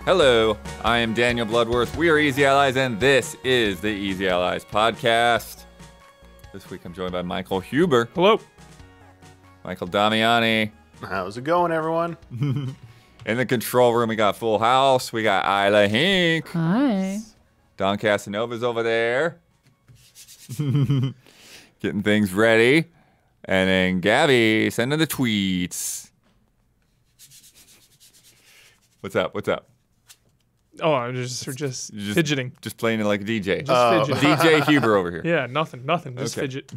Hello, I am Daniel Bloodworth. We are Easy Allies, and this is the Easy Allies podcast. This week I'm joined by Michael Huber. Hello. Michael Damiani. How's it going, everyone? In the control room, we got Full House. We got Isla Hink. Hi. Don Casanova's over there. Getting things ready. And then Gabby sending the tweets. What's up? What's up? Oh, I'm just fidgeting. Just playing it like a DJ. Just fidget. DJ Huber over here. Yeah, nothing. Just Okay. fidget.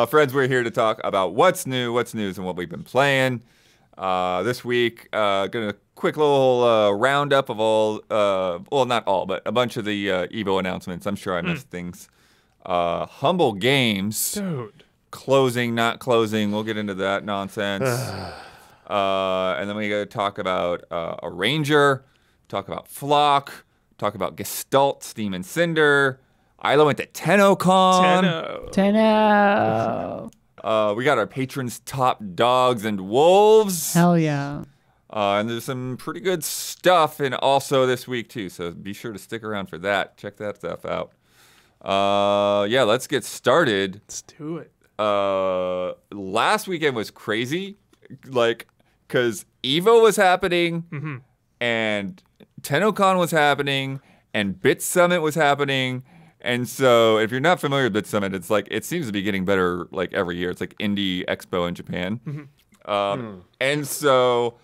Friends, we're here to talk about what's new, what's news, and what we've been playing. This week, gonna quick little roundup of all, well, not all, but a bunch of the EVO announcements. I'm sure I missed things. Humble Games. Dude. Closing, not closing. We'll get into that nonsense. And then we got to talk about a Ranger, talk about Flock, talk about Gestalt, Steam, and Cinder. Isla went to TennoCon. Tenno. We got our patrons' top dogs and wolves. Hell yeah. And there's some pretty good stuff in also this week, too. So be sure to stick around for that. Check that stuff out. Yeah, let's get started. Let's do it. Last weekend was crazy. Like, because EVO was happening, and TennoCon was happening, and Bit Summit was happening. And so, if you're not familiar with Bit Summit, it's like, it seems to be getting better like every year. It's like Indie Expo in Japan. And so,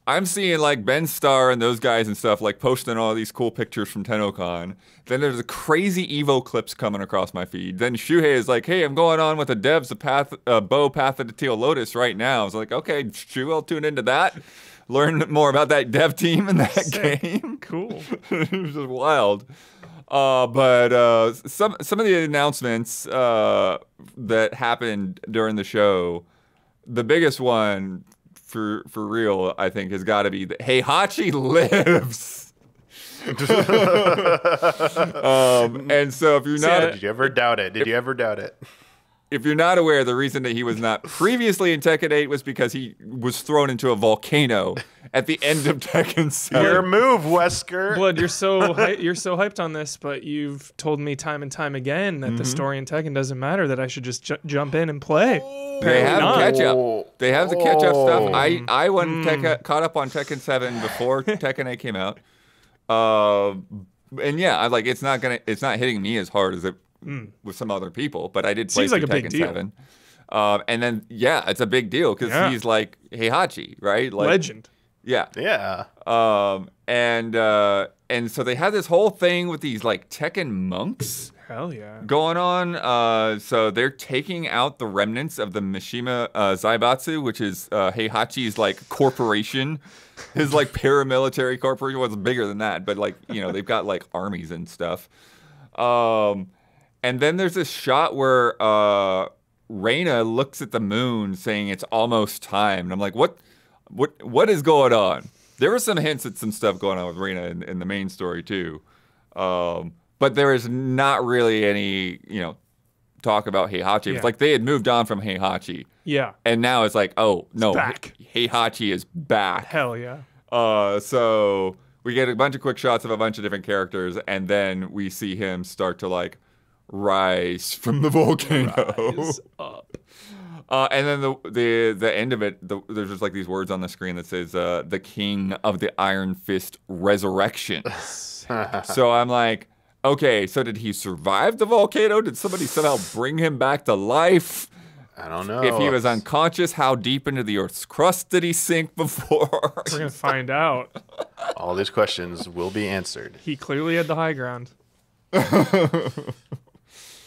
I'm seeing like Ben Starr and those guys and stuff like posting all these cool pictures from TennoCon. Then there's a crazy EVO clips coming across my feed. Then Shuhei is like, "Hey, I'm going on with the devs of Bow Path of the Teal Lotus right now." I was like, "Okay, Shu, I'll tune into that, learn more about that dev team and that game." Cool. It was just wild. But some of the announcements that happened during the show, the biggest one for real, I think, has got to be that Heihachi Lives. And so if you're not, Did you ever doubt it? if you're not aware, the reason that he was not previously in Tekken 8 was because he was thrown into a volcano at the end of Tekken 7. Your move, Wesker. Blood, you're so hyped on this, but you've told me time and time again that the story in Tekken doesn't matter, that I should just jump in and play. They have not. catch up. They have the catch up stuff. I went caught up on Tekken 7 before Tekken 8 came out. And yeah, it's not hitting me as hard as it with some other people, but I did play Seems like a through big Tekken deal. 7. And then yeah, it's a big deal because he's like Heihachi, right? Like, Legend. Yeah. Yeah. And so they had this whole thing with these like Tekken monks Hell yeah. going on. So they're taking out the remnants of the Mishima Zaibatsu, which is Heihachi's like corporation, his like paramilitary corporation. Was bigger than that, but like, you know, they've got like armies and stuff. And then there's this shot where Reina looks at the moon saying it's almost time. And I'm like, what is going on? There were some hints at some stuff going on with Reina in the main story too. But there is not really any, talk about Heihachi. Yeah. It's like they had moved on from Heihachi. Yeah. And now it's like, oh, no, back. Heihachi is back. Hell yeah. So we get a bunch of quick shots of a bunch of different characters, and then we see him start to, like, rise from the volcano. Rise up. And then the end of it, there's just, like, these words on the screen that says, the King of the Iron Fist Resurrection. So I'm like, okay, so did he survive the volcano? Did somebody somehow bring him back to life? I don't know. If he was unconscious, how deep into the Earth's crust did he sink before? We're going to find out. All these questions will be answered. He clearly had the high ground.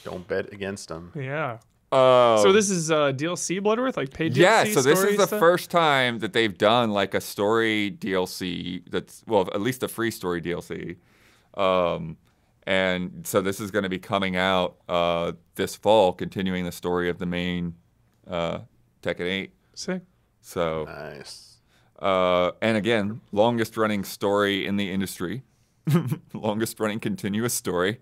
Don't bet against him. Yeah. So this is DLC Bloodworth, like paid DLC. Yeah, so this is the stuff? first time that they've done like a story DLC that's, well, at least a free story DLC. And so this is going to be coming out this fall, continuing the story of the main Tekken 8. Sick. So, Nice. and again, longest running story in the industry. Longest running continuous story.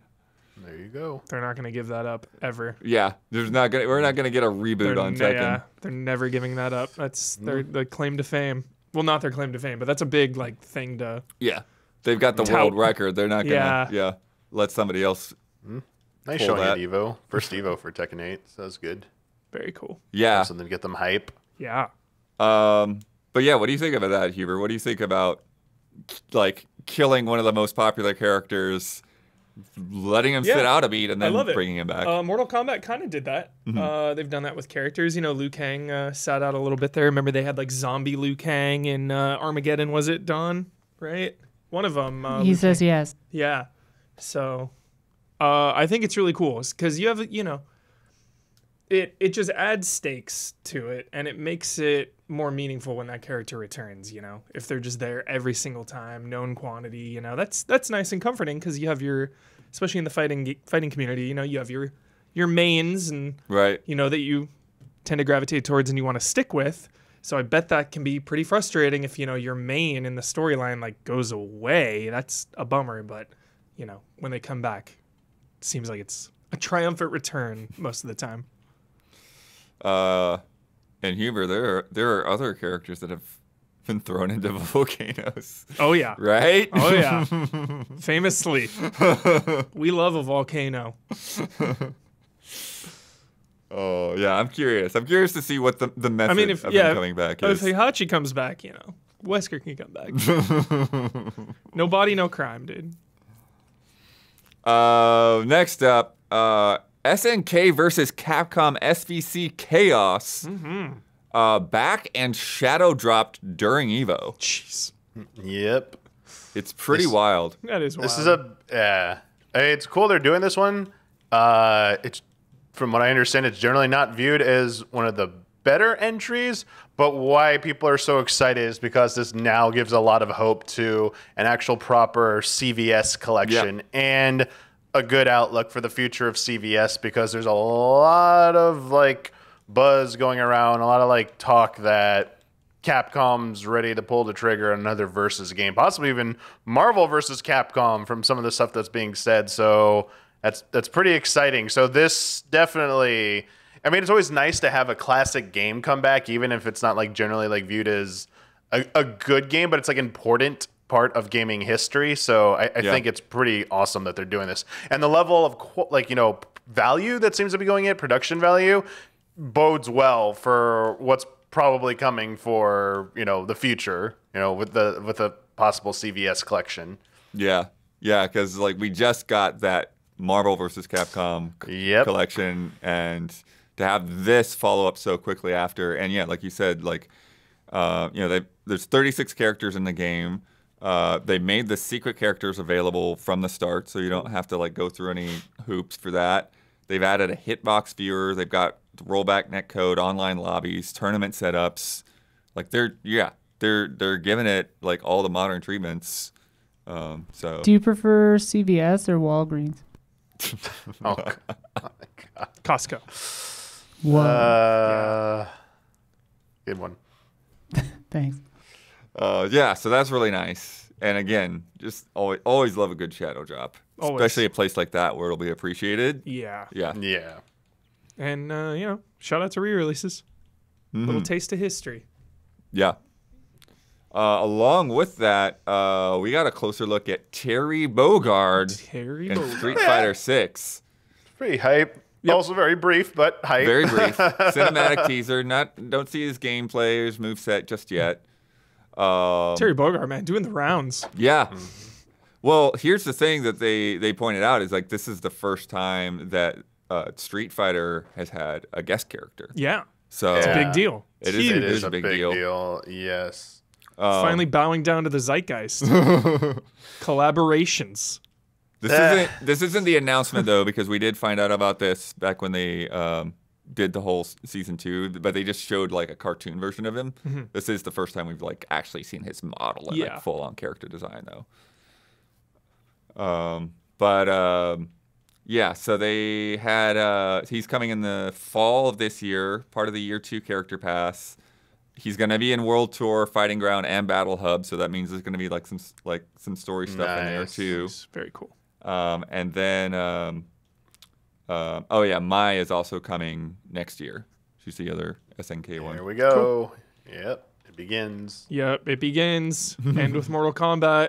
There you go. They're not going to give that up ever. Yeah, we're not gonna get a reboot on Tekken. Yeah, they're never giving that up. That's their claim to fame. well, not their claim to fame, but that's a big like thing to. Yeah, they've got the Tout. world record. They're not gonna let somebody else. Nice Pull showing that. at EVO. First EVO for Tekken 8. So that's good. Very cool. Yeah. Something to get them hype. Yeah. But yeah, what do you think about that, Huber? What do you think about like killing one of the most popular characters, letting him sit out a beat, and then love it. bringing him back? Mortal Kombat kind of did that. They've done that with characters. You know, Liu Kang sat out a little bit there. Remember, they had like zombie Liu Kang in Armageddon. Was it Dawn? Right? One of them. He says yes. Yeah. So, I think it's really cool because you have, you know, it just adds stakes to it, and it makes it more meaningful when that character returns. You know, if they're just there every single time, known quantity. You know, that's nice and comforting because you have your, especially in the fighting community. You know, you have your mains and Right. you know that you tend to gravitate towards and you want to stick with. So I bet that can be pretty frustrating if, you know, your main in the storyline like goes away. That's a bummer, but you know, when they come back, it seems like it's a triumphant return most of the time. And Huber, there are other characters that have been thrown into volcanoes. Oh yeah. Right? Oh yeah. Famously. We love a volcano. Oh yeah, I'm curious. I'm curious to see what the method I mean, if of him coming back if is. Heihachi comes back, you know, Wesker can come back. No body, no crime, dude. Next up, SNK versus Capcom SVC Chaos. Back and shadow dropped during EVO. Jeez. Yep. It's pretty wild. That is wild. This is it's cool they're doing this one. It's, from what I understand, it's generally not viewed as one of the better entries, but why people are so excited is because this now gives a lot of hope to an actual proper CVS collection and a good outlook for the future of CVS, because there's a lot of like buzz going around, a lot of like talk that Capcom's ready to pull the trigger on another versus game, possibly even Marvel versus Capcom from some of the stuff that's being said. So that's pretty exciting. So this definitely, I mean, it's always nice to have a classic game come back, even if it's not like generally like viewed as a good game, but it's like important part of gaming history. So I think it's pretty awesome that they're doing this. And the level of like, you know, value that seems to be going in, production value, bodes well for what's probably coming for, you know, the future, you know, with a possible CVS collection. Yeah, because like we just got that Marvel versus Capcom collection, and to have this follow up so quickly after, and yeah, like you said, like you know, there's 36 characters in the game. They made the secret characters available from the start, so you don't have to like go through any hoops for that. They've added a hitbox viewer. They've got rollback netcode, online lobbies, tournament setups. Like they're giving it like all the modern treatments. So Do you prefer CVS or Walgreens? Oh, my God. Costco. Whoa. Good one. Thanks. yeah, so that's really nice. And again, just always love a good shadow drop, Always. especially a place like that where it'll be appreciated. Yeah. Yeah. And, you know, shout out to re-releases. Little taste of history. Yeah. Along with that, we got a closer look at Terry Bogard in Street Fighter 6. Pretty hype. Yep. Also very brief, but hype. Very brief. Cinematic teaser. Don't see his gameplay, his moveset just yet. Terry Bogard, man, doing the rounds. Yeah. Well, here's the thing that they pointed out is like this is the first time that Street Fighter has had a guest character. Yeah. So It's a big deal. It It's huge. is a big deal. Yes. Finally bowing down to the zeitgeist. Collaborations. This isn't the announcement though, because we did find out about this back when they did the whole season 2, but they just showed like a cartoon version of him. This is the first time we've like actually seen his model and like full on character design though. Yeah, so they had he's coming in the fall of this year, part of the year 2 character pass. He's going to be in World Tour, Fighting Ground, and Battle Hub, so that means there's going to be like some story stuff in there too. It's very cool. And then Mai is also coming next year. She's the other SNK one. Here we go. Cool. Yep. It begins. Yep, it begins. End with Mortal Kombat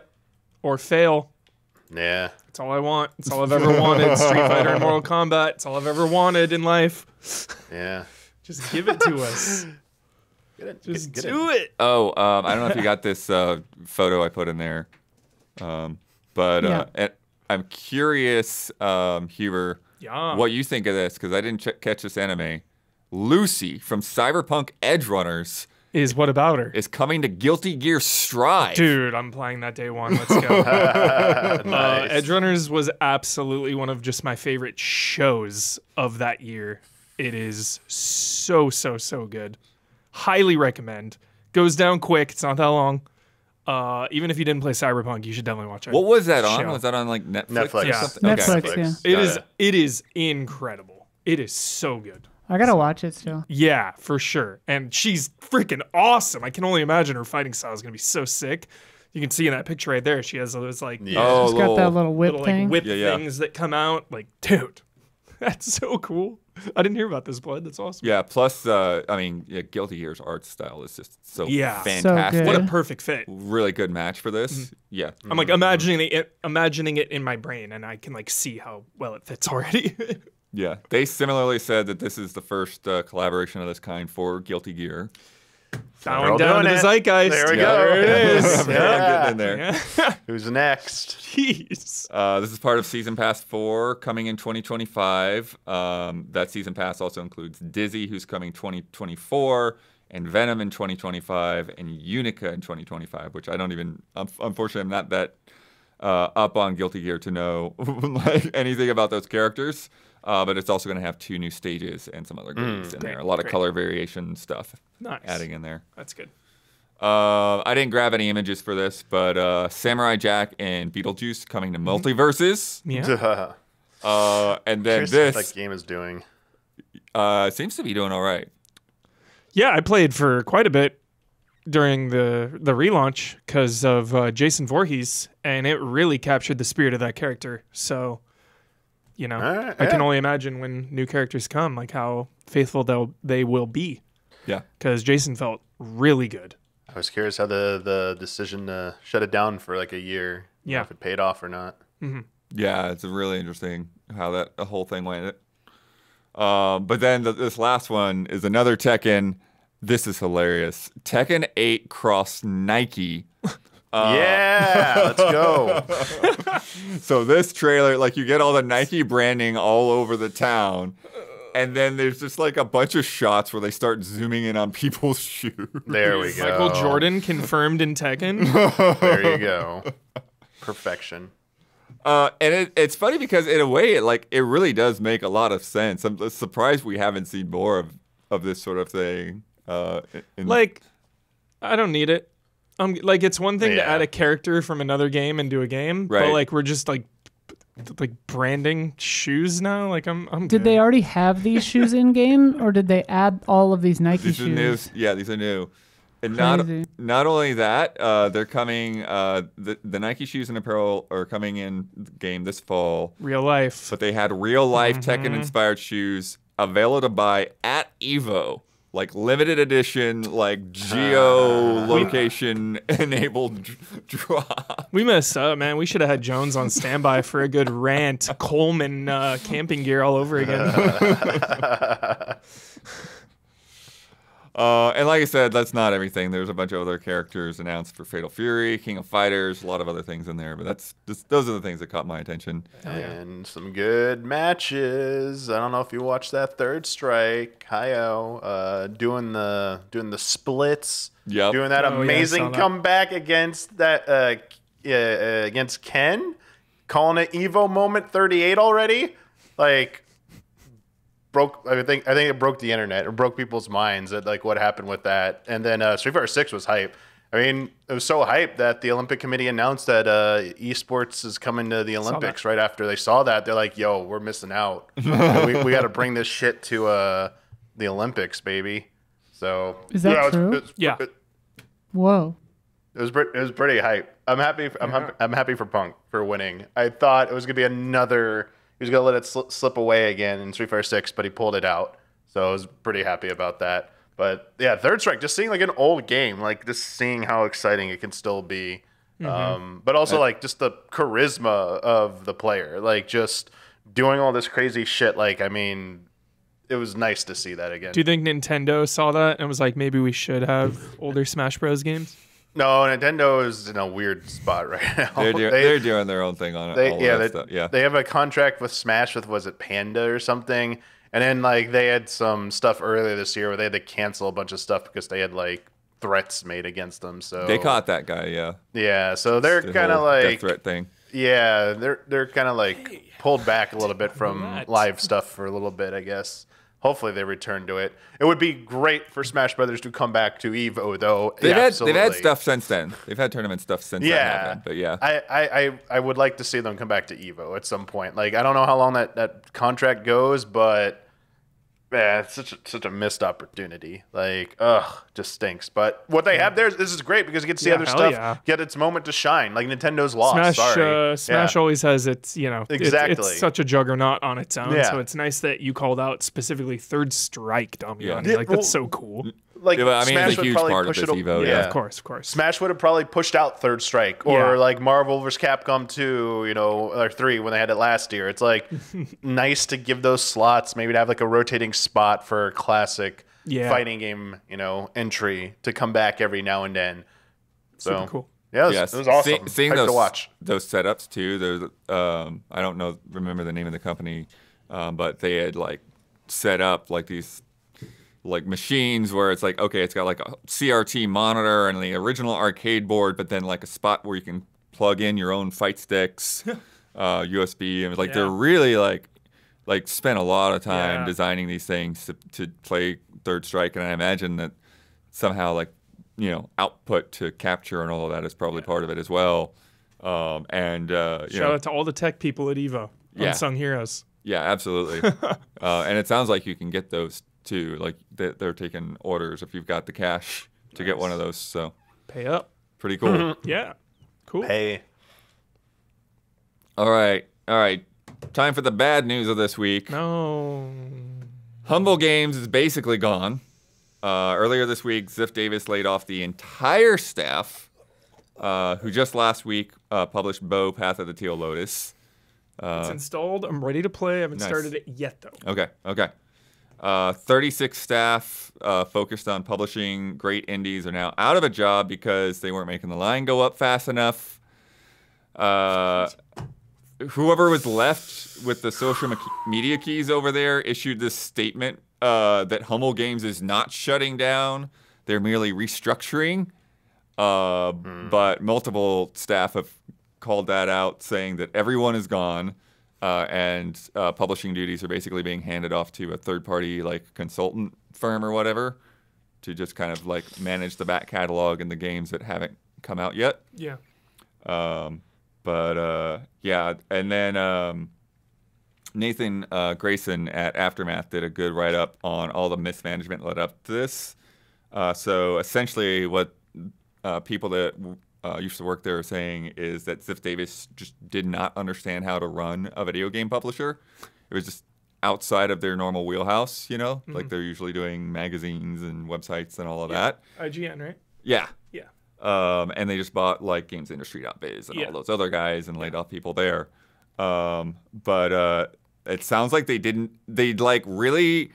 or fail. Yeah. That's all I want. That's all I've ever wanted. Street Fighter and Mortal Kombat. It's all I've ever wanted in life. Yeah. Just give it to us. Just do it. Oh, I don't know if you got this photo I put in there, but I'm curious, Huber, what you think of this, because I didn't catch this anime. Lucy from Cyberpunk Edgerunners What about her? is coming to Guilty Gear Strive. Dude, I'm playing that day one. Let's go. Nice. Edgerunners was absolutely one of just my favorite shows of that year. It is so good. Highly recommend. Goes down quick. It's not that long. Even if you didn't play Cyberpunk, you should definitely watch it. What was that on? Show. Was that on like Netflix? Netflix. Or Yeah. something? Netflix, yeah. It is incredible. It is so good. I gotta watch it still. Yeah, for sure. And she's freaking awesome. I can only imagine her fighting style is gonna be so sick. You can see in that picture right there, she has those like Oh, It's got that little whip little thing. like whip Yeah. things that come out. Like, dude, that's so cool. I didn't hear about this, Blood. That's awesome. Yeah, plus, Guilty Gear's art style is just so Yeah. So fantastic. good. What a perfect fit. Really good match for this. Yeah. I'm like imagining it in my brain, and I can like see how well it fits already. Yeah. They similarly said that this is the first collaboration of this kind for Guilty Gear. Bowing all down doing to the it. zeitgeist. There we Yeah, go. There it is. I'm getting in there. Yeah. Who's next? Jeez. This is part of Season Pass 4 coming in 2025. That Season Pass also includes Dizzy, who's coming 2024, and Venom in 2025, and Unica in 2025, which I don't even, unfortunately, I'm not that up on Guilty Gear to know like anything about those characters. But it's also going to have 2 new stages and some other goodies in there. A lot of color variation stuff Nice. adding in there. That's good. I didn't grab any images for this, but Samurai Jack and Beetlejuice coming to Multiverses. Yeah. And then Curious what this that game is doing. seems to be doing all right. Yeah, I played for quite a bit during the relaunch because of Jason Voorhees, and it really captured the spirit of that character. So, you know, All right, I can yeah. only imagine when new characters come, like how faithful they will be. Yeah. Because Jason felt really good. I was curious how the decision to shut it down for like a year. Yeah. If it paid off or not. Yeah, it's really interesting how that whole thing went. But then this last one is another Tekken. This is hilarious. Tekken 8 cross Nike. Yeah, let's go. So this trailer, like you get all the Nike branding all over the town. And then there's just like a bunch of shots where they start zooming in on people's shoes. There we go. Michael Jordan confirmed in Tekken. There you go. Perfection. And it's funny because in a way, it really does make a lot of sense. I'm surprised we haven't seen more of this sort of thing. Like, I don't need it. Like, it's one thing to Yeah. add a character from another game into a game, Right. but like we're just like branding shoes now. Like I'm Did good. they already have these shoes in game, or did they add all of these Nike these are new. shoes? Yeah, these are new. And Crazy. not only that, they're coming. The Nike shoes and apparel are coming in the game this fall. real life? But they had real life Mm-hmm. Tekken inspired shoes available to buy at EVO. Like limited edition, like geolocation enabled drop. We messed up, man. We should have had Jones on standby for a good rant. Coleman camping gear all over again. And like I said, that's not everything. There's a bunch of other characters announced for Fatal Fury, King of Fighters, a lot of other things in there. But those are the things that caught my attention. And some good matches. I don't know if you watched that Third Strike. Hio doing the splits. Yep. Doing that Oh, yeah, I amazing saw that. comeback against that against Ken. Calling it EVO moment 38 already. Like I think it broke the internet or broke people's minds at like what happened with that. And then Street Fighter 6 was hype. I mean, it was so hype that the Olympic Committee announced that esports is coming to the Olympics right after they saw that. They're like, yo, we're missing out. we got to bring this shit to the Olympics, baby. So Is that true? Yeah. Whoa. It was pretty hype. I'm happy. I'm happy for Punk for winning. I thought it was gonna be another. He was gonna let it slip away again in Street Fighter 6, but he pulled it out. So I was pretty happy about that. But yeah, Third Strike, just seeing like an old game, like just seeing how exciting it can still be. But also like just the charisma of the player, like just doing all this crazy shit. Like, I mean, it was nice to see that again. Do you think Nintendo saw that and was like, maybe we should have older Smash Bros. Games? No, Nintendo is in a weird spot right now. They're doing their own thing on it. They have a contract with Smash with, was it Panda or something? And then like they had some stuff earlier this year where they had to cancel a bunch of stuff because they had like threats made against them. So they caught that guy, yeah. Yeah, so they're The kind of whole like death threat thing. Yeah, they're kind of like pulled back a little bit from Relax. live stuff for a little bit, I guess. Hopefully they return to it. It would be great for Smash Brothers to come back to EVO, though. They've had Absolutely. stuff since then. They've had tournament stuff since then. Yeah, But yeah, I would like to see them come back to EVO at some point. Like, I don't know how long that contract goes, but yeah, it's such a missed opportunity. Like, just stinks. But what they have there, this is great because you get to see Yeah, other hell stuff yeah. get its moment to shine. Like Nintendo's lost. Smash Yeah. always has its, Exactly. it's such a juggernaut on its own. Yeah. So it's nice that you called out specifically Third Strike, Damiani. Yeah, Like, that's so cool. Like, yeah, but I mean, Smash it's a would huge probably part of push this it EVO. yeah. Yeah, Of course. Smash would have probably pushed out Third Strike or Yeah. like Marvel vs. Capcom 2, or 3 when they had it last year. It's like nice to give those slots, maybe to have like a rotating spot for classic fighting game, entry to come back every now and then. So Super cool. Yeah, it was awesome. Seeing Hyped those to watch. those setups too. There's I don't remember the name of the company, but they had like set up like these like machines where it's like, okay, it's got like a CRT monitor and the original arcade board, but then like a spot where you can plug in your own fight sticks, USB, and like they're really like spent a lot of time designing these things to play Third Strike, and I imagine that somehow like output to capture and all of that is probably part of it as well. Shout out to all the tech people at EVO, Unsung Heroes. Yeah, absolutely. And it sounds like you can get those too. Like they're taking orders if you've got the cash to get one of those. So Pay up. pretty cool. Yeah. Cool. Hey, All right. Time for the bad news of this week. No. Humble Games is basically gone. Earlier this week, Ziff Davis laid off the entire staff, who just last week published Bo Path of the Teal Lotus. It's installed. I'm ready to play. I haven't Nice. started it yet, though. Okay. 36 staff focused on publishing great indies are now out of a job because they weren't making the line go up fast enough. Whoever was left with the social media keys over there issued this statement that Humble Games is not shutting down. They're merely restructuring. But multiple staff have called that out, saying that everyone is gone. And publishing duties are basically being handed off to a third-party like consultant firm or whatever to just kind of like manage the back catalog and the games that haven't come out yet. Yeah. And then Nathan Grayson at Aftermath did a good write-up on all the mismanagement led up to this. So essentially what people that used to work there are saying is that Ziff Davis just did not understand how to run a video game publisher. It was just outside of their normal wheelhouse, like they're usually doing magazines and websites and all of that. IGN, right? Yeah. Yeah. And they just bought like GamesIndustry.biz and all those other guys and laid off people there. But it sounds like they'd like really,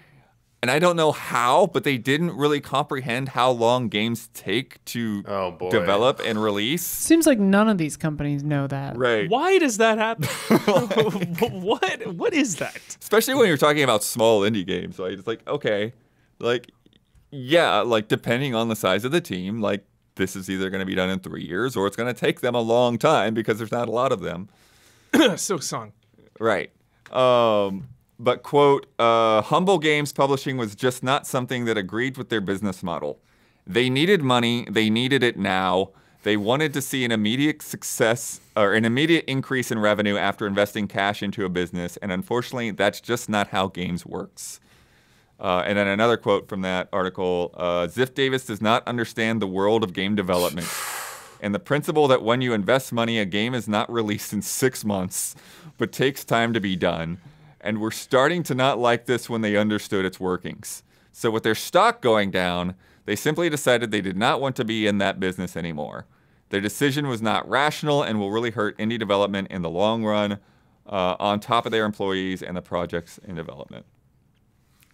and I don't know how, but they didn't really comprehend how long games take to develop and release. Seems like none of these companies know that. Right. Why does that happen? What is that? Especially when you're talking about small indie games. Like, it's like, okay, like, yeah, like depending on the size of the team, like this is either going to be done in 3 years or it's going to take them a long time because there's not a lot of them. Silk Song. Right. But, quote, Humble Games Publishing was just not something that agreed with their business model. They needed money. They needed it now. They wanted to see an immediate success or an immediate increase in revenue after investing cash into a business. And unfortunately, that's just not how games works. And then another quote from that article, Ziff Davis does not understand the world of game development and the principle that when you invest money, a game is not released in 6 months, but takes time to be done. And we're starting to not like this when they understood its workings. So with their stock going down, they simply decided they did not want to be in that business anymore. Their decision was not rational and will really hurt indie development in the long run, on top of their employees and the projects in development.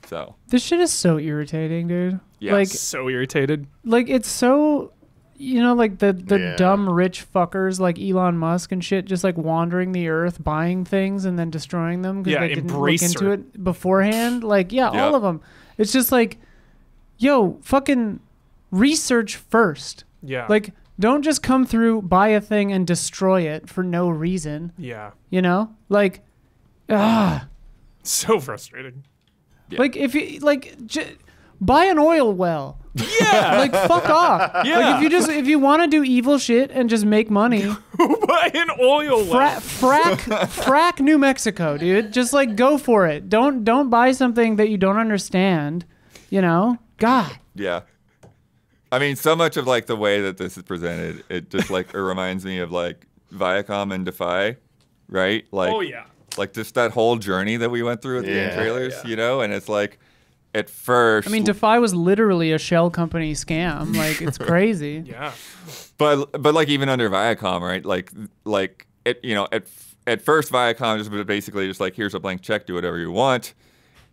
So This shit is so irritating, dude. yeah, Like, So irritated. like it's so, you know, like the Yeah. dumb rich fuckers like Elon Musk and shit, just like wandering the earth, buying things and then destroying them because Yeah, they didn't look Embracer. into it beforehand. Like, yeah, Yep. all of them. It's just like, yo, fucking research first. Yeah. Like, don't just come through, buy a thing and destroy it for no reason. yeah. You know, like, So frustrating. Yeah. like if you buy an oil well. Yeah. Like, fuck off. Yeah. Like, if you want to do evil shit and just make money, Buy an oil well. frack New Mexico, dude. Just like go for it. Don't buy something that you don't understand. You know, God. yeah. I mean, so much of like the way that this is presented, it just like it reminds me of like Viacom and Defy, right? Like, Oh yeah. like just that whole journey that we went through with the Yeah. trailers, you know. And it's like, at first, I mean, Defy was literally a shell company scam. Like, it's crazy. Yeah. but like even under Viacom, right? Like it, you know, at first Viacom just was basically just like, here's a blank check, do whatever you want,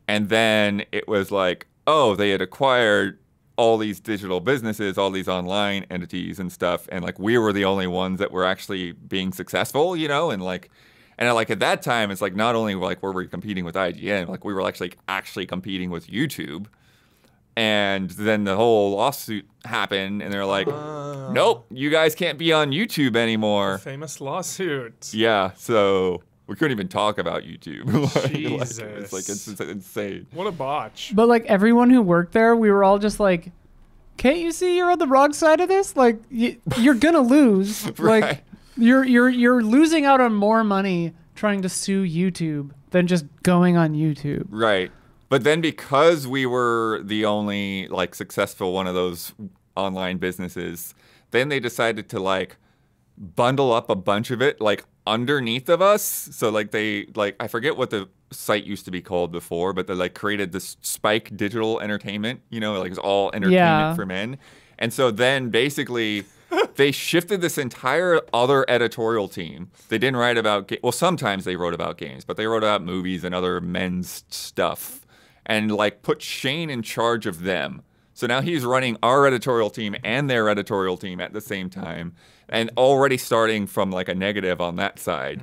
and then it was like, oh, they had acquired all these digital businesses, all these online entities and stuff, and like we were the only ones that were actually being successful, you know, and like at that time, it's like not only like were we competing with IGN, like we were actually competing with YouTube. And then the whole lawsuit happened, and they're like, nope, you guys can't be on YouTube anymore. Famous lawsuit. Yeah, so we couldn't even talk about YouTube. Jesus. It's insane. What a botch. But like everyone who worked there, we were all just like, can't you see you're on the wrong side of this? Like, you're gonna lose. Right. Like, you're losing out on more money trying to sue YouTube than just going on YouTube. Right. But then because we were the only like successful one of those online businesses, then they decided to like bundle up a bunch of it like underneath of us. So like they like, I forget what the site used to be called before, but they like created this Spike Digital Entertainment, you know, like it's all entertainment Yeah. for men. And so then basically they shifted this entire other editorial team. They didn't write about well, sometimes they wrote about games, but they wrote about movies and other men's stuff, and like put Shane in charge of them. So now he's running our editorial team and their editorial team at the same time, and already starting from like a negative on that side.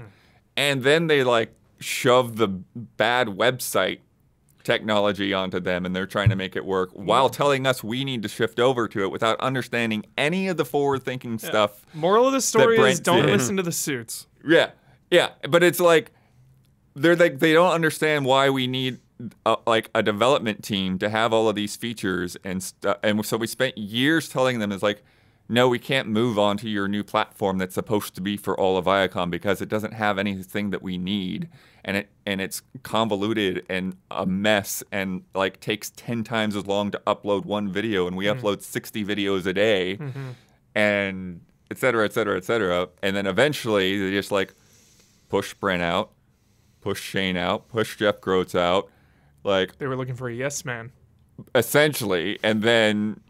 And then they like shove the bad website technology onto them, and they're trying to make it work while telling us we need to shift over to it without understanding any of the forward-thinking stuff. Moral of the story Brent is don't did. listen to the suits. Yeah, but it's like they're like they don't understand why we need like a development team to have all of these features and stuff. And so we spent years telling them is like, no, we can't move on to your new platform that's supposed to be for all of Viacom because it doesn't have anything that we need, and it's convoluted and a mess and like takes 10 times as long to upload one video, and we upload 60 videos a day, and et cetera, et cetera, et cetera. And then eventually they just like push Brent out, push Shane out, push Jeff Groats out, like They were looking for a yes man. essentially, and then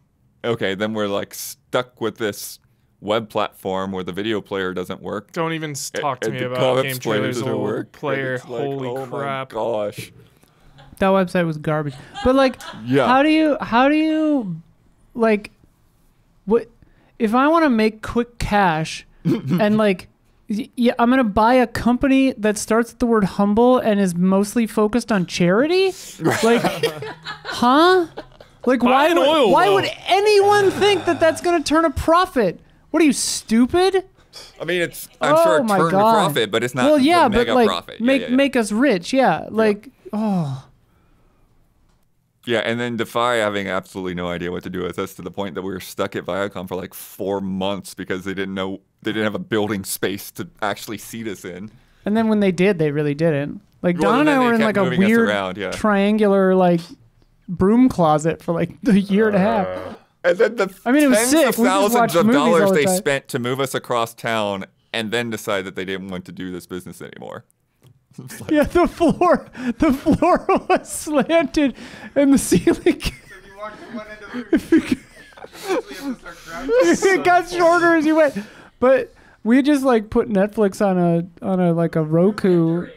okay, then we're like stuck with this web platform where the video player doesn't work. Don't even talk to and me the about comments game player trailers doesn't or work. player. And it's like, Holy oh crap. my gosh. That website was garbage. But like, Yeah. how do you like, what if I want to make quick cash and like, yeah, I'm gonna buy a company that starts with the word humble and is mostly focused on charity? Like, huh? Like, Buy an oil why well. would anyone think that that's gonna turn a profit? What are you, stupid? I mean, I'm sure it my turned a God. profit, but it's not Well, yeah, the but mega like profit. make us rich, yeah. Like, oh. Yeah, and then Defy having absolutely no idea what to do with us to the point that we were stuck at Viacom for like 4 months because they didn't have a building space to actually seat us in. And then when they did, they really didn't. Like, Well, Don and then I they were in kept like a moving us weird around, yeah. triangular like broom closet for like a year and a half. And then the I mean, it was tens sick. of We just thousands watched of movies all dollars the they time. spent to move us across town and then decide that they didn't want to do this business anymore. Yeah, the floor was slanted, and the ceiling. You walked from one end of the room. It got shorter as you went. But we just like put Netflix on a like a Roku.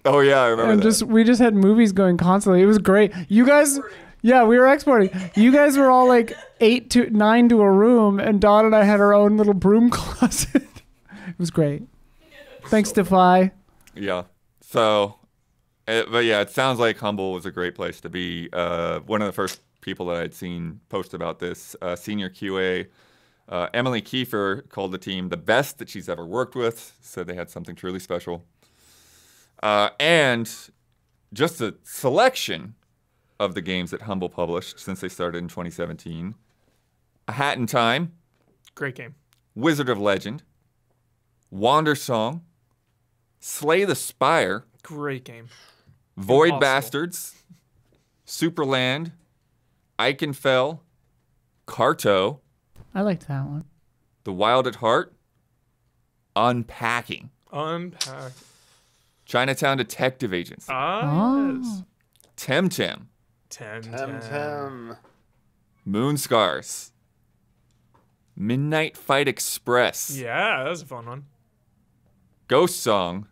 Oh yeah, I remember And that. we just had movies going constantly. It was great. You guys, yeah, we were exporting. You guys were all like 8 to 9 to a room, and Dawn and I had our own little broom closet. It was great. Thanks, Defy. Yeah. So, but yeah, it sounds like Humble was a great place to be. One of the first people that I'd seen post about this, senior QA, Emily Kiefer, called the team the best that she's ever worked with. Said they had something truly special. And just a selection of the games that Humble published since they started in 2017. A Hat in Time. Great game. Wizard of Legend. Wander Song. Slay the Spire. Great game. Void Impossible. Bastards. Superland. Eichenfell. Carto. I liked that one. The Wild at Heart. Unpacking. Unpack. Chinatown Detective Agency. Yes. Temtem. Temtem. Moon Scars. Midnight Fight Express. Yeah, that was a fun one. Ghost Song.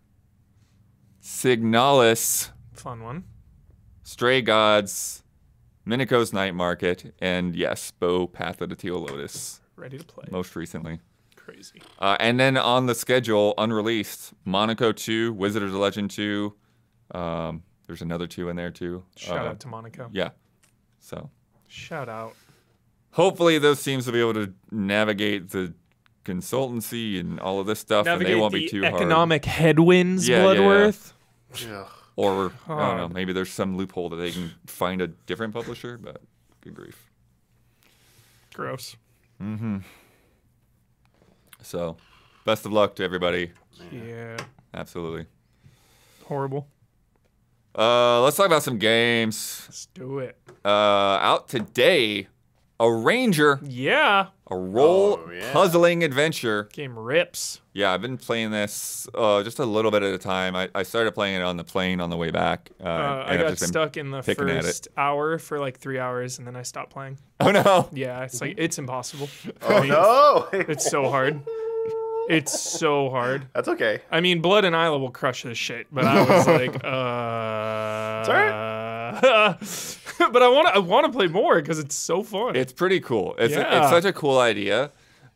Signalis. Fun one. Stray Gods. Minico's Night Market. And yes, Bo Path of the Teal Lotus. Ready to play. Most recently. Crazy. And then on the schedule, unreleased, Monaco 2, Wizard of the Legend 2. There's another 2 in there too. Shout out to Monaco. Yeah. So Shout out. hopefully those teams will be able to navigate the consultancy and all of this stuff, and they won't be too hard. Economic headwinds, Yeah, Bloodworth. Ugh. Or I don't know, God. maybe there's some loophole that they can find a different publisher, but good grief. Gross. So best of luck to everybody. Yeah. Absolutely. Horrible. Let's talk about some games. Let's do it. Out today, A Ranger, Yeah. a role Oh, yeah. puzzling adventure. Game rips. Yeah, I've been playing this just a little bit at a time. I started playing it on the plane on the way back. I and I've got just been stuck in the picking at it. first hour for like 3 hours, and then I stopped playing. Oh no! Yeah, it's like it's impossible. Oh no! It's so hard. It's so hard. That's okay. I mean, Blood and Isla will crush this shit, but I was like, It's but I want to play more because it's so fun. It's pretty cool. It's Yeah. such a cool idea.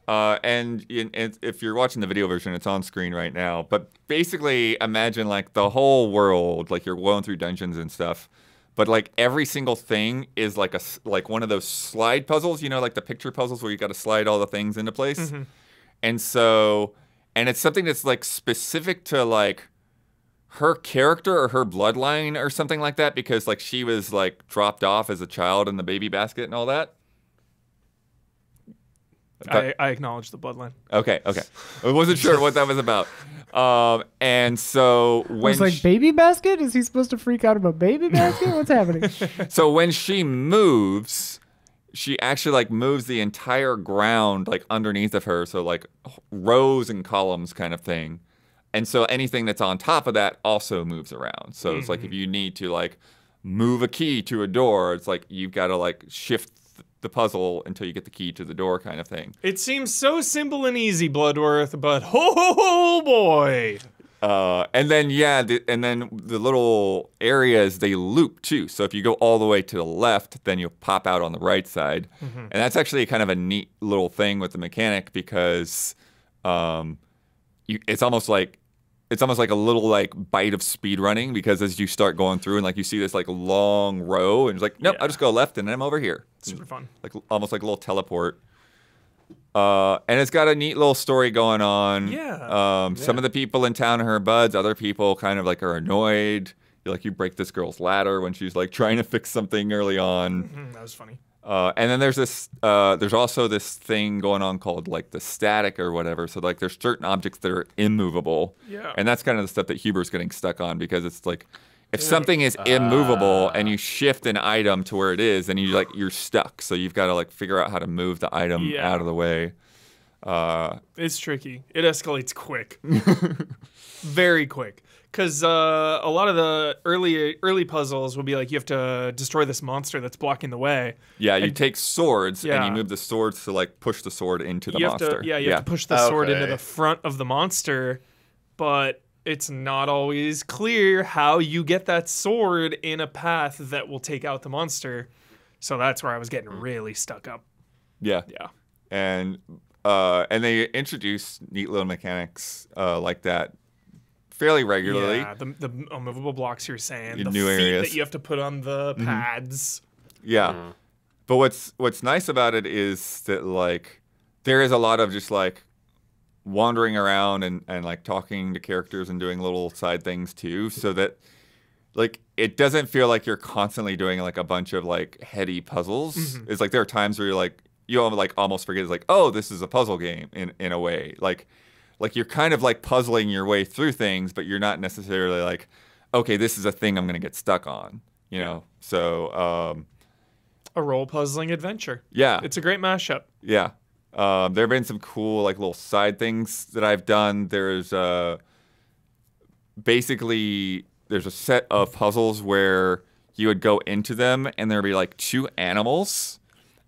And if you're watching the video version, it's on screen right now. But basically, imagine like the whole world, like you're going through dungeons and stuff. But like every single thing is like like one of those slide puzzles, you know, like the picture puzzles where you got to slide all the things into place. And so, and it's something that's like specific to like her character or her bloodline or something like that, because like she was like dropped off as a child in the baby basket and all that. I acknowledge the bloodline. Okay. I wasn't sure what that was about. And so It when was like baby basket? Is he supposed to freak out about baby basket? What's happening? so when she moves, she actually like moves the entire ground like underneath of her, so like rows and columns kind of thing. And so anything that's on top of that also moves around. So it's like if you need to like move a key to a door, it's like you've got to like shift the puzzle until you get the key to the door kind of thing. It seems so simple and easy, Bloodworth, but ho boy. And then the little areas, they loop too. So if you go all the way to the left, then you'll pop out on the right side. And that's actually kind of a neat little thing with the mechanic, because it's almost like a little like bite of speed running, because as you start going through and like you see this like long row and it's like, nope, Yeah. I'll just go left and then I'm over here. Super fun. Like almost like a little teleport. And it's got a neat little story going on. Yeah. Some of the people in town are her buds. Other people kind of like are annoyed. You break this girl's ladder when she's like trying to fix something early on. That was funny. And then there's also this thing going on called like the static or whatever. So like there's certain objects that are immovable. Yeah. And that's kind of the stuff that Huber's getting stuck on, because it's like if something is immovable and you shift an item to where it is, then you're stuck. So you've got to like figure out how to move the item Yeah. out of the way. It's tricky. It escalates quick. Very quick. Because a lot of the early puzzles will be like, you have to destroy this monster that's blocking the way. Yeah, you take swords and Yeah. you move the swords to like push the sword into the You monster. you have to push the sword into Okay. the front of the monster, but it's not always clear how you get that sword in a path that will take out the monster. So that's where I was getting really stuck up. Yeah. Yeah. And they introduce neat little mechanics like that fairly regularly. Yeah, the movable blocks you're saying, In the new feet areas. that you have to put on the pads. Yeah. But what's nice about it is that like there is a lot of just like wandering around and like talking to characters and doing little side things too, so that like it doesn't feel like you're constantly doing like a bunch of like heady puzzles. It's like there are times where you're like you like almost forget it's like, oh, this is a puzzle game in a way. Like you're kind of like puzzling your way through things, but you're not necessarily like, okay, this is a thing I'm gonna get stuck on, you know? So A role puzzling adventure. yeah. It's a great mashup. Yeah. There have been some cool like little side things that I've done. There's basically there's a set of puzzles where you would go into them and there'd be like two animals,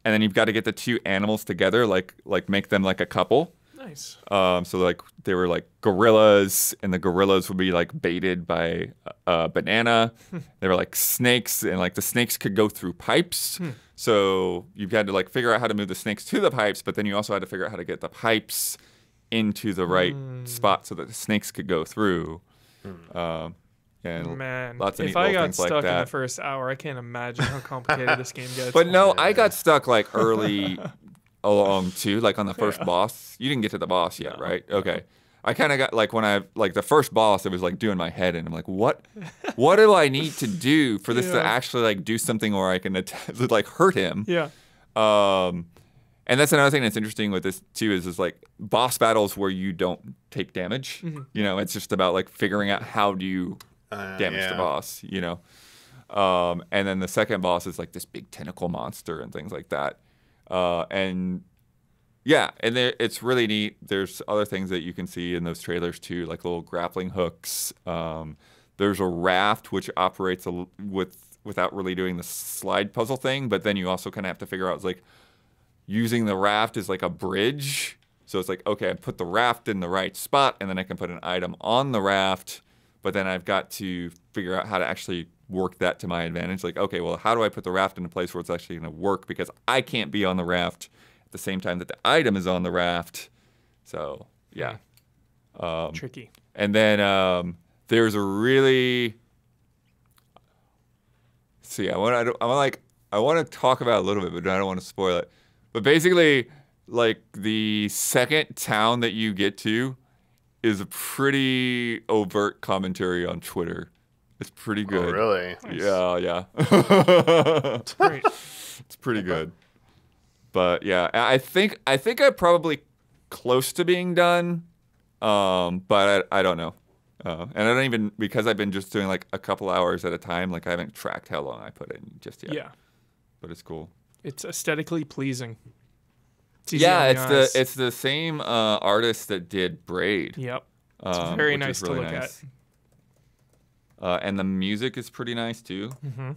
and then you've got to get the two animals together, like make them like a couple. Nice. So like they were like gorillas, and the gorillas would be like baited by a banana. They were like snakes, and like the snakes could go through pipes. So you had to like figure out how to move the snakes to the pipes, but then you also had to figure out how to get the pipes into the right spot so that the snakes could go through. And Man, lots of neat if I little got things like stuck in that. the first hour, I can't imagine how complicated this game gets. But no, I got stuck like early along too, like on the first boss. You didn't get to the boss yet, right? Okay. I kind of got like when I like the first boss, it was like doing my head, and I'm like, what do I need to do for this to actually like do something where I can like hurt him? Yeah. And that's another thing that's interesting with this too is like boss battles where you don't take damage. You know, it's just about like figuring out how do you damage the boss, you know. And then the second boss is like this big tentacle monster and things like that. And yeah, and it's really neat. There's other things that you can see in those trailers too, like little grappling hooks. There's a raft which operates without really doing the slide puzzle thing, but then you also kind of have to figure out like using the raft as like a bridge. So it's like, okay, I put the raft in the right spot, and then I can put an item on the raft, but then I've got to figure out how to actually work that to my advantage. Like, okay, well, how do I put the raft in a place where it's actually going to work, because I can't be on the raft at the same time that the item is on the raft. So, yeah. Tricky. And then there's a really... See, I want to talk about it a little bit, but I don't want to spoil it. But basically, like the second town that you get to is a pretty overt commentary on Twitter. It's pretty good. Oh, really? Yeah. Great. It's pretty good. But yeah, I think I'm probably close to being done. But I don't know. And I don't even, because I've been just doing like a couple hours at a time, like I haven't tracked how long I put in just yet. Yeah. But it's cool. It's aesthetically pleasing. It's easy on the eyes. it's the same artist that did Braid. Yep. It's very which nice is really to look nice. And the music is pretty nice too. Mm-hmm.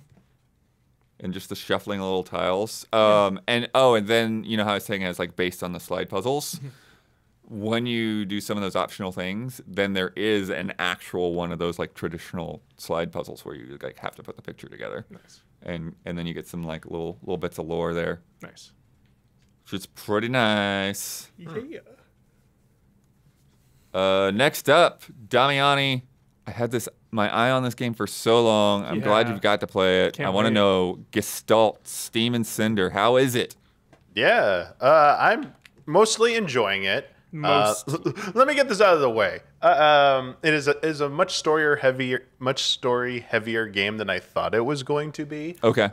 And just the shuffling of little tiles. And then you know how I was saying it's like based on the slide puzzles. When you do some of those optional things, then there is an actual one of those like traditional slide puzzles where you like have to put the picture together. Nice. And then you get some like little bits of lore there, Nice. which is pretty nice. Yeah. Next up, Damiani. I had my eye on this game for so long. I'm glad Yeah. you've got to play it. Can't I want to wait. know Gestalt, Steam and Cinder. How is it? Yeah, I'm mostly enjoying it. Let me get this out of the way. It is a much story heavier game than I thought it was going to be. Okay.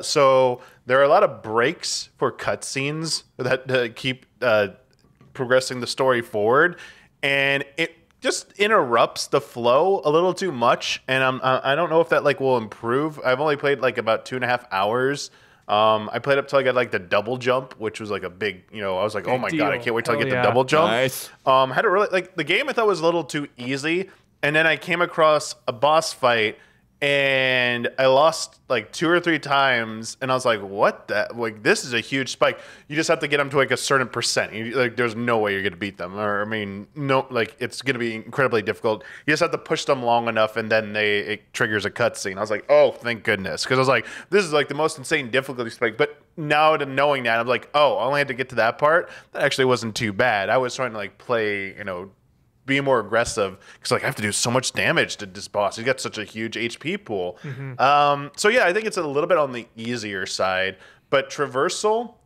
So there are a lot of breaks for cutscenes that keep progressing the story forward, and it just interrupts the flow a little too much. And I don't know if that like will improve. I've only played like about 2.5 hours, I played up till I got like the double jump, which was like a big, I was like, oh my God, I deal. can't wait till I Hell get yeah. the double jump. Nice. Had it really like the game I thought was a little too easy. And then I came across a boss fight and I lost like 2 or 3 times, and I was like, "What the? Like, this is a huge spike. You just have to get them to like a certain percent. Like, there's no way you're gonna beat them, or I mean, no, like it's gonna be incredibly difficult. You just have to push them long enough, and then it triggers a cutscene." I was like, "Oh, thank goodness," because I was like, "This is like the most insane difficulty spike." But now to knowing that, I'm like, "Oh, I only had to get to that part. That actually wasn't too bad." I was trying to like play, be more aggressive because like I have to do so much damage to this boss. He's got such a huge HP pool. So yeah, I think it's a little bit on the easier side, but traversal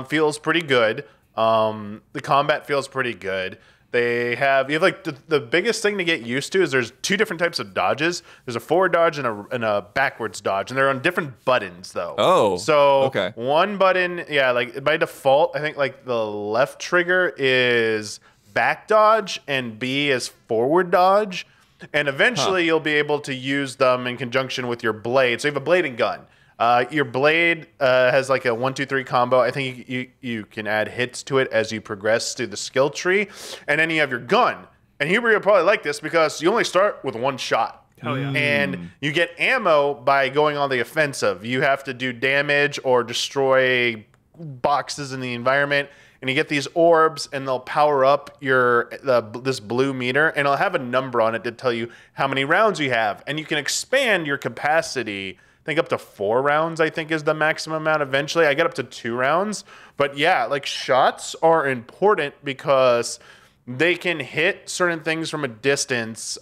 feels pretty good. The combat feels pretty good. You have like the biggest thing to get used to is there's 2 different types of dodges. There's a forward dodge and a backwards dodge, and they're on different buttons though. Oh, so okay. One button, yeah, like by default, I think like the left trigger is back dodge and B is forward dodge, and eventually you'll be able to use them in conjunction with your blade. So you have a blade and gun. Your blade has like a 1-2-3 combo. I think you can add hits to it as you progress through the skill tree, and then you have your gun. And Huber, you'll probably like this because you only start with 1 shot. Hell yeah. And you get ammo by going on the offensive. You have to do damage or destroy boxes in the environment. And you get these orbs, and they'll power up this blue meter, and it'll have a number on it to tell you how many rounds you have. And you can expand your capacity. I think up to 4 rounds, I think, is the maximum amount eventually. I get up to 2 rounds. But yeah, like shots are important because they can hit certain things from a distance.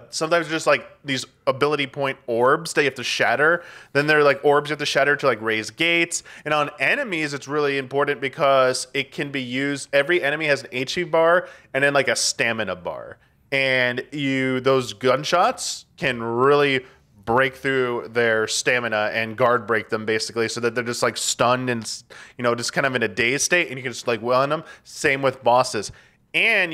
Sometimes just like these ability point orbs that you have to shatter. Then they're like orbs you have to shatter to like raise gates. And on enemies, it's really important because it can be used. Every enemy has an HP bar and then like a stamina bar. And those gunshots can really break through their stamina and guard break them basically, so that they're just like stunned and just kind of in a dazed state, and you can just like well in them. Same with bosses. And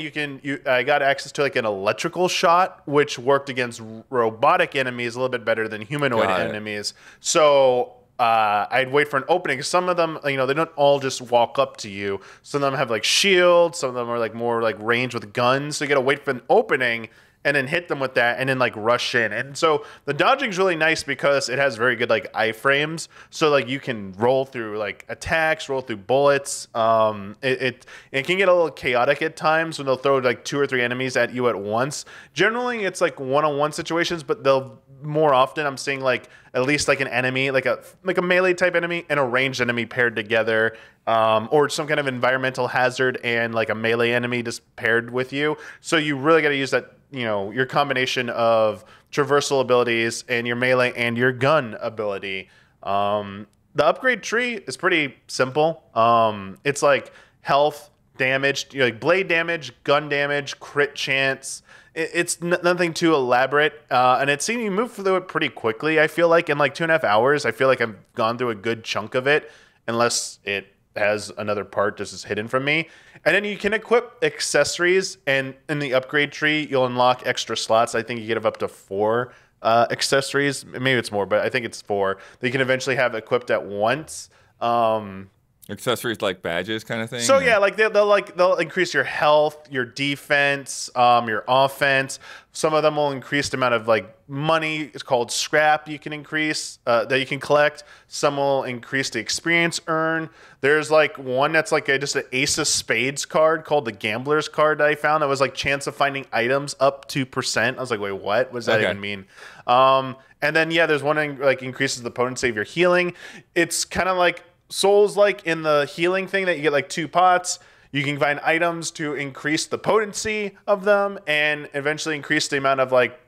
I got access to like an electrical shot, which worked against robotic enemies a little bit better than humanoid enemies. So I'd wait for an opening, because some of them, they don't all just walk up to you. Some of them have like shields. Some of them are like more like range with guns. So you got to wait for an opening and then hit them with that, and then like rush in. And so the dodging's really nice because it has very good like iframes. So like you can roll through like attacks, roll through bullets. It can get a little chaotic at times when they'll throw like 2 or 3 enemies at you at once. Generally, it's like one-on-one situations, but more often I'm seeing like at least like an enemy, like a melee type enemy and a ranged enemy paired together, or some kind of environmental hazard and like a melee enemy just paired with you. So you really got to use that, your combination of traversal abilities and your melee and your gun ability. The upgrade tree is pretty simple. It's like health, damage, like blade damage, gun damage, crit chance. It's nothing too elaborate, and it seems you move through it pretty quickly. I feel like in like 2.5 hours, I feel like I've gone through a good chunk of it, unless it has another part just is hidden from me. And then you can equip accessories, and in the upgrade tree, you'll unlock extra slots. I think you get up to 4 accessories. Maybe it's more, but I think it's 4 that you can eventually have equipped at once. Accessories like badges kind of thing? So yeah, like they'll increase your health, your defense, your offense. Some of them will increase the amount of like money. It's called scrap you can increase, that you can collect. Some will increase the experience earned. There's like one that's like just an Ace of Spades card called the Gambler's card that I found that was like chance of finding items up 2%. I was like, wait, what does that even mean? And then yeah, there's one that like increases the potency of your healing. It's kind of like Souls, like in the healing thing, that you get like 2 pots. You can find items to increase the potency of them and eventually increase the amount of like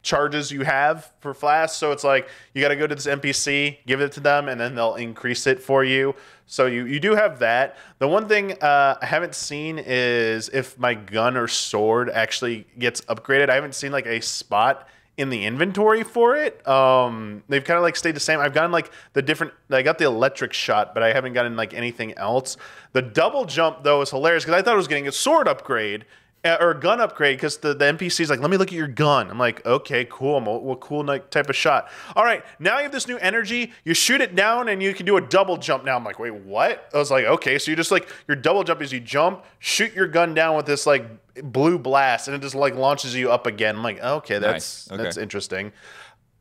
charges you have for flasks. So it's like you got to go to this NPC, give it to them, and then they'll increase it for you. So you do have that. The one thing I haven't seen is if my gun or sword actually gets upgraded. I haven't seen like a spot in the inventory for it. They've kind of like stayed the same. I've gotten like I got the electric shot, but I haven't gotten like anything else. The double jump though is hilarious because I thought I was getting a sword upgrade, or a gun upgrade because the NPC's like, let me look at your gun. I'm like, okay, cool. What cool type of shot. All right, now you have this new energy. You shoot it down and you can do a double jump now. I'm like, wait, what? I was like, okay, so you just like, your double jump is you jump, shoot your gun down with this like blue blast and it just like launches you up again. I'm like, okay, that's interesting.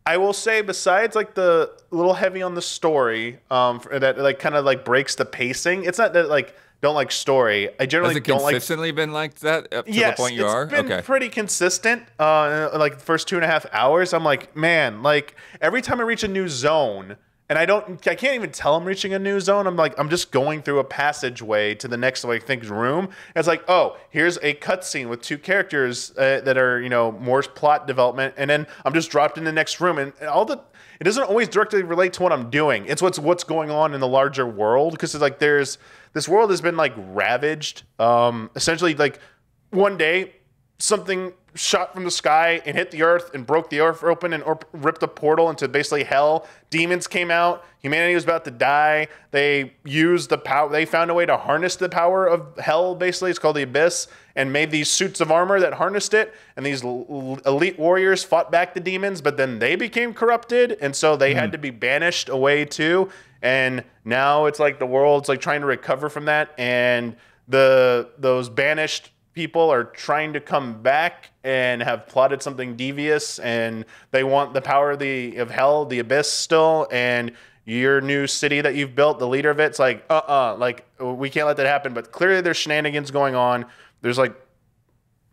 I will say, besides like the little heavy on the story, that like kind of like breaks the pacing. It's not that like don't like story. I generally don't like. Has it consistently been like that up to the point you are? Yes, it's been pretty consistent. Like the first 2.5 hours, I'm like, man, like every time I reach a new zone, and I can't even tell I'm reaching a new zone. I'm like, I'm just going through a passageway to the next, like, room. And it's like, oh, here's a cutscene with 2 characters that are, you know, more plot development. And then I'm just dropped in the next room. And it doesn't always directly relate to what I'm doing. It's what's going on in the larger world. Because it's like this world has been like ravaged. Essentially, like one day, something shot from the sky and hit the earth and broke the earth open and ripped a portal into basically hell. Demons came out. Humanity was about to die. They used the power. They found a way to harness the power of hell, basically. It's called the Abyss, and made these suits of armor that harnessed it. And these elite warriors fought back the demons, but then they became corrupted. And so they had to be banished away too. And now it's like the world's like trying to recover from that. And those banished people are trying to come back and have plotted something devious, and they want the power of hell, the Abyss still, and your new city that you've built, the leader of it's like, like we can't let that happen. But clearly there's shenanigans going on. There's like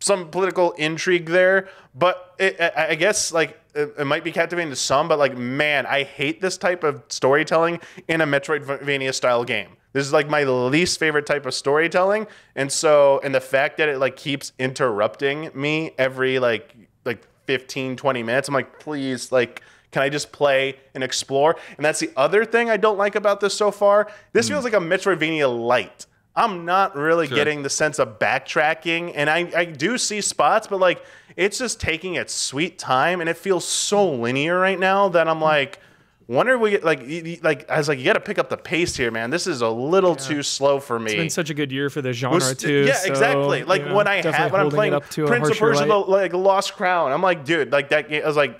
some political intrigue there, but I guess like it might be captivating to some, but like, man, I hate this type of storytelling in a Metroidvania style game. This is like my least favorite type of storytelling. And the fact that it like keeps interrupting me every like 15, 20 minutes, I'm like, please, like, can I just play and explore? And that's the other thing I don't like about this so far. This feels like a Metroidvania light. I'm not really getting the sense of backtracking, and I do see spots, but like it's just taking its sweet time, and it feels so linear right now that I'm like, wonder if we get like I was like, you got to pick up the pace here, man. This is a little too slow for me. It's been such a good year for the genre too. Yeah, so, exactly. Like when I'm playing Prince of Persia, like Lost Crown, I'm like, dude, like that game. I was like,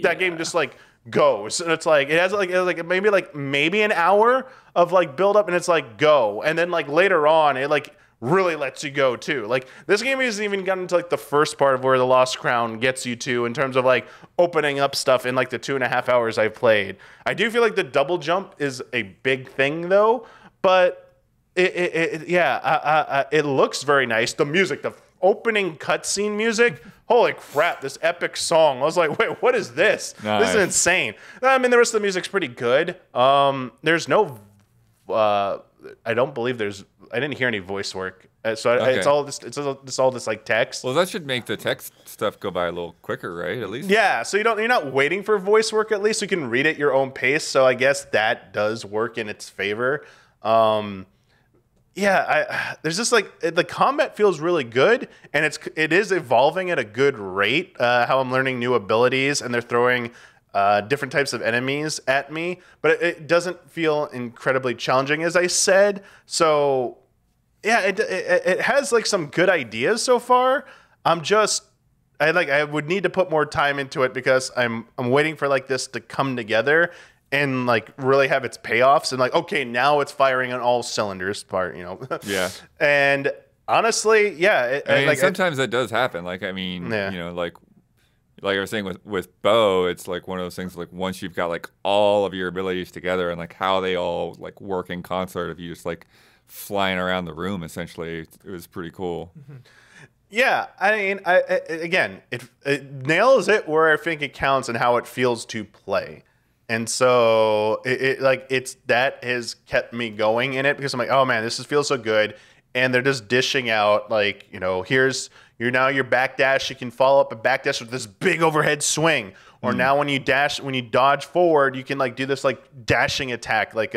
that game just like goes, and it's like it has like maybe an hour of like build up, and it's like go, and then like later on it like really lets you go too. Like this game hasn't even gotten to like the first part of where the Lost Crown gets you to in terms of like opening up stuff in like the 2.5 hours I've played. I do feel like the double jump is a big thing though, but it looks very nice. The music, the opening cutscene music, holy crap, this epic song. I was like, wait, what is this? Nice. This is insane. I mean, the rest of the music's pretty good. There's no I don't believe I didn't hear any voice work. It's all this like text. Well, that should make the text stuff go by a little quicker, right? At least. Yeah, so you're not waiting for voice work. At least you can read at your own pace. So I guess that does work in its favor. There's just like the combat feels really good, and it is evolving at a good rate. How I'm learning new abilities, and they're throwing different types of enemies at me, but it doesn't feel incredibly challenging, as I said. So yeah, it has like some good ideas so far. I would need to put more time into it because I'm waiting for like this to come together and like really have its payoffs and like, okay, now it's firing on all cylinders part, you know? Yeah. And honestly, yeah. Sometimes that does happen. Like, I mean, you know, like I was saying with Bo, it's like one of those things like once you've got like all of your abilities together and like how they all like work in concert of you just like flying around the room, essentially, it was pretty cool. Mm-hmm. Yeah, I mean, it nails it where I think it counts and how it feels to play. And so that has kept me going in it because I'm like, oh man, feels so good. And they're just dishing out like, you know, here's your backdash. You can follow up a backdash with this big overhead swing. Or now when you dodge forward, you can like do this like dashing attack, like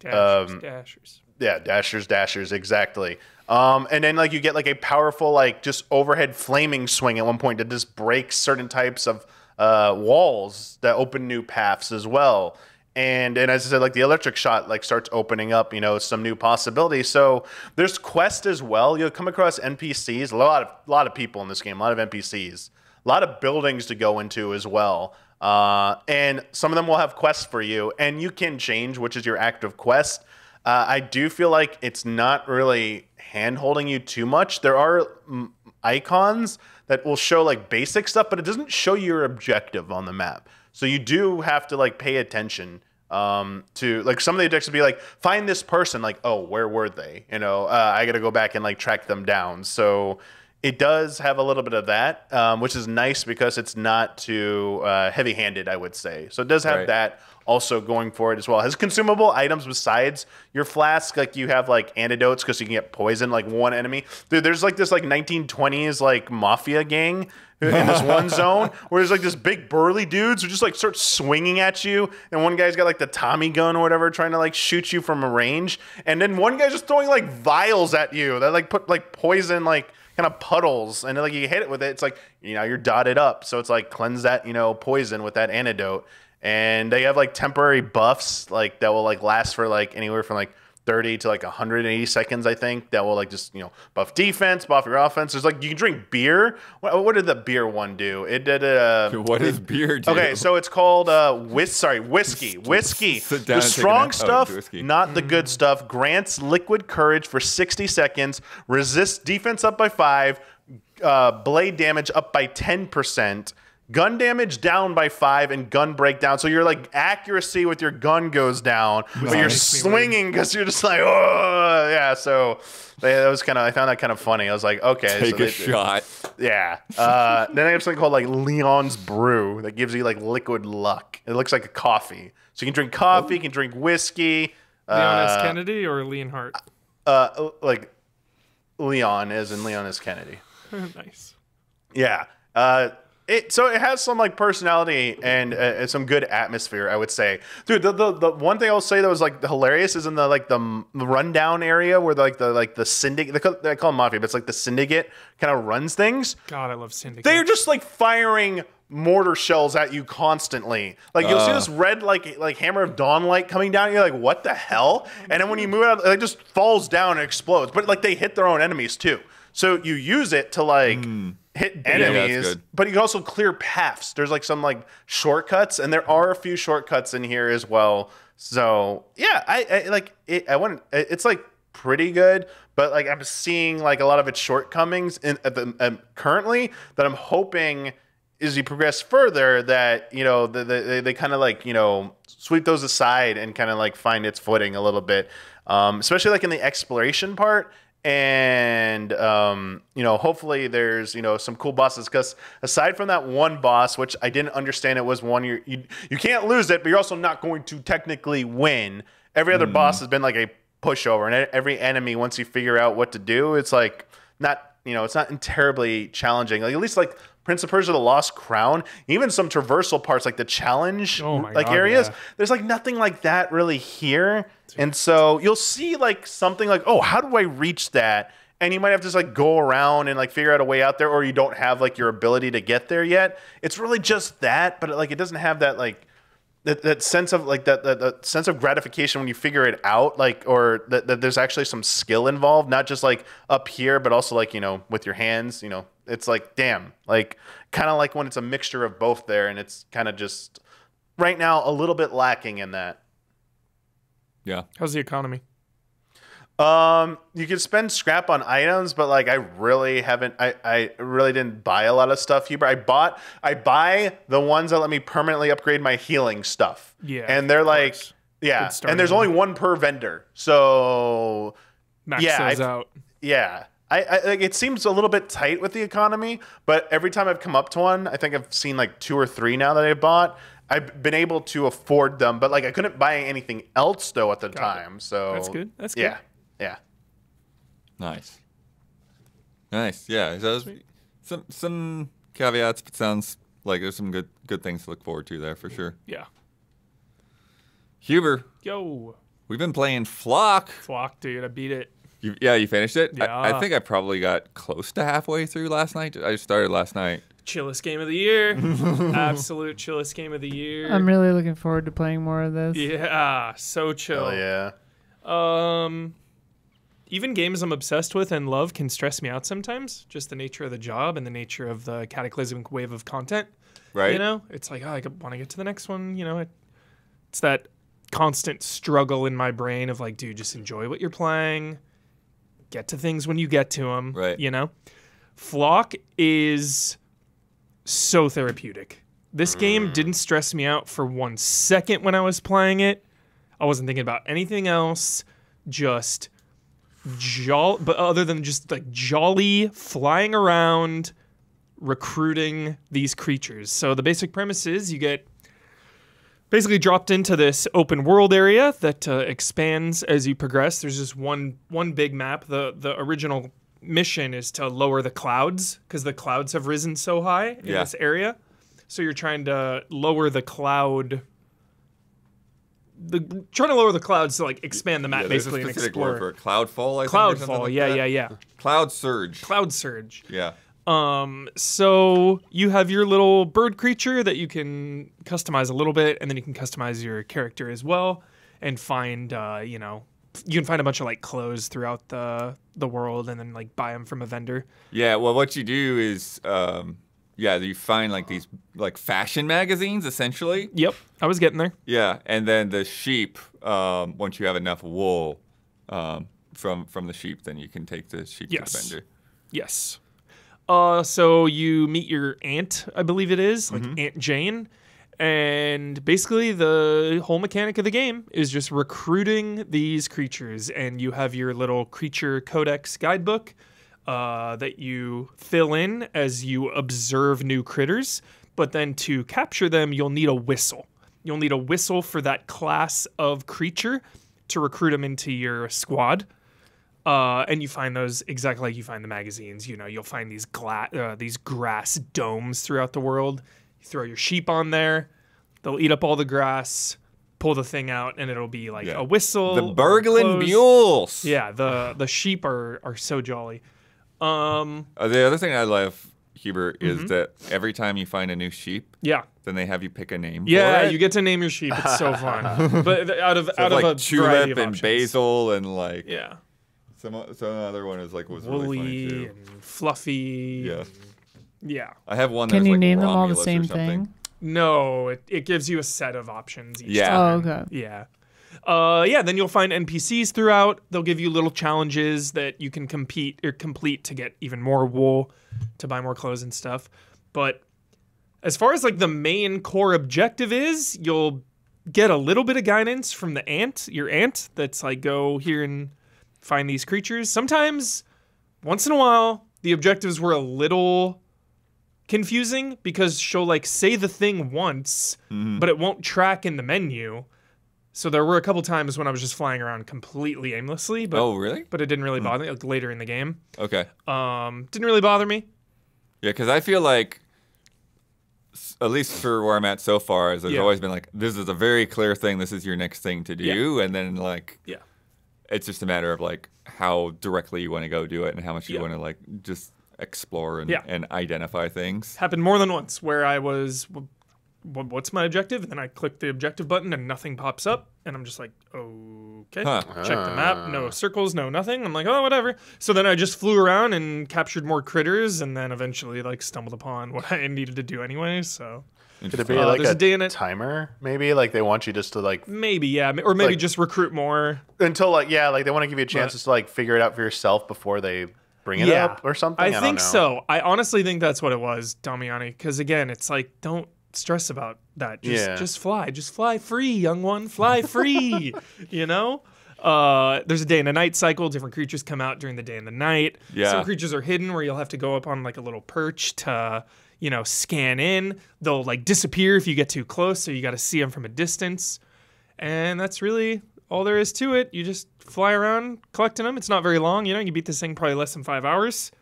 dashers. Yeah, dashers, exactly. And then like you get like a powerful like just overhead flaming swing at one point that just breaks certain types of walls that open new paths as well. And as I said, like the electric shot like starts opening up, you know, some new possibilities. So there's quest as well. You'll come across NPCs, a lot of people in this game, a lot of NPCs, a lot of buildings to go into as well. And some of them will have quests for you, and you can change which is your active quest. I do feel like it's not really hand-holding you too much. There are icons that will show like basic stuff, but it doesn't show you your objective on the map. So you do have to like pay attention to like some of the objectives would be like, find this person, like, oh, where were they? You know, I got to go back and like track them down. So it does have a little bit of that, which is nice because it's not too heavy-handed, I would say. So it does have that also going for it as well. It has consumable items besides your flask. Like you have like antidotes because you can get poison like one enemy. Dude, there's like this like 1920s like mafia gang in this one zone where there's like this big burly dudes who just like start swinging at you, and one guy's got like the Tommy gun or whatever trying to like shoot you from a range, and then one guy's just throwing like vials at you that like put like poison like kind of puddles, and then like you hit it with it, it's like, you know, you're dotted up, so it's like cleanse that, you know, poison with that antidote. And they have like temporary buffs like that will like last for like anywhere from like 30 to like 180 seconds, I think, that will like just, you know, buff defense, buff your offense. There's like, you can drink beer. What did the beer one do? It did what does beer do? Okay, so it's called whiskey. The strong stuff, not the good stuff, grants liquid courage for 60 seconds, resists defense up by 5, blade damage up by 10%, gun damage down by 5, and gun breakdown. So your like accuracy with your gun goes down, but you're swinging because you're just like, oh yeah. So that was kind of, I found that kind of funny. I was like, okay, take a shot. Yeah. Then I have something called like Leon's Brew that gives you like liquid luck. It looks like a coffee, so you can drink coffee, you can drink whiskey. Leon S. Kennedy or Leonhardt? Like Leon, as in Leon S. Kennedy. Nice. Yeah. So it has some like personality and some good atmosphere, I would say. Dude, the one thing I'll say that was like hilarious is in the like the rundown area where the syndicate, they call them mafia, but it's like the syndicate kind of runs things. God, I love syndicate. They're just like firing mortar shells at you constantly. Like you'll see this red like hammer of dawn light coming down. And you're like, what the hell? And then when you move out, it just falls down and explodes. But like they hit their own enemies too. So you use it to like hit enemies, but you can also clear paths. There's like some like shortcuts, and there are a few shortcuts in here as well. So yeah, I like it. It's like pretty good, but like I'm seeing like a lot of its shortcomings currently that I'm hoping as you progress further that, you know, they kind of like, you know, sweep those aside and kind of like find its footing a little bit, especially like in the exploration part. And you know, hopefully there's, you know, some cool bosses, because aside from that one boss, which I didn't understand, it was one you can't lose it, but you're also not going to technically win. Every other boss has been like a pushover, and every enemy, once you figure out what to do, it's like not, you know, it's not terribly challenging. Like at least like Prince of Persia: The Lost Crown, even some traversal parts like the challenge areas. Yeah. There's like nothing like that really here. And so you'll see like something like, oh, how do I reach that? And you might have to just like go around and like figure out a way out there, or you don't have like your ability to get there yet. It's really just that, but like it doesn't have that like that sense of like that sense of gratification when you figure it out, like, or that there's actually some skill involved, not just like up here, but also like, you know, with your hands, you know. It's like, damn, like kind of like when it's a mixture of both there, and it's kind of just right now a little bit lacking in that. Yeah. How's the economy? You can spend scrap on items, but like I really haven't. I really didn't buy a lot of stuff here. But I buy the ones that let me permanently upgrade my healing stuff. Yeah, and they're like, yeah, and there's only one per vendor. So max those out. Yeah. I like, it seems a little bit tight with the economy, but every time I've come up to one, I think I've seen like 2 or 3 now that I bought. I've been able to afford them, but like I couldn't buy anything else though at the time. So that's good. That's good. Yeah. Yeah. Nice. Yeah. So some caveats, but sounds like there's some good things to look forward to there for sure. Yeah. Huber. Yo. We've been playing Flock. Flock, dude. I beat it. You finished it? Yeah. I think I probably got close to halfway through last night. I just started last night. chillest game of the year. Absolute chillest game of the year. I'm really looking forward to playing more of this. Yeah, so chill. Hell yeah. Even games I'm obsessed with and love can stress me out sometimes. Just the nature of the job and the nature of the cataclysmic wave of content. Right. You know, it's like, oh, I want to get to the next one. You know, it's that constant struggle in my brain of like, dude, just enjoy what you're playing. Get to things when you get to them. Right. You know, Flock is so therapeutic. This game didn't stress me out for 1 second when I was playing it. I wasn't thinking about anything else. Just but other than just like jolly flying around, recruiting these creatures. So the basic premise is you get basically dropped into this open world area that expands as you progress. There's just one big map. The original mission is to lower the clouds because the clouds have risen so high in this area. So you're trying to lower the cloud. Trying to lower the clouds to like expand the map basically and explore. Word for it. Cloudfall, I think. Cloudfall, like yeah. Cloud surge. Cloud surge. Yeah. So you have your little bird creature that you can customize a little bit, and then you can customize your character as well, and find, you can find a bunch of like clothes throughout the world, and then like buy them from a vendor. Yeah. Well, what you do is, you find like these like fashion magazines essentially. Yep, I was getting there. Yeah, and then the sheep. Once you have enough wool, from the sheep, then you can take the sheep to the vendor. Yes. So you meet your aunt, I believe it is, like Aunt Jane. And basically the whole mechanic of the game is just recruiting these creatures. And you have your little creature codex guidebook that you fill in as you observe new critters. But then to capture them, you'll need a whistle. You'll need a whistle for that class of creature to recruit them into your squad. And you find those exactly like you find the magazines. You know, you'll find these grass domes throughout the world. You throw your sheep on there, they'll eat up all the grass, pull the thing out, and it'll be like a whistle. The Berglund mules. Yeah, the sheep are so jolly. The other thing I love, Huber, is that every time you find a new sheep, then they have you pick a name. for it. You get to name your sheep. It's so fun. But out of like a tulip variety of and options. basil and like some other one was woolly really funny too. and fluffy. Yeah. Yeah. I have one. Can that's you like name them all the Romulus or same something. thing? No, it gives you a set of options each Yeah. time. Oh, okay. Yeah. Then you'll find NPCs throughout. They'll give you little challenges that you can complete to get even more wool, to buy more clothes and stuff. But as far as like the main core objective is, you'll get a little bit of guidance from your aunt, that's like, go here and find these creatures. Sometimes, once in a while, the objectives were a little confusing because she'll like say the thing once, but it won't track in the menu. So there were a couple times when I was just flying around completely aimlessly. But, Oh, really? But it didn't really bother me, like later in the game. Okay. Didn't really bother me. Yeah, because I feel like, at least for where I'm at so far, is there's always been like, this is a very clear thing. This is your next thing to do, and then like, it's just a matter of like how directly you want to go do it and how much you want to like just explore and identify things. Happened more than once where I was, what's my objective? And then I click the objective button and nothing pops up. And I'm just like, okay. Check the map. No circles, no nothing. I'm like, oh, whatever. So then I just flew around and captured more critters and then eventually like stumbled upon what I needed to do anyway. So Could it be like there's a day in it. timer? Maybe like they want you just to like maybe, yeah. Or maybe like- just recruit more. until like like they want to give you a chance just to like figure it out for yourself before they bring it up or something. I I don't think know. so. I honestly think that's what it was, Damiani. Because again, it's like, don't stress about that. Just fly. Just fly free, young one. Fly free. You know? There's a day and a night cycle. Different creatures come out during the day and the night. Yeah. Some creatures are hidden where you'll have to go up on like a little perch to, scan in. They'll like disappear if you get too close, so you got to see them from a distance. And that's really all there is to it. You just fly around collecting them. It's not very long. You beat this thing probably less than 5 hours.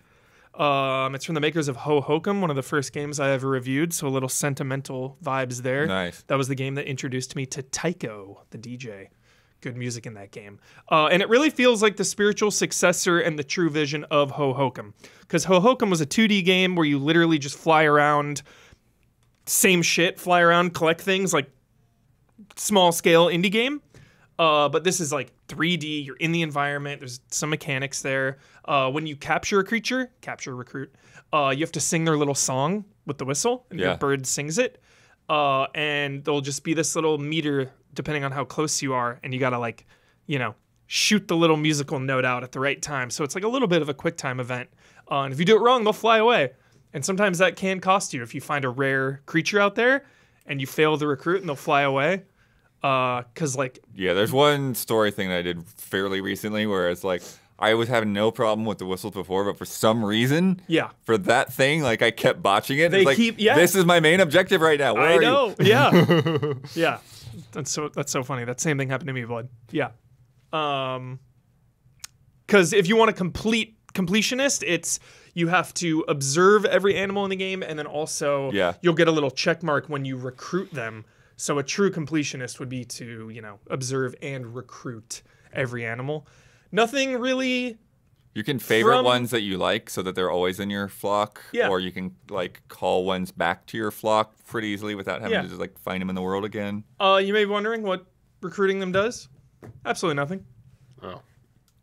It's from the makers of Ho Hokum, one of the first games I ever reviewed, so a little sentimental vibes there. Nice. That was the game that introduced me to Tycho, the DJ. good music in that game. And it really feels like the spiritual successor and the true vision of Hohokum. Because Hohokum was a 2D game where you literally just fly around, same shit, fly around, collect things, like small scale indie game. But this is like 3D, you're in the environment, there's some mechanics there. When you capture a creature, capture a recruit, you have to sing their little song with the whistle, and your bird sings it. And there'll just be this little meter depending on how close you are, and you gotta like, you know, shoot the little musical note out at the right time. So it's like a little bit of a quick time event. And if you do it wrong, they'll fly away. And sometimes that can cost you if you find a rare creature out there and you fail the recruit and they'll fly away. Cause like, yeah, there's one story thing that I did fairly recently where it's like, I was having no problem with the whistles before, but for some reason, for that thing, like I kept botching it. They it's like, keep, this is my main objective right now. Where I are know, you? yeah, yeah. That's so funny. That same thing happened to me, Blood. Yeah. Because if you want a completionist, it's you have to observe every animal in the game, and then also you'll get a little check mark when you recruit them. So a true completionist would be to, you know, observe and recruit every animal. Nothing really. You can favorite ones that you like so that they're always in your flock. Yeah. Or you can like call ones back to your flock pretty easily without having to just like find them in the world again. You may be wondering what recruiting them does. Absolutely nothing.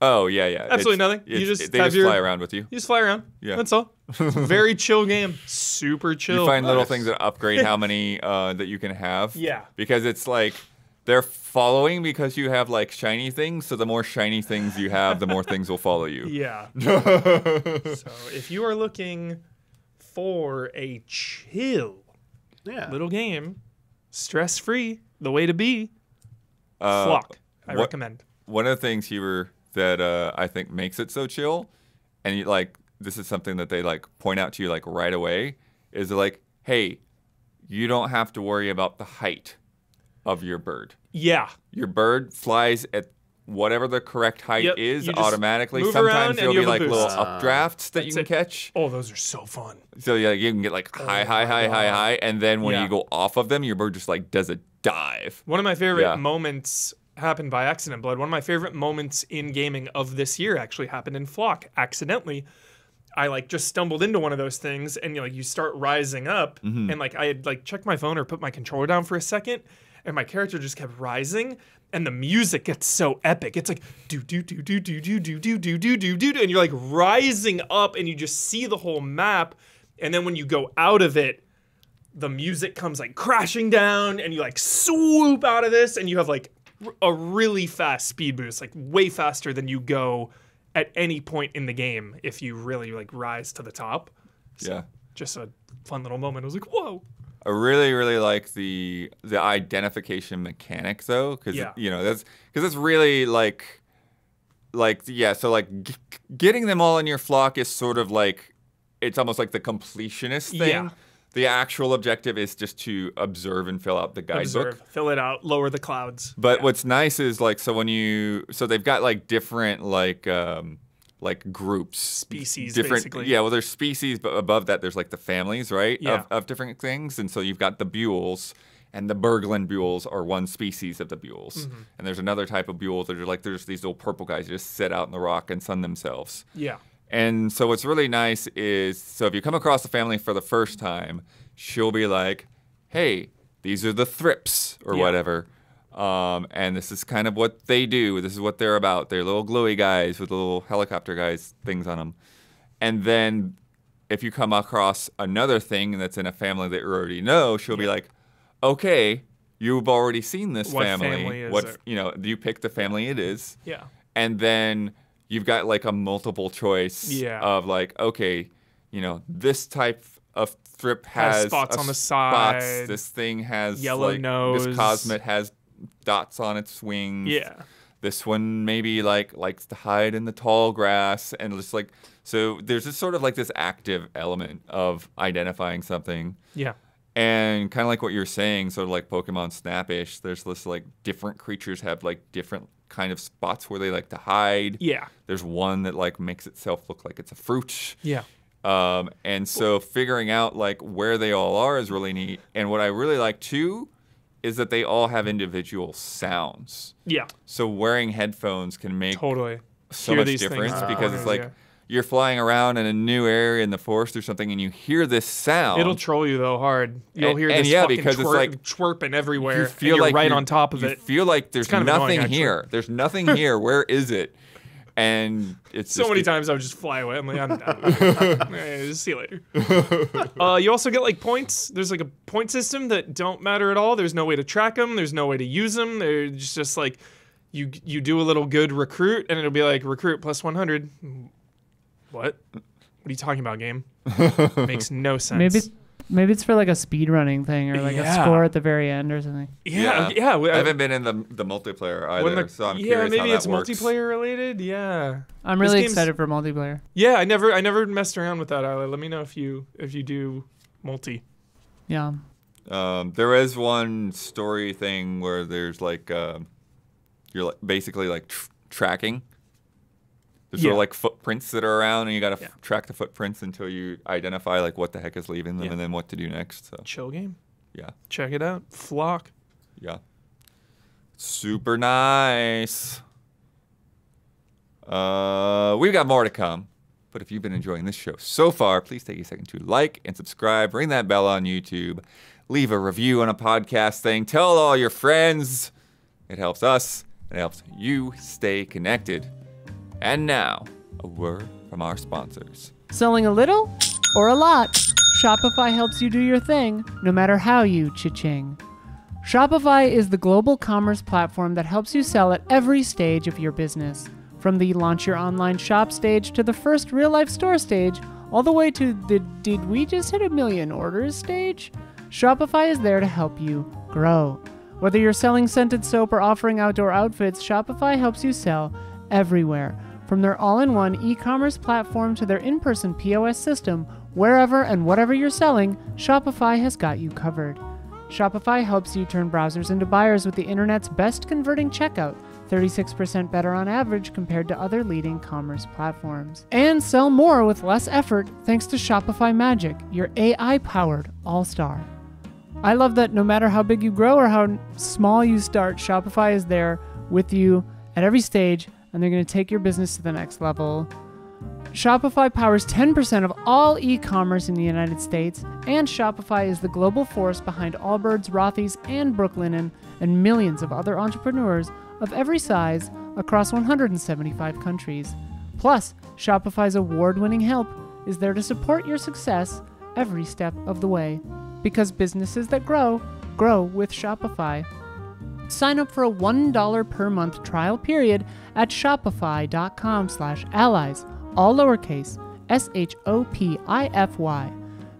Oh, yeah. Absolutely nothing. They just fly around with you. You just fly around. Yeah. That's all. Very chill game. Super chill. You find little things that upgrade how many that you can have. Yeah. Because it's like they're following because you have like shiny things. So the more shiny things you have, the more things will follow you. Yeah. So if you are looking for a chill little game, stress-free, the way to be, Flock. I recommend. One of the things that I think makes it so chill, and you, like this is something that they like point out to you like right away, is like, hey, you don't have to worry about the height of your bird. Yeah. Your bird flies at whatever the correct height is automatically. Sometimes there'll be like little updrafts that you can catch. Oh, those are so fun. So yeah, you can get like high, and then when you go off of them, your bird just like does a dive. One of my favorite moments happened by accident, Blood. One of my favorite moments in gaming of this year actually happened in Flock. Accidentally, I like just stumbled into one of those things, and you start rising up, and like I had like checked my phone or put my controller down for a second, and my character just kept rising, and the music gets so epic. It's like do do do do do do do do do do do do, and you're like rising up, and you just see the whole map, and then when you go out of it, the music comes like crashing down, and you like swoop out of this, and you have like a really fast speed boost, like way faster than you go at any point in the game if you really like rise to the top. So just a fun little moment. I was like, whoa. I really, really like the identification mechanic though, because that's really like so like getting them all in your flock is sort of like it's almost like the completionist thing. Yeah. The actual objective is just to observe and fill out the guidebook. Fill it out, lower the clouds. But what's nice is like so they've got like different like groups, species, different basically. Yeah, well there's species, but above that there's like the families, right? Yeah. Of different things. And so you've got the bules, and the Berglund bules are one species of the bules. And there's another type of bules that are like there's these little purple guys who just sit out in the rock and sun themselves. Yeah. And so what's really nice is, so if you come across a family for the first time, she'll be like, hey, these are the thrips or whatever. And this is kind of what they do. This is what they're about. They're little glowy guys with little helicopter guys things on them. And then if you come across another thing that's in a family that you already know, she'll be like, okay, you've already seen this family. Is it? You pick the family it is. Yeah. And then you've got like a multiple choice of like, okay, this type of thrip has spots on the side. This thing has yellow nose. This cosmet has dots on its wings. Yeah. This one maybe likes to hide in the tall grass, and just like so. There's this sort of like this active element of identifying something. Yeah. And kind of like what you're saying, sort of like Pokemon Snap-ish. There's this like different creatures have like different kind of spots where they like to hide. Yeah. There's one that like makes itself look like it's a fruit. Yeah. And so figuring out like where they all are is really neat. And what I really like too is that they all have individual sounds. Yeah, So wearing headphones can make totally. so Hear much these difference things in the because it's corners, like you're flying around in a new area in the forest or something and you hear this sound. It'll troll you though hard. You'll And- hear and this yeah, fucking because it's like chirping everywhere. you feel and you're like right you're- on top of you it. feel like there's kind of annoying, nothing actually. here. There's nothing here. Where is it? And it's So just many times I would just fly away. I'm like, I'm done. Just see you later. You also get like points. There's like a point system that don't matter at all. There's no way to track them. There's no way to use them. They're just like you do a little good recruit, and it'll be like recruit plus 100. What? What are you talking about, game? Makes no sense. Maybe it's for like a speed running thing or like a Yeah. score at the very end or something. Yeah. I haven't been in the multiplayer either, so I'm curious maybe how it's that works. multiplayer related. Yeah. I'm This really game's- excited for multiplayer. Yeah, I never messed around with that, Isla. Let me know if you do multi. Yeah. There is one story thing where there's like you're like basically like tracking. There's sort Yeah. of like footprints that are around, and you gotta Yeah. track the footprints until you identify like what the heck is leaving them, Yeah. and then what to do next. So Chill game. yeah, Check it out. Flock. yeah, super nice. We've got more to come, but if you've been enjoying this show so far, please take a second to like and subscribe. Ring that bell on YouTube. Leave a review on a podcast thing. Tell all your friends. It helps us. It helps you stay connected. And now, a word from our sponsors. Selling a little or a lot, Shopify helps you do your thing, no matter how you cha-ching. Shopify is the global commerce platform that helps you sell at every stage of your business. From the launch your online shop stage to the first real-life store stage, all the way to the did we just hit 1 million orders stage? Shopify is there to help you grow. Whether you're selling scented soap or offering outdoor outfits, Shopify helps you sell everywhere. From their all-in-one e-commerce platform to their in-person POS system, wherever and whatever you're selling, Shopify has got you covered. Shopify helps you turn browsers into buyers with the internet's best converting checkout, 36% better on average compared to other leading commerce platforms. And sell more with less effort thanks to Shopify Magic, your AI-powered all-star. I love that no matter how big you grow or how small you start, Shopify is there with you at every stage, and they're going to take your business to the next level. Shopify powers 10% of all e-commerce in the United States, and Shopify is the global force behind Allbirds, Rothy's, and Brooklinen, and millions of other entrepreneurs of every size across 175 countries. Plus, Shopify's award-winning help is there to support your success every step of the way. Because businesses that grow, grow with Shopify. Sign up for a $1 per month trial period at shopify.com/allies, all lowercase, SHOPIFY.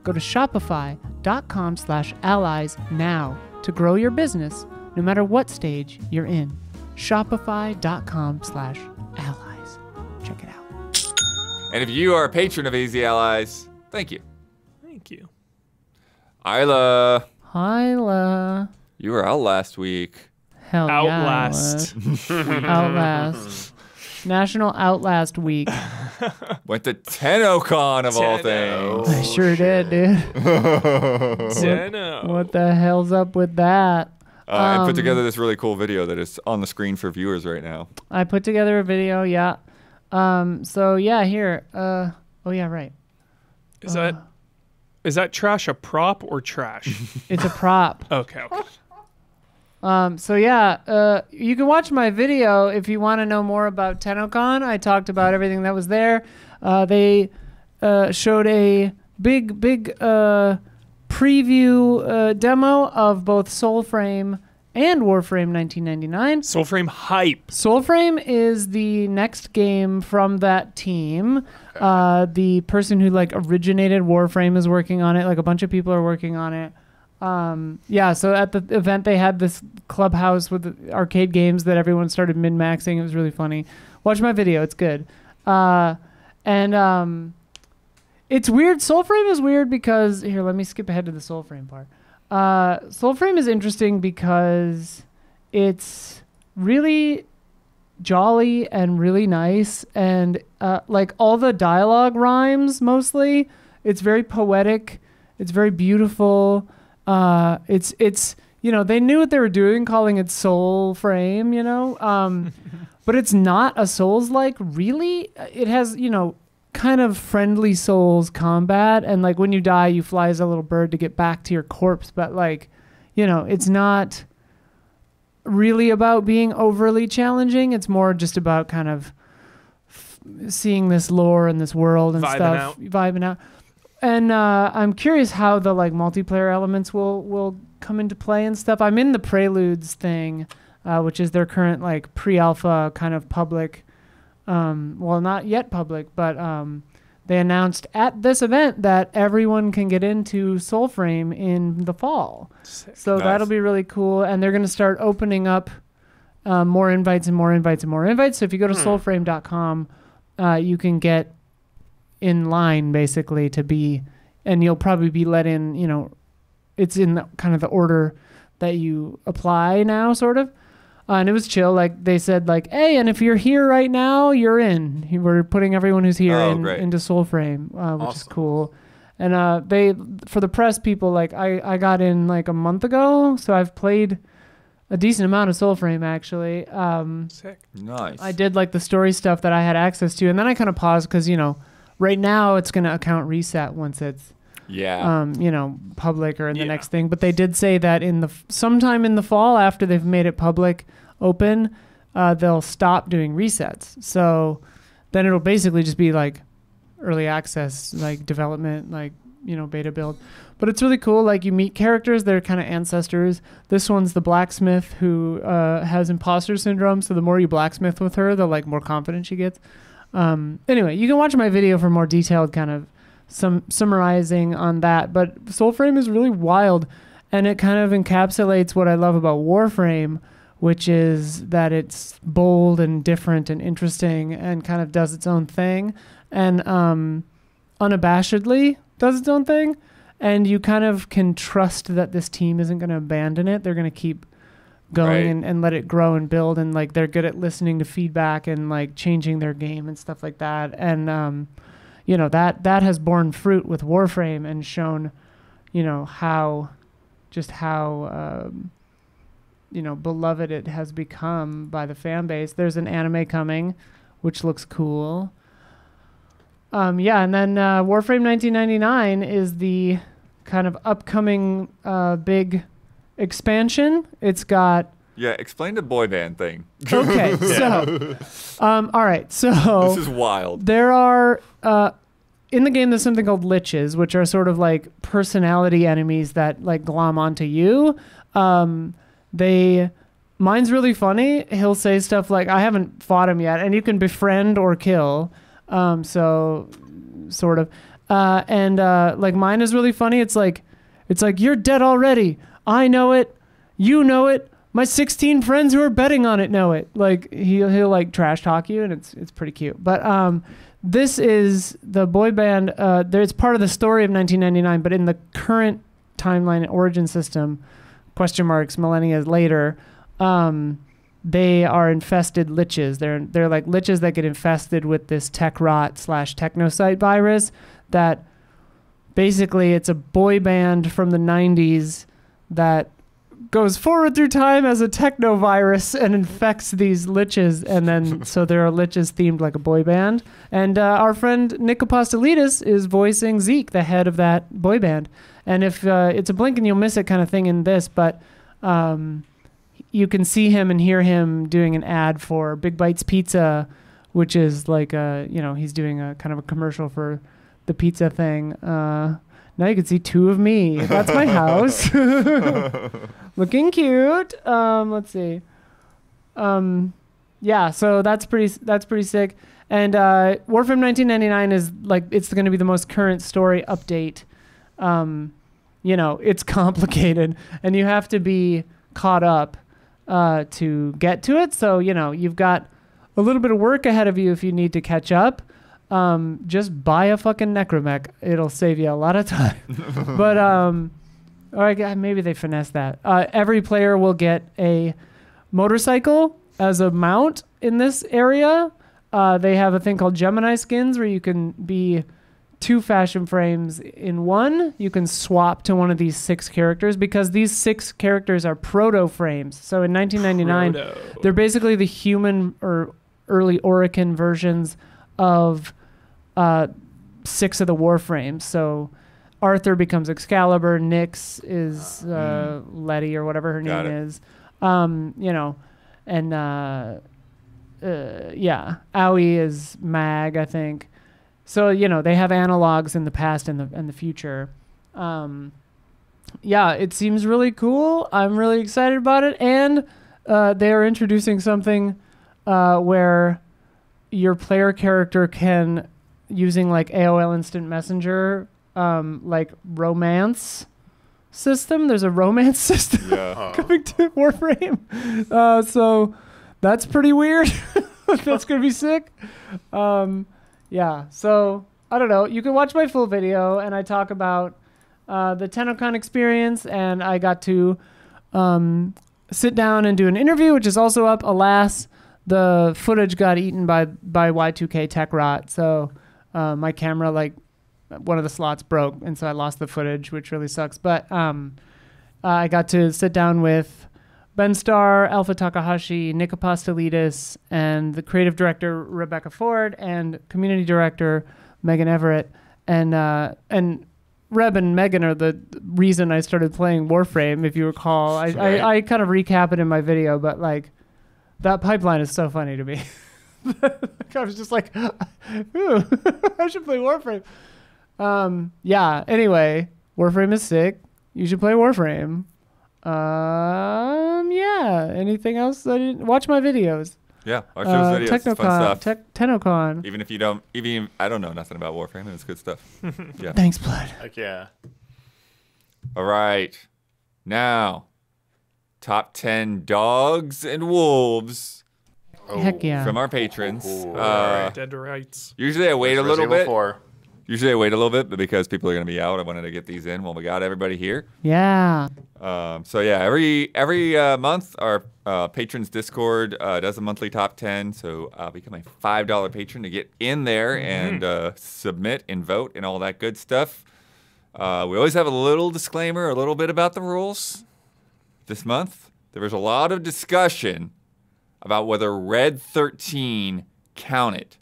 Go to shopify.com/allies now to grow your business no matter what stage you're in. Shopify.com/allies. Check it out. And if you are a patron of Easy Allies, thank you. Thank you. Isla, Hyla. you were out last week. Hell Outlast. yeah. I was. Outlast. National Outlast Week. Went to TennoCon of all Tenno. things. I sure did, dude. Tenno. What the hell's up with that? And put together this really cool video that is on the screen for viewers right now. I put together a video, yeah. So yeah, here. Oh yeah, right. Is that trash a prop or trash? It's a prop. Okay. So yeah, you can watch my video if you want to know more about TennoCon. I talked about everything that was there. They showed a big preview demo of both Soulframe and Warframe 1999. Soulframe hype. Soulframe is the next game from that team. The person who like originated Warframe is working on it. Like a bunch of people are working on it. Yeah, so at the event they had this clubhouse with arcade games that everyone started min-maxing. It was really funny. Watch my video, it's good. It's weird. Soulframe is weird because here, let me skip ahead to the Soulframe part. Soulframe is interesting because it's really jolly and really nice, and like all the dialogue rhymes mostly. It's very poetic. It's very beautiful. It's they knew what they were doing, calling it Soul Frame, but it's not a Souls-like, really. It has, kind of friendly Souls combat, and like when you die, you fly as a little bird to get back to your corpse, but like, it's not really about being overly challenging. It's more just about kind of seeing this lore and this world and vibing out. And I'm curious how the like multiplayer elements will come into play and stuff. I'm in the Preludes thing, which is their current like pre-alpha kind of public, well, not yet public, but they announced at this event that everyone can get into Soulframe in the fall. Sick. So that'll be really cool. And they're going to start opening up more invites and more invites and more invites. So if you go to soulframe.com, you can get in line basically to be, and you'll probably be let in, it's in the, kind of the order that you apply now, sort of. And it was chill. Like they said, like, hey, and if you're here right now, you're in. We're putting everyone who's here into Soulframe, which is cool. And they, for the press people, like I got in like a month ago, so I've played a decent amount of Soulframe actually. Sick. Nice. I did like the story stuff that I had access to, and then I kind of paused because right now it's gonna account reset once it's public or in the next thing. But they did say that sometime in the fall, after they've made it public open, they'll stop doing resets. So then it'll basically just be like early access, like development, like beta build. But it's really cool. Like you meet characters, they're kind of ancestors. This one's the blacksmith who has imposter syndrome. So the more you blacksmith with her, the like more confident she gets. Anyway, you can watch my video for more detailed kind of summarizing on that. But Soulframe is really wild, and it kind of encapsulates what I love about Warframe, which is that it's bold and different and interesting and kind of does its own thing, and unabashedly does its own thing. And you kind of can trust that this team isn't going to abandon it. They're going to keep going and let it grow and build, and like they're good at listening to feedback and like changing their game and stuff like that. And that has borne fruit with Warframe and shown how beloved it has become by the fan base. There's an anime coming, which looks cool. And then Warframe 1999 is the kind of upcoming big expansion. It's got... Yeah, explain the boy band thing. Okay, so... all right, so... This is wild. There are... in the game, there's something called liches, which are sort of like personality enemies that like glom onto you. Mine's really funny. He'll say stuff like, I haven't fought him yet, and you can befriend or kill. So sort of. Like mine is really funny. It's like, you're dead already. I know it. You know it. My 16 friends who are betting on it know it. Like he'll like trash talk you, and it's pretty cute. But this is the boy band. It's part of the story of 1999, but in the current timeline and origin system, question marks millennia later, they are infested liches. They're like liches that get infested with this tech rot / technocyte virus that basically it's a boy band from the 90s that goes forward through time as a techno virus and infects these liches, and then so there are liches themed like a boy band. And our friend Nick Apostolidis is voicing Zeke, the head of that boy band. And if it's a blink and you'll miss it kind of thing in this, but you can see him and hear him doing an ad for Big Bites Pizza, which is like he's doing a kind of a commercial for the pizza thing. Now you can see two of me. That's my house. Looking cute. Let's see. So that's pretty sick. And Warframe 1999 is like, it's going to be the most current story update. It's complicated, and you have to be caught up to get to it. So, you've got a little bit of work ahead of you if you need to catch up. Just buy a fucking necromech. It'll save you a lot of time. But all right, maybe they finesse that. Every player will get a motorcycle as a mount in this area. They have a thing called Gemini skins where you can be 2 fashion frames in one. You can swap to one of these 6 characters because these 6 characters are proto frames. So in 1999, they're basically the human or early Orican versions of 6 of the Warframes. So Arthur becomes Excalibur, Nyx is Letty or whatever her name is. You know, and yeah, Aoi is Mag, I think. So, you know, they have analogs in the past and the future. Yeah, it seems really cool. I'm really excited about it. And they are introducing something where your player character can, using like AOL Instant Messenger, like romance system. There's a romance system coming to Warframe. So that's pretty weird. That's going to be sick. Yeah, so I don't know. You can watch my full video, and I talk about the TennoCon experience, and I got to sit down and do an interview, which is also up. Alas, the footage got eaten by Y2K tech rot, so my camera, like, one of the slots broke, and so I lost the footage, which really sucks. But I got to sit down with Ben Starr, Alpha Takahashi, Nick Apostolidis, and the creative director Rebecca Ford, and community director Megan Everett. And Reb and Megan are the reason I started playing Warframe, if you recall. I kind of recap it in my video, but like that pipeline is so funny to me. I was just like, ooh, I should play Warframe. Yeah, anyway, Warframe is sick. You should play Warframe. Yeah. Anything else? I didn't watch my videos. Yeah, our show's videos. It's fun stuff. TennoCon. Even if you don't, I don't know nothing about Warframe. It's good stuff. Yeah. Thanks, Blood. Heck yeah. All right. Now, top 10 dogs and wolves. Heck yeah. From our patrons. Dead to rights. Usually I wait a little bit. 4. Usually I wait a little bit, but because people are going to be out, I wanted to get these in while we got everybody here. Yeah. So yeah, every month our patrons Discord does a monthly top 10. So become a $5 patron to get in there and submit and vote and all that good stuff. We always have a little disclaimer, a little bit about the rules. This month there was a lot of discussion about whether Red 13 counted.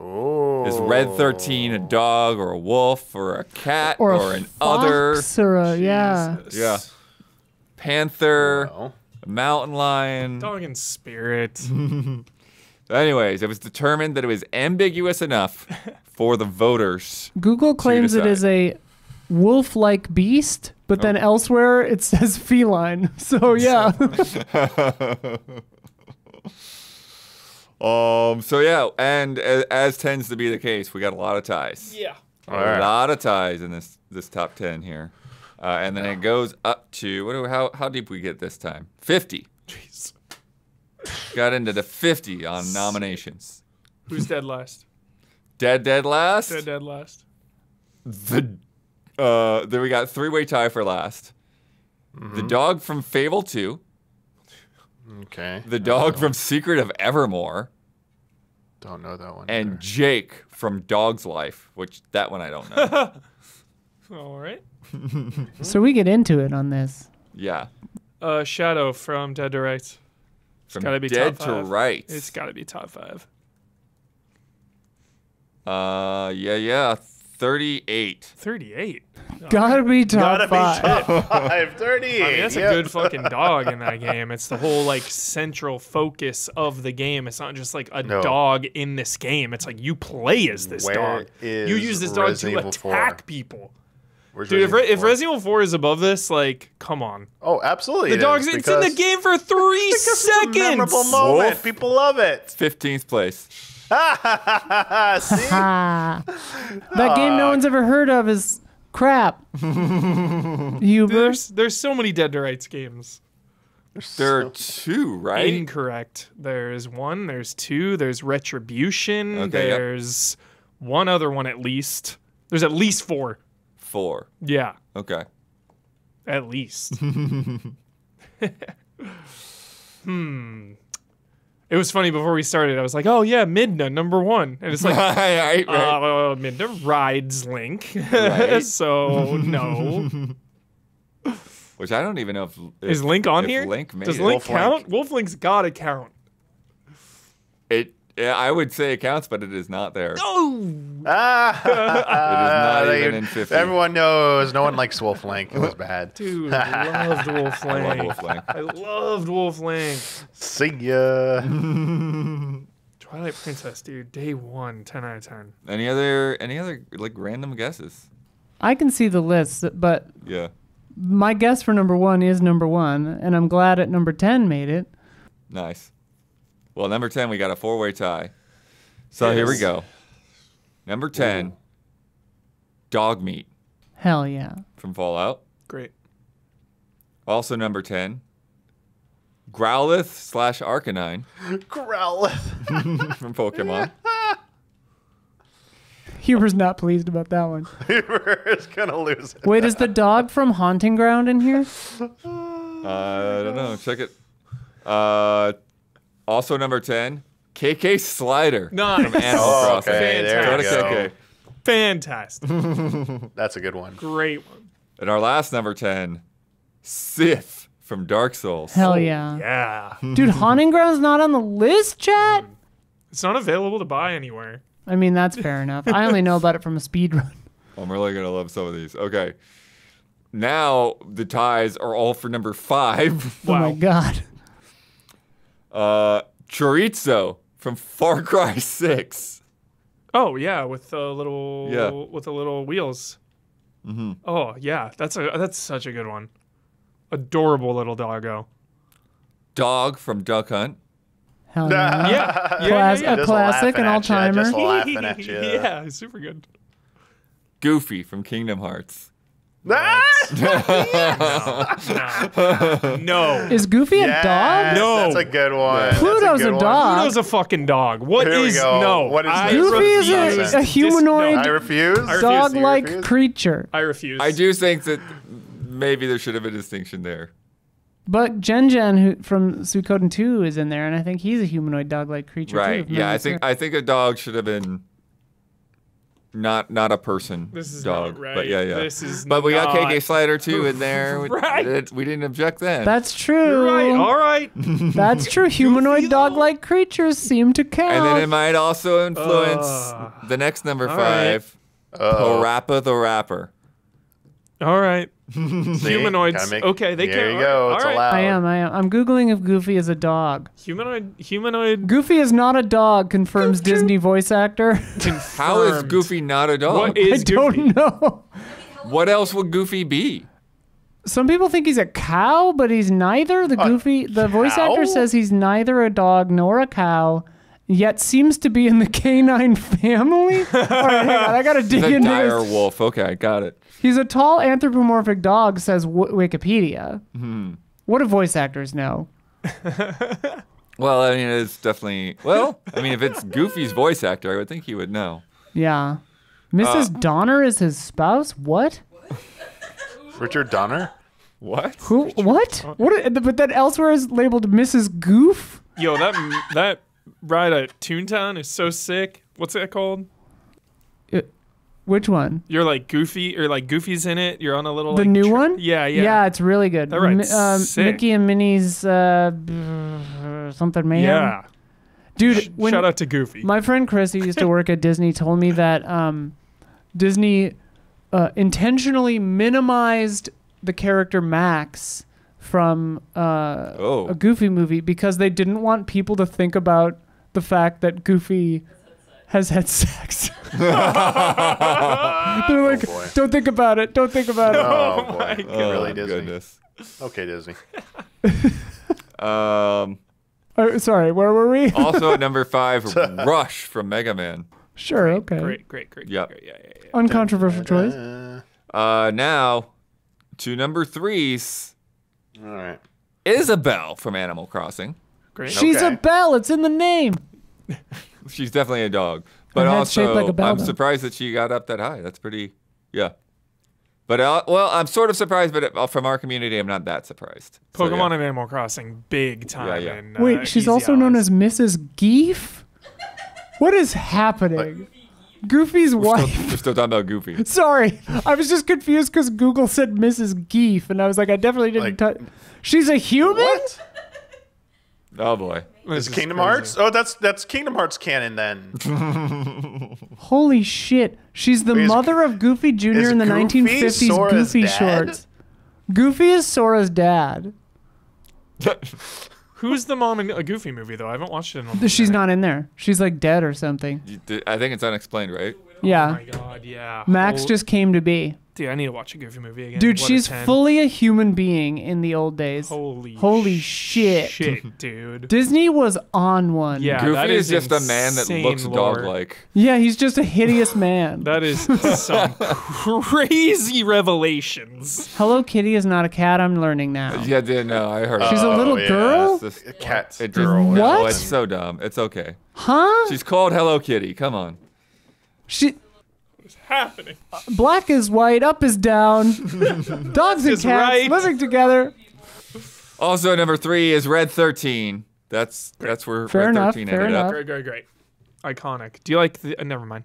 Oh. Is Red 13 a dog or a wolf or a cat or an other? Or a, yeah. Yeah. Panther, a mountain lion. Dog in spirit. Anyways, it was determined that it was ambiguous enough for the voters. Google claims it decide. is a wolf-like beast, but then elsewhere it says feline. So yeah. So yeah, and as tends to be the case, we got a lot of ties. Yeah. A lot of ties in this top 10 here. And then it goes up to, how deep we get this time? 50. Jeez. Got into the 50 on nominations. Who's dead last? Dead last? Dead last. Then we got 3-way tie for last. The dog from Fable 2. Okay. The dog from Secret of Evermore. Don't know that one. And either. Jake from Dog's Life, which that one I don't know. All right. So we get into it on this. Yeah. Shadow from Dead to Rights. From gotta be Dead top to 5. Rights. It's got to be top 5. Yeah. 38. 38. Gotta be top 5. Top 5. 38. I mean, that's a good fucking dog in that game. It's the whole like central focus of the game. It's not just like a dog in this game. It's like you play as this dog. You use this dog to attack people. Dude, if Resident Evil 4 is above this, like, come on. Oh, absolutely. The dog's it's in the game for 3 seconds. It's a memorable moment. Wolf. People love it. 15th place. See? That game no one's ever heard of is crap. There's so many Dead to Rights games. There are 2, right? Incorrect. There's 1, there's 2, there's Retribution, Okay, yep. there's one other one at least. There's at least 4. 4. Yeah, Okay. at least. It It was funny before we started. I was like, "Oh yeah, Midna, number 1," and it's like, right. Midna rides Link, Right. so no. Which I don't even know if Is Link on if here? Link made Does it. Link Wolf Link. count? Wolf Link's gotta count. Yeah, I would say it counts, but it is not there. Oh, It is not They- even in 50. Everyone knows. No one likes Wolf Link. It was bad. dude, I loved Wolf I love Link. Wolf Link. I loved Wolf Link. See ya. Twilight Princess, dude, day 1, 10 out of 10. Any other like random guesses? I can see the list, but Yeah. my guess for number 1 is number 1, and I'm glad at number 10 made it. Nice. Well, number 10, we got a 4-way tie. So here we Yes. go. Number 10, dog meat Hell yeah. from Fallout. Great. Also number 10, Growlithe / Arcanine Growlithe. from Pokemon. Huber's not pleased about that one. We're gonna lose it. Wait, is the dog from Haunting Ground in here? I don't know. Check it. Also number 10, KK Slider Nice. from Animal Oh, Crossing. okay, there Shout out we to go. KK. Fantastic. That's a good one. Great one. And our last number 10, Sith from Dark Souls. Hell yeah. Yeah. Dude, Haunting Ground's not on the list, chat? It's not available to buy anywhere. I mean, that's fair enough. I only know about it from a speed run. I'm really going to love some of these. Okay. Now the ties are all for number 5. Oh my Wow. god. Chorizo from Far Cry 6. Oh yeah, with the little Yeah. wheels. Mm-hmm. Oh yeah, that's such a good one. Adorable little doggo. Dog from Duck Hunt. Hell yeah. Yeah, Class- yeah. a Just classic, an laughing at ya, all-timer. Just laughing at you. Yeah, super good. Goofy from Kingdom Hearts. No. Is Goofy a Yes, dog? No. That's a good one. That's Pluto's good a one. dog. Pluto's a fucking dog. What Here we is go. no? What is I this? Goofy is refuse. a humanoid I refuse. refuse. dog-like You refuse? creature. I refuse. I do think that maybe there should have been a distinction there. But Gen who from Suikoden 2 is in there, and I think he's a humanoid dog-like creature Right. too. Yeah, I think a dog should have been not a person This is dog. not right. But yeah. This is But we got not- KK Slider too in there. Right. We didn't object then. That's true. You're right. All right. That's true. Humanoid dog-like creatures seem to count. And then it might also influence the next number all right. 5, Parappa the Rapper. All right. See? Humanoids. Gotta make- Okay, they There can. you go. All It's right. allowed. I am. I'm Googling if Goofy is a dog. Humanoid. Goofy is not a dog, confirms Disney voice actor. How is confirmed. Goofy not a dog? What I is Goofy? don't know. What else would Goofy be? Some people think he's a cow, but he's neither. The voice cow? actor says he's neither a dog nor a cow, yet seems to be in the canine family. All right, hang on. I gotta dig The into dire this. wolf. Okay, got it. He's a tall anthropomorphic dog, says Wikipedia. Hmm. What do voice actors know? Well, I mean, it's definitely. Well, I mean, if it's Goofy's voice actor, I would think he would know. Yeah. Mrs. Donner is his spouse? What? Richard Donner. What? Who? What? But then elsewhere is labeled Mrs. Goof? Yo, that ride at Toontown is so sick. What's that called? Which one? You're like Goofy, or like Goofy's in it. You're on a little The like, new one? Yeah, yeah. Yeah, it's really good. That ride's sick. Mickey and Minnie's something mayhem. Yeah. Dude, Shout out to Goofy. my friend Chris, who used to work at Disney, told me that Disney intentionally minimized the character Max from a Goofy movie because they didn't want people to think about the fact that Goofy has had sex. They're like, boy. don't think about it. Don't think about it. Oh boy, my Get really Disney. Goodness. Okay, Disney. Sorry, where were we? Also at number 5, Rush from Mega Man. Sure, okay. Great. Yep. Yeah. Uncontroversial choice. Now to number 3's All right. Isabelle from Animal Crossing. Great. She's a Okay. bell. It's in the name. She's definitely a dog. But Her head's shaped also, like a bell, I'm though. surprised that she got up that high. That's pretty, yeah. But well, I'm sort of surprised, but from our community, I'm not that surprised. So, Pokemon yeah. and Animal Crossing, big time. Yeah. In, Wait, she's Easy also known Allies. as Mrs. Geef? What is happening? Goofy's wife. We're still talking about Goofy. Sorry, I was just confused because Google said Mrs. Geef, and I was like, I definitely didn't touch. She's a human? What? Oh boy. Is This Kingdom crazy. Hearts? Oh, that's Kingdom Hearts canon then. Holy shit. She's the Wait, is- mother of Goofy Jr. is in the Goofy 1950s Sora's Goofy dad? shorts. Goofy is Sora's dad. Who's the mom in a Goofy movie though? I haven't watched it in a She's not in there. She's like dead or something. I think it's unexplained, right? Oh Yeah. my god, yeah. Max just came to be. Dude, I need to watch a Goofy movie again. Dude, What a she's 10. fully a human being in the old days. Holy shit. Shit, dude. Disney was on one. Yeah. that Goofy is is just a man that insane looks lore. dog-like. Yeah, he's just a hideous man. That is some crazy revelations. Hello Kitty is not a cat, I'm learning now. Yeah, no, I heard. She's a little yeah. girl? It's just- A cat it just, girl. No, What? it's so dumb. It's okay. Huh? She's called Hello Kitty. Come on. She What's happening? black is white, up is down. Dogs and is cats right. living together. Also, number 3 is Red 13. That's where Fair Red enough, 13 fair ended enough. up. Great. Iconic. Do you like the... never mind.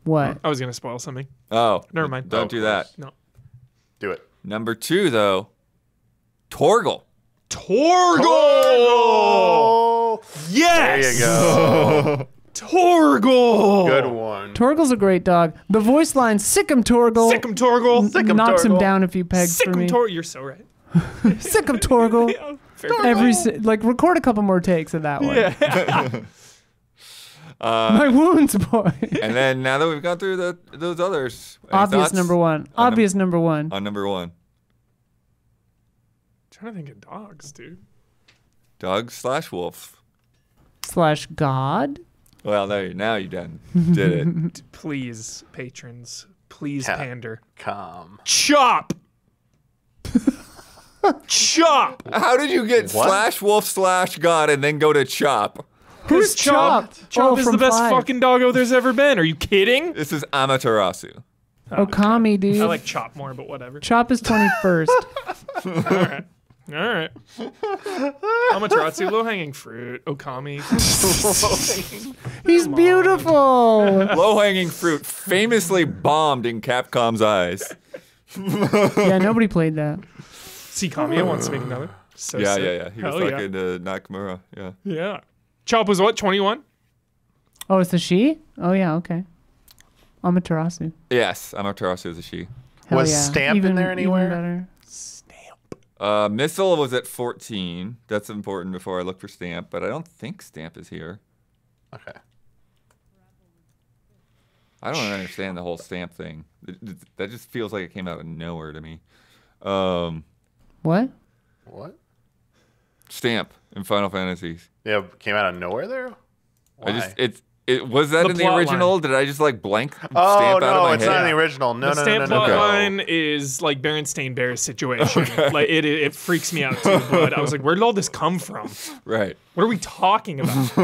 What? I was going to spoil something. Oh, Never mind. Don't do that. No. Do it. Number 2, though, Torgal. Torgal! Oh, there Yes! you go. Torgal! Good one. Torgal's a great dog. The voice line, sick 'em Torgal. Sick 'em Torgal. knocks him Torgal. down a few pegs Sick for 'em me. Torgal. You're so right. Sick 'em Torgal. Yeah, fair Like record a couple more takes of that one. Yeah. My wounds, boy. And then now that we've gone through those others, any Obvious thoughts number one. Obvious number one. on number 1. Trying to think of dogs, dude. Dog/wolf. / God. Well, now you done did it. Please, patrons. Please Yeah. pander. Calm. Chop! Chop! How did you get What? /wolf /God and then go to Chop? Who's Chop? Chop Oh, is from the best 5. fucking doggo there's ever been. Are you kidding? This is Amaterasu. Okami, dude. I like Chop more, but whatever. Chop is 21st. All right. Amaterasu, low-hanging fruit. Okami. He's beautiful. Low-hanging fruit famously bombed in Capcom's eyes. Yeah, nobody played that. See, Kamiya wants to make another. So Yeah. sick. He was Hell yeah. talking to Nakamura. Yeah. Yeah. Chop was what, 21? Oh, it's a she? Oh, yeah, okay. Amaterasu. Yes, Amaterasu is a she. Hell Was yeah. Stamp in there anywhere? Even better. Missile was at 14. That's important before I look for Stamp, but I don't think Stamp is here. Okay. I don't understand the whole Stamp thing. That just feels like it came out of nowhere to me. What? What? Stamp in Final Fantasies. Yeah, came out of nowhere there. Why? It was that The in the plot original? line. Did I just like blank Oh Stamp out of no, my it's head? not in the original. No, The no, no, Stamp no, no. plot no. line is like Berenstain Bears situation. Like it freaks me out too. But I was like, where did all this come from? Right. What are we talking about?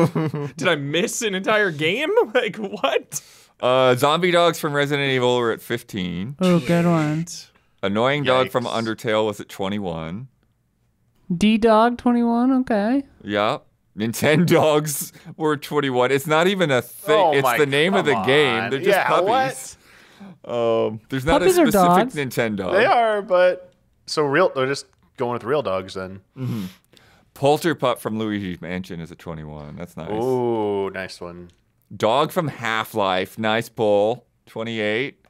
Did I miss an entire game? Like what? Zombie dogs from Resident Evil were at 15. Oh, good one. Annoying dog from Yikes. Undertale was at 21. D-Dog 21, okay. Yeah. Nintendogs were 21. It's not even a thing. Oh it's my- the name of the come game. on. They're just Yeah, puppies. There's not Puppies a are specific dogs. Nintendo. They are, but they're just going with real dogs then. Polterpup from Luigi's Mansion is at 21. That's nice. Ooh, nice one. Dog from Half-Life. Nice pull. 28.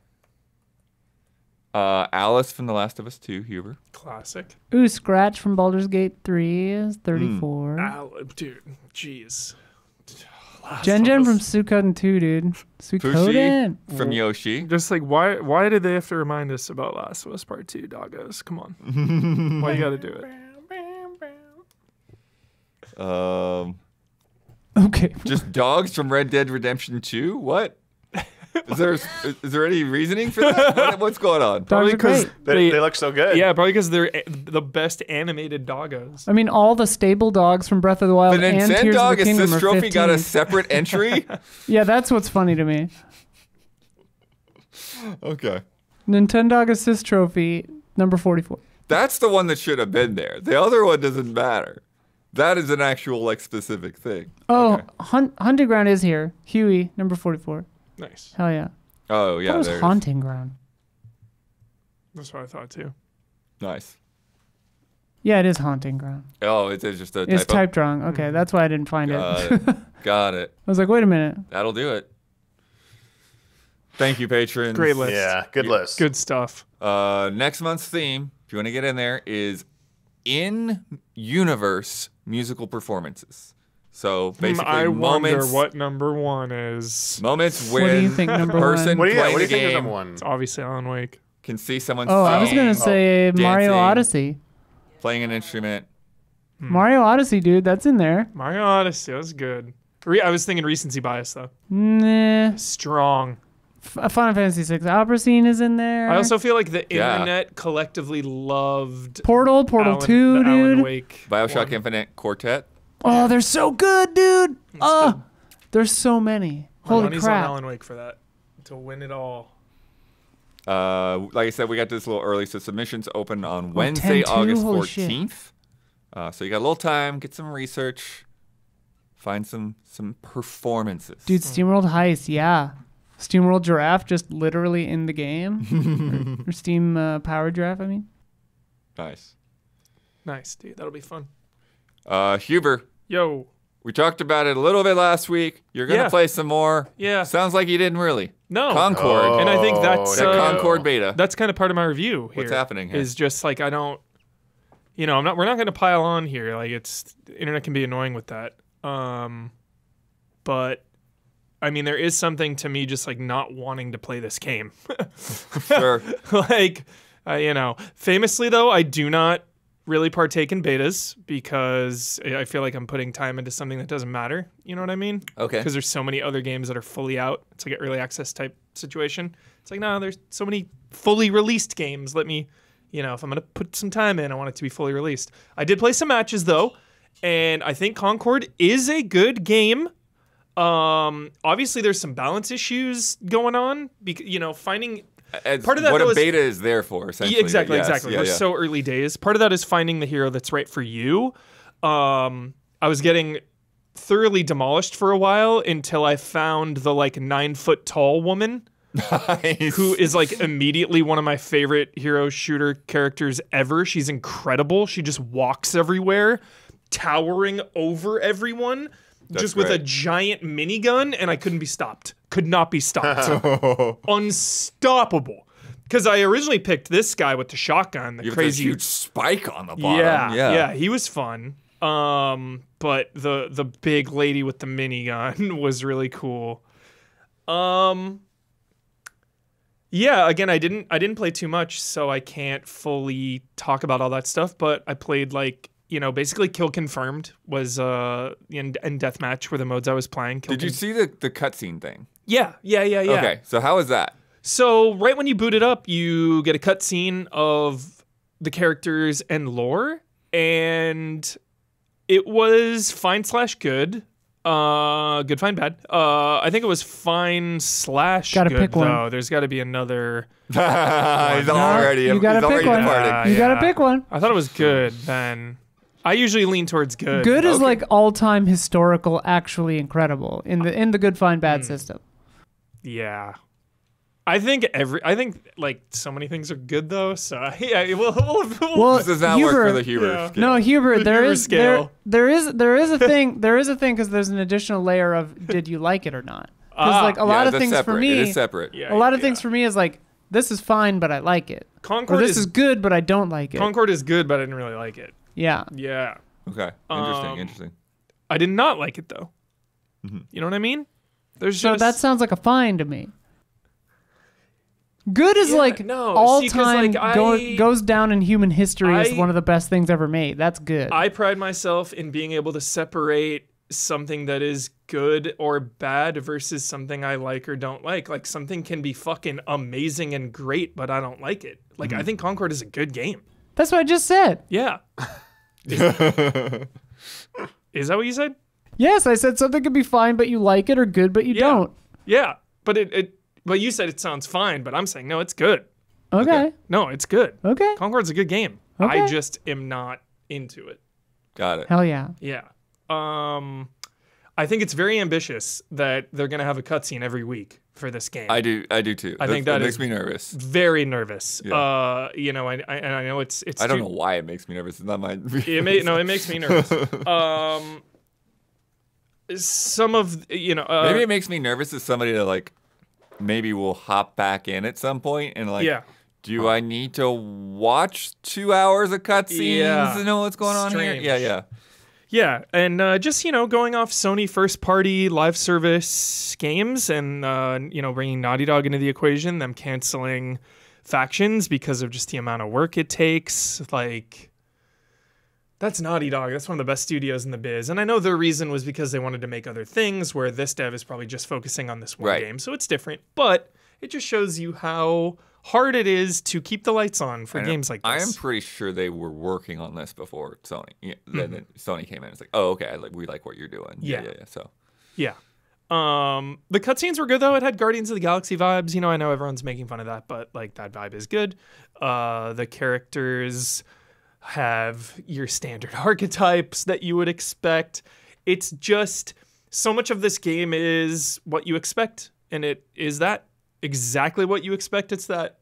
Alice from The Last of Us 2, Huber. Classic. Ooh, Scratch from Baldur's Gate 3 is 34. Dude, jeez. Gen from Suikoden 2, dude. Suikoden. Fushi from Yoshi. Just like why did they have to remind us about Last of Us Part 2, doggos? Come on. Why you gotta do it? Okay. Just dogs from Red Dead Redemption 2? What? Is there any reasoning for that? What's going on? Dogs are great. They look so good. Yeah, probably because they're the best animated doggos. I mean, all the stable dogs from Breath of the Wild The and Tears of the Nintendog Kingdom Assist are Trophy got a 15. separate entry? Yeah, that's what's funny to me. Okay. Nintendo Assist Trophy, number 44. That's the one that should have been there. The other one doesn't matter. That is an actual like specific thing. Oh, Okay. Hunting Ground is here. Huey, number 44. Nice. Hell yeah. Oh yeah, That was there's Haunting Ground. That's what I thought too. nice. Yeah, it is Haunting Ground. Oh, it's just a It's typo. typed wrong. Okay, that's why I didn't find it. Got it. Got it. I was like, wait a minute. That'll do it. Thank you, patrons. Great list. Yeah, good list. Good stuff. Next month's theme, if you want to get in there, is in-universe musical performances. So basically, I wonder moments. what number 1 is. Moments What do you when think the number person one? What do playing you the think is game number one? It's obviously Alan Wake. can see someone Oh, I was singing, going to say Mario dancing. Odyssey. playing an instrument. Mario Odyssey, dude. That's in there. Mario Odyssey, that was good. I was thinking recency bias though. Nah. Strong. Final Fantasy VI Opera Scene is in there. I also feel like the Yeah. internet collectively loved Portal Alan, 2, the Alan dude. Wake Bioshock one. Infinite Quartet. Oh, they're so good, dude. Oh, good. there's so many. My Holy money's crap. on Alan Wake for that to win it all. Like I said, we got this a little early, so submissions open on Wednesday, 10-2? August Holy shit. 14th. So you got a little time, get some research, find some performances. Dude, SteamWorld Heist, yeah. SteamWorld Giraffe just literally in the game. or Steam Power Giraffe, I mean. Nice. Nice, dude. That'll be fun. Huber, Yo. we talked about it a little bit last week. You're going to Yeah. play some more. Yeah. Sounds like you didn't really. No. Concord. And I think that's The Oh, Concord beta. that's kind of part of my review here. What's happening here? Is just like I don't, we're not going to pile on here. Like the internet can be annoying with that. But I mean, there is something to me just like not wanting to play this game. Sure. Like, famously though, I do not really partake in betas because I feel like I'm putting time into something that doesn't matter. You know what I mean? Okay. Because there's so many other games that are fully out. It's like an early access type situation. It's like, no, there's so many fully released games. Let me, if I'm going to put some time in, I want it to be fully released. I did play some matches though, and I think Concord is a good game. Obviously there's some balance issues going on because, finding part of that what a was, beta is there for, essentially. yeah, exactly. Yes, We're yeah. so early days. Part of that is finding the hero that's right for you. I was getting thoroughly demolished for a while until I found the 9-foot tall woman Nice. who is immediately one of my favorite hero shooter characters ever. She's incredible. She just walks everywhere, towering over everyone. That's just with a great. giant minigun, and I couldn't be stopped. Could not be stopped. Unstoppable. Because I originally picked this guy with the shotgun, the You have crazy this huge spike on the bottom. yeah, he was fun. But the big lady with the minigun was really cool. Yeah, again, I didn't play too much, so I can't fully talk about all that stuff. But I played basically Kill Confirmed was and Deathmatch were the modes I was playing. Did you see the cutscene thing? Yeah. Okay, so how is that? So right when you boot it up, you get a cutscene of the characters and lore, and it was fine/good. Good, fine, bad. I think it was fine/good. Gotta pick one. though. There's got to be another. He's already, you gotta he's already pick one. departing. You gotta pick one. I thought it was good. Then I usually lean towards good. Good is Okay. all-time historical, actually incredible in the good, fine, bad system. Yeah. I think so many things are good though. So yeah, we'll Well, This does not work for Hubert- the Huber Yeah. scale. No, Hubert, there Huber is scale. there is a thing because there's an additional layer of did you like it or not? Because a lot of that's things separate. for me, It is separate. Yeah, a lot of things for me is this is fine but I like it, or Concord this is good but I don't like it. Concord is good, but I didn't really like it. Yeah, Yeah. Okay, interesting. I did not like it though. You know what I mean? There's so just that sounds like a fine to me. Good is no, all see, 'cause, time I- goes down in human history as I- one of the best things ever made. That's good. I pride myself in being able to separate something that is good or bad versus something I like or don't like. Like something can be fucking amazing and great, but I don't like it. Like I think Concord is a good game. That's what I just said. Yeah. Is that what you said? Yes, I said something could be fine but you like it, or good but you Yeah. don't. Yeah. But but you said it sounds fine, but I'm saying no, it's good. Okay. No, it's good. Okay. Concord's a good game. Okay. I just am not into it. Got it. Hell yeah. Yeah. I think it's very ambitious that they're gonna have a cutscene every week for this game. I do too. I think that makes is me nervous. very nervous. Yeah. You know, and I know it's. I don't know why it makes me nervous. It's not my. It makes me nervous. Some of Maybe it makes me nervous as somebody that like maybe will hop back in at some point and like. Yeah. Do I need to watch 2 hours of cutscenes to know what's going on Strange. here? Yeah. Yeah, and just going off Sony first-party live service games, and bringing Naughty Dog into the equation, them canceling factions because of just the amount of work it takes. Like, that's Naughty Dog. That's one of the best studios in the biz, and I know their reason was because they wanted to make other things. Where this dev is probably just focusing on this one game, so it's different. But it just shows you how hard it is to keep the lights on for games like this. I am pretty sure they were working on this before Sony. Yeah, then Sony came in. It's like, oh, okay, we like what you're doing. Yeah. So, yeah. The cutscenes were good though. It had Guardians of the Galaxy vibes. I know everyone's making fun of that, but like that vibe is good. The characters have your standard archetypes that you would expect. It's just so much of this game is what you expect, and it is that. Exactly what you expect. It's that.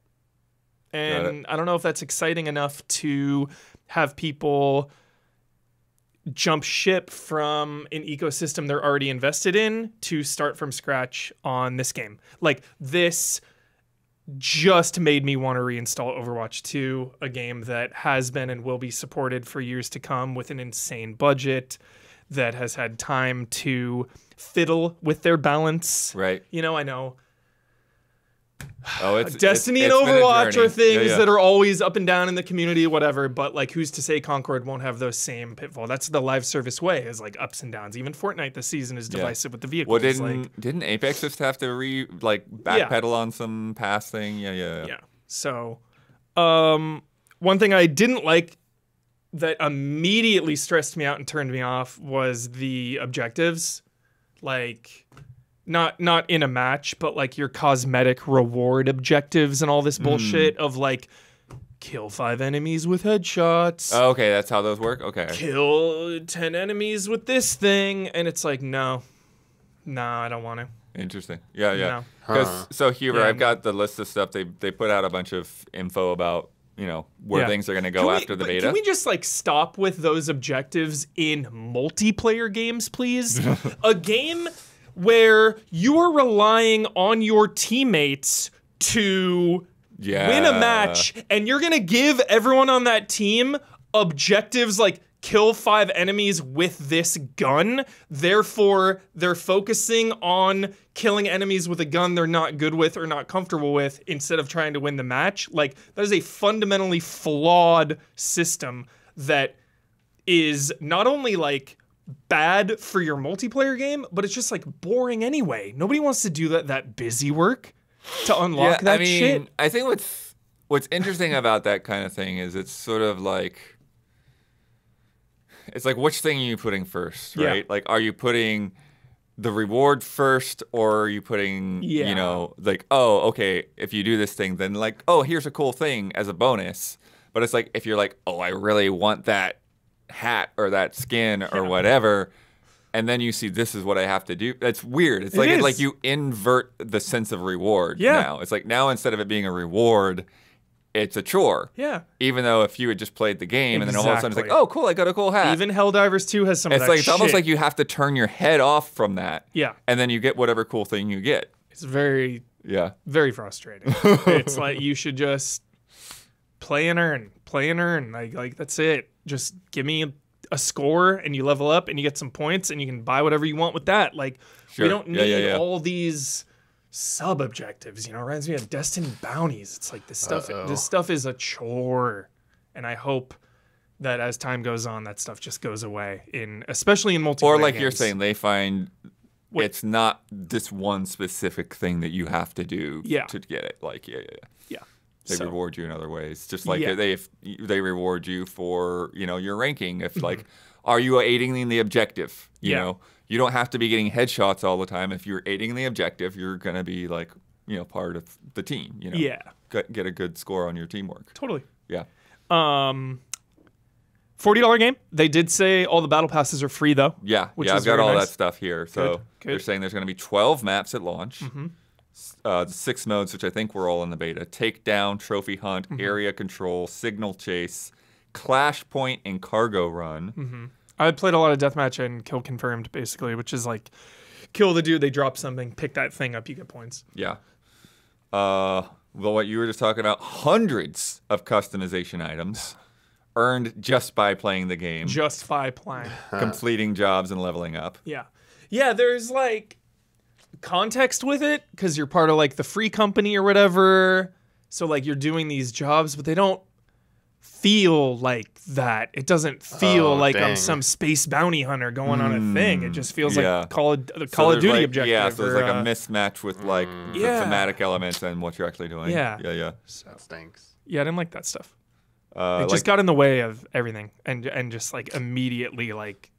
And I don't know if that's exciting enough to have people jump ship from an ecosystem they're already invested in to start from scratch on this game. Like, this just made me want to reinstall Overwatch 2, a game that has been and will be supported for years to come with an insane budget that has had time to fiddle with their balance. right. I know. Oh, Destiny and it's been a Overwatch journey. are things Yeah. that are always up and down in the community, whatever. But like, who's to say Concord won't have those same pitfall? That's the live service way, is like ups and downs. Even Fortnite this season is divisive with the vehicles. Well, didn't Apex just have to backpedal on some past thing? Yeah. So, one thing I didn't like that immediately stressed me out and turned me off was the objectives. Like, not in a match, but like your cosmetic reward objectives and all this bullshit of like, kill 5 enemies with headshots. Oh, okay, that's how those work. Okay. Kill 10 enemies with this thing, and it's like, no, I don't want to. Interesting. Yeah. No. Because so here, Yeah. I've got the list of stuff they put out a bunch of info about where things are going to go after the beta. Can we just like stop with those objectives in multiplayer games, please? A game where you are relying on your teammates to win a match, and you're gonna give everyone on that team objectives like kill 5 enemies with this gun. Therefore, they're focusing on killing enemies with a gun they're not good with or not comfortable with instead of trying to win the match. Like, that is a fundamentally flawed system that is not only like bad for your multiplayer game, but it's just like boring anyway. Nobody wants to do that busy work to unlock that shit. I think what's interesting about that kind of thing is it's sort of like, it's like, which thing are you putting first, right? Yeah. Like, are you putting the reward first, or are you putting, like, oh, okay, if you do this thing, then like, oh, here's a cool thing as a bonus. But it's like, if you're like, oh, I really want that hat or that skin or whatever, and then you see this is what I have to do. That's weird. It's like you invert the sense of reward now. It's like, now instead of it being a reward, it's a chore. Yeah. Even though if you had just played the game and then all of a sudden it's like, oh, cool, I got a cool hat. Even Helldivers 2 has some of that It's almost like you have to turn your head off from that. Yeah. And then you get whatever cool thing you get. It's very, Yeah. very frustrating. It's like, you should just play and earn. Like that's it. Just give me a score and you level up and you get some points and you can buy whatever you want with that. Like, we don't need all these sub objectives, reminds me of Destiny bounties. It's like this stuff is a chore, and I hope that as time goes on that stuff just goes away, especially in multiplayer Or like games. you're saying, they find it's not this one specific thing that you have to do to get it. Like yeah. They reward you in other ways, just like they reward you for your ranking. If like, are you aiding in the objective? You know, you don't have to be getting headshots all the time. If you're aiding in the objective, you're gonna be like part of the team. Yeah. Get a good score on your teamwork. Totally. Yeah. $40 game. They did say all the battle passes are free though. Yeah. Which I've is got very all nice. that stuff here. So Good. they're saying there's going to be 12 maps at launch. 6 modes, which I think were all in the beta: takedown, trophy hunt, area control, signal chase, clash point, and cargo run. I played a lot of deathmatch and kill confirmed, basically, which is like kill the dude, they drop something, pick that thing up, you get points. Yeah. Well, what you were just talking about, hundreds of customization items earned just by playing the game, Just by playing. completing jobs and leveling up. Yeah. Yeah, there's like context with it because you're part of like the free company or whatever. So like you're doing these jobs, but they don't feel like that. It doesn't feel like I'm dang. some space bounty hunter going on a thing. It just feels yeah. like Call of So Duty there's objective. Yeah, so there's like or, a mismatch with like the Yeah. thematic elements and what you're actually doing. Yeah. Yeah. That stinks. yeah, I didn't like that stuff. It Like, just got in the way of everything and just like immediately like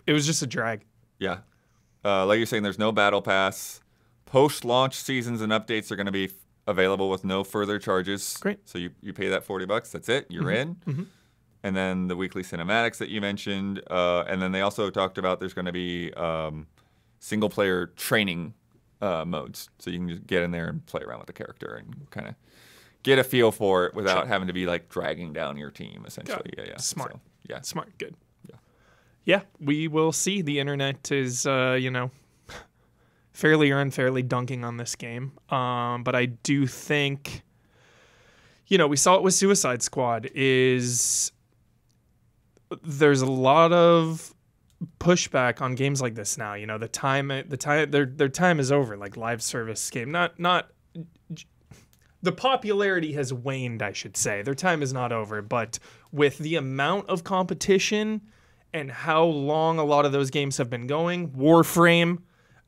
it was just a drag. yeah. Like you're saying, there's no battle pass. Post-launch seasons and updates are going to be available with no further charges. Great. So you pay that $40. That's it. You're in. And then the weekly cinematics that you mentioned. And then they also talked about there's going to be single-player training modes. So you can just get in there and play around with the character and kind of get a feel for it without having to be like dragging down your team, essentially. Yeah. Smart. So, yeah. Smart. Good. Yeah. Yeah, we will see. The internet is, fairly or unfairly dunking on this game. But I do think, we saw it with Suicide Squad, is there's a lot of pushback on games like this now. Their time is over, like live service game. Not the popularity has waned, I should say. Their time is not over, but with the amount of competition and how long a lot of those games have been going, Warframe,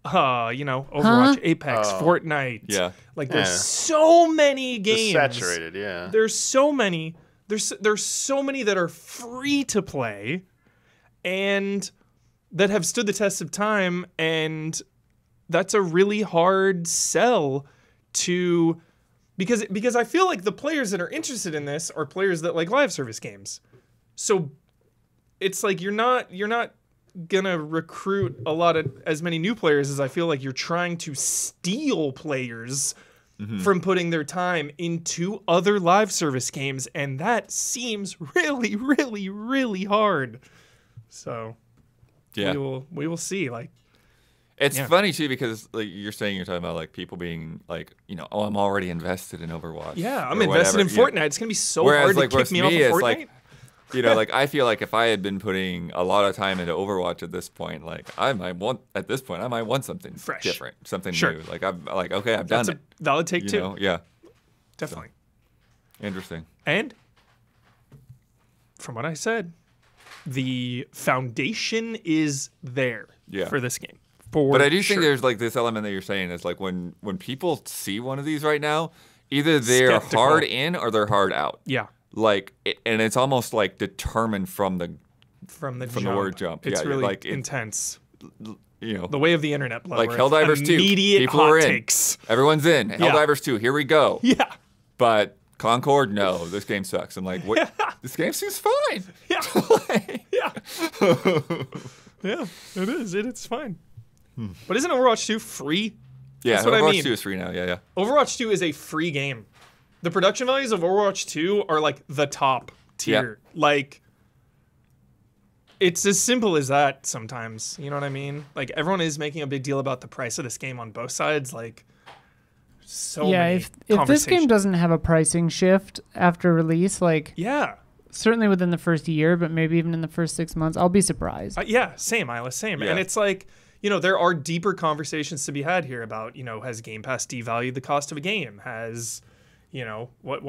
Overwatch, Apex, Fortnite. Yeah. Like there's so many It's games. saturated, yeah. There's so many. There's so many that are free to play and that have stood the test of time, and that's a really hard sell to because I feel like the players that are interested in this are players that like live service games. So it's like you're not gonna recruit as many new players as I feel like you're trying to steal players from putting their time into other live service games, and that seems really, really, really hard. So Yeah. we will see. Like It's Yeah. funny too because like you're talking about like people being like, I'm already invested in Overwatch. yeah, I'm or invested in whatever, Fortnite. It's gonna be so Whereas, hard like, to kick with me off of me, it's Fortnite. like, like I feel like if I had been putting a lot of time into Overwatch at this point, like I might want something Fresh. different, something Sure. new. Like I've done That's it. a valid take too. Yeah, Definitely. interesting. And from what I said, the foundation is there Yeah. for this game. But I do sure. think there's like this element that you're saying is like when people see one of these right now, either they're Skeptical. hard in or they're hard out. Yeah. Like, and it's almost like determined from the From the word jump. It's Yeah, really like, intense. the The way of the internet, blood. like where Helldivers 2. Immediate People hot are in. takes. Everyone's in. Helldivers 2. Here we go. Yeah. But Concord, no, this game sucks. I'm like, what? This game seems fine. Yeah. Yeah. Yeah. It is. It's fine. But isn't Overwatch 2 free? Yeah, That's what I Overwatch mean. 2 is free now. Yeah. Overwatch 2 is a free game. The production values of Overwatch 2 are like the top tier. Like, it's as simple as that sometimes. You know what I mean? Like, everyone is making a big deal about the price of this game on both sides. Like, so Yeah, many if this game conversations. doesn't have a pricing shift after release, like Yeah. certainly within the first year, but maybe even in the first 6 months, I'll be surprised. Yeah, same, Isla, same. Yeah. And it's like, there are deeper conversations to be had here about, has Game Pass devalued the cost of a game? Has, what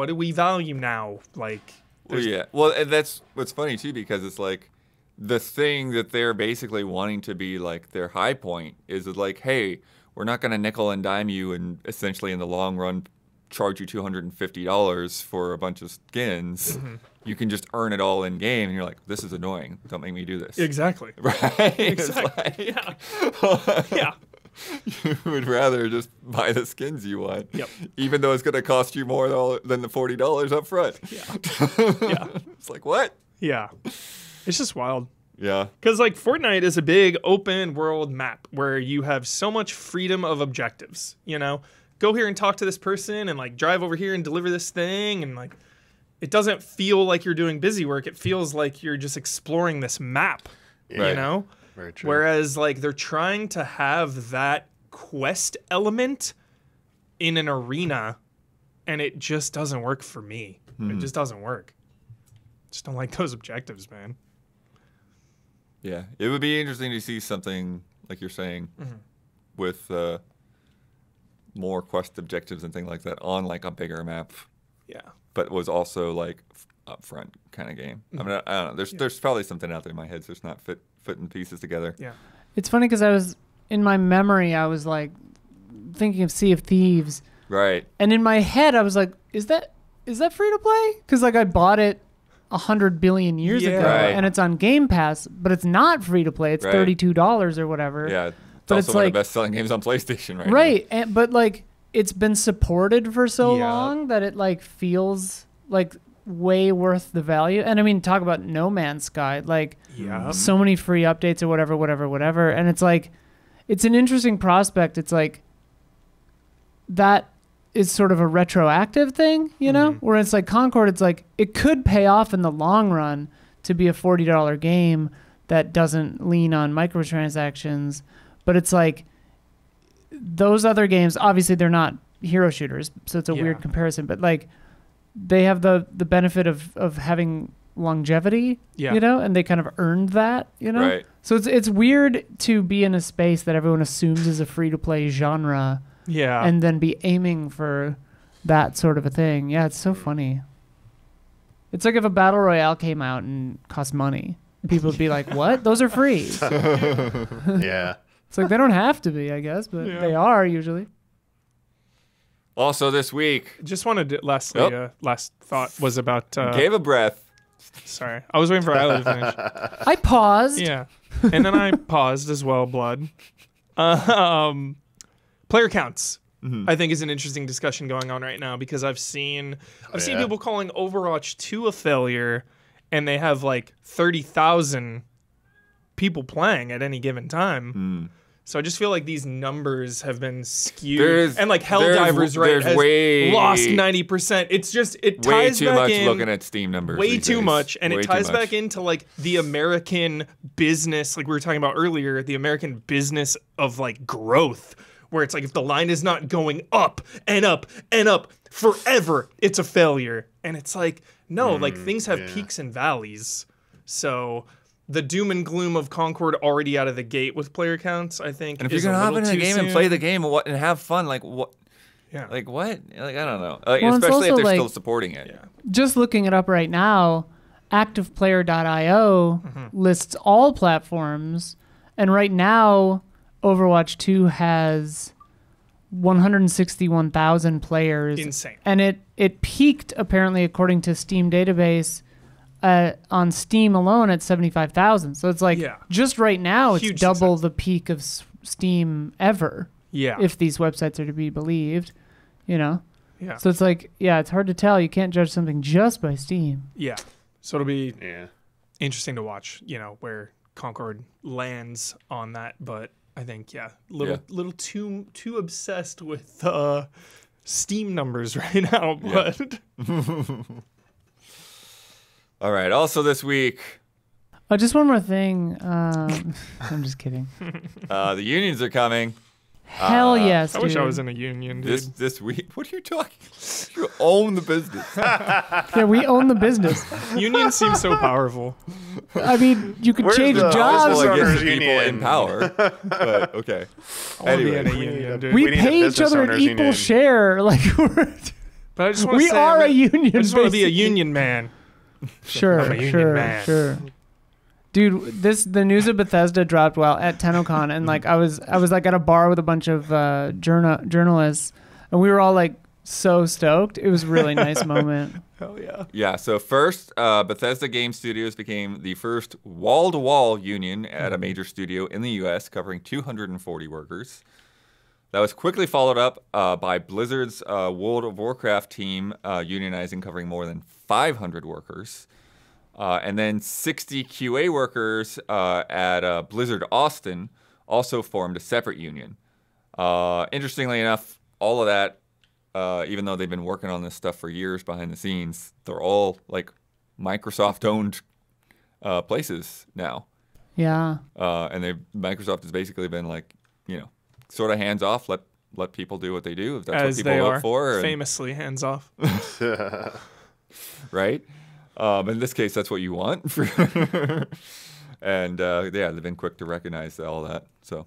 do we value now? Like, Well, yeah. Well, and that's what's funny too, because it's like the thing that they're basically wanting to be like their high point is like, hey, we're not going to nickel and dime you and essentially in the long run charge you $250 for a bunch of skins. You can just earn it all in game, and you're like, this is annoying. Don't make me do this. exactly. Right? It's Exactly. like- Yeah. Yeah. You would rather just buy the skins you want. Yep. Even though it's going to cost you more than the $40 up front. Yeah. Yeah. It's like, what? Yeah. It's just wild. Yeah. Because, like, Fortnite is a big open world map where you have so much freedom of objectives, you know? Go here and talk to this person and, like, drive over here and deliver this thing. And, like, it doesn't feel like you're doing busy work. It feels like you're just exploring this map, you know? Very true. Whereas, like, they're trying to have that quest element in an arena, and it just doesn't work for me. It just doesn't work. Just don't like those objectives, man. Yeah. It would be interesting to see something, like you're saying, with more quest objectives and things like that on, like, a bigger map. Yeah. But was also, like, upfront kind of game. I mean, I don't know. There's probably something out there in my head that's not fitting pieces together. Yeah. It's funny because I was, in my memory, I was like thinking of Sea of Thieves. Right. And in my head, I was like, is that free to play? Because like I bought it 100 billion years ago, Right. and it's on Game Pass, but it's not free to play. It's Right. $32 or whatever. Yeah. It's But also it's one like- of the best-selling games on PlayStation right now. Right. But like it's been supported for so Yeah. long that it like feels like way worth the value. And I mean, talk about No Man's Sky. Like Yeah. so many free updates or whatever. And it's like, it's an interesting prospect. It's like, that is sort of a retroactive thing, you know, where it's like Concord, it's like, it could pay off in the long run to be a $40 game that doesn't lean on microtransactions. But it's like, those other games, obviously they're not hero shooters, so it's a weird comparison, but like, they have the benefit of having longevity, you know, and they kind of earned that, you know? Right. So it's weird to be in a space that everyone assumes is a free-to-play genre Yeah. and then be aiming for that sort of a thing. Yeah, it's so funny. It's like if a Battle Royale came out and cost money. People would be like, what? Those are free. Yeah. It's like they don't have to be, I guess, but they are usually. Also this week, Just wanted to, lastly, last thought was about, gave a breath. sorry, I was waiting for Isla to finish. I paused. Yeah. And then I paused as well, Blood. Player counts, I think, is an interesting discussion going on right now because I've seen people calling Overwatch 2 a failure, and they have like 30,000 people playing at any given time. So I just feel like these numbers have been skewed, and like Helldivers rate has lost 90%. It's just it Way ties too back much in looking at Steam numbers. way these too days. much, and Way it too ties much. back into like the American business, like we were talking about earlier, the American business of like growth, where it's like if the line is not going up and up and up forever, it's a failure. And it's like no, like things have peaks and valleys. So the doom and gloom of Concord already out of the gate with player counts, I think. And if you're is a gonna hop little into the too game and soon. play the game and have fun, like what? Yeah. Like what? Like I don't know. Like, Well, it's especially if also, they're like- still supporting it. Yeah. Just looking it up right now, activeplayer.io lists all platforms, and right now Overwatch 2 has 161,000 players. Insane. And it peaked, apparently, according to Steam database, on Steam alone at 75,000. So it's like, just right now, it's Huge double success. the peak of Steam ever, Yeah. if these websites are to be believed, you know? Yeah. So it's like, yeah, it's hard to tell. You can't judge something just by Steam. Yeah. So it'll be Yeah. interesting to watch, you know, where Concord lands on that. But I think, little too obsessed with Steam numbers right now. But All right. Also this week, Oh, just one more thing. I'm just kidding. the unions are coming. Hell yes, I dude. wish I was in a union, dude. This week. What are you talking? You own the business. Yeah, we own the business. Unions seem so powerful. I mean, you could Where's change the- jobs. where's Well, the- I guess owners the people union. in power. But okay. I want to be in a Anyway, union, dude. We We need a pay each business other an owners equal union. share. Like But I just want to we say are a union. I just want to be a basically. union man. Sure, I'm a union sure, man. sure. Dude, the news of Bethesda dropped while at TennoCon, and like I was like at a bar with a bunch of journalists, and we were all like so stoked. It was a really nice moment. Hell yeah. Yeah, so first, Bethesda Game Studios became the first wall-to-wall union at a major studio in the U.S., covering 240 workers. That was quickly followed up by Blizzard's World of Warcraft team unionizing, covering more than 500 workers. And then 60 QA workers at Blizzard Austin also formed a separate union. Interestingly enough, all of that, even though they've been working on this stuff for years behind the scenes, they're all like Microsoft-owned places now. Yeah. And Microsoft has basically been like, sort of hands off. Let people do what they do if that's As what people vote for. Famously hands off. Right. In this case, that's what you want. And they've been quick to recognize all that. So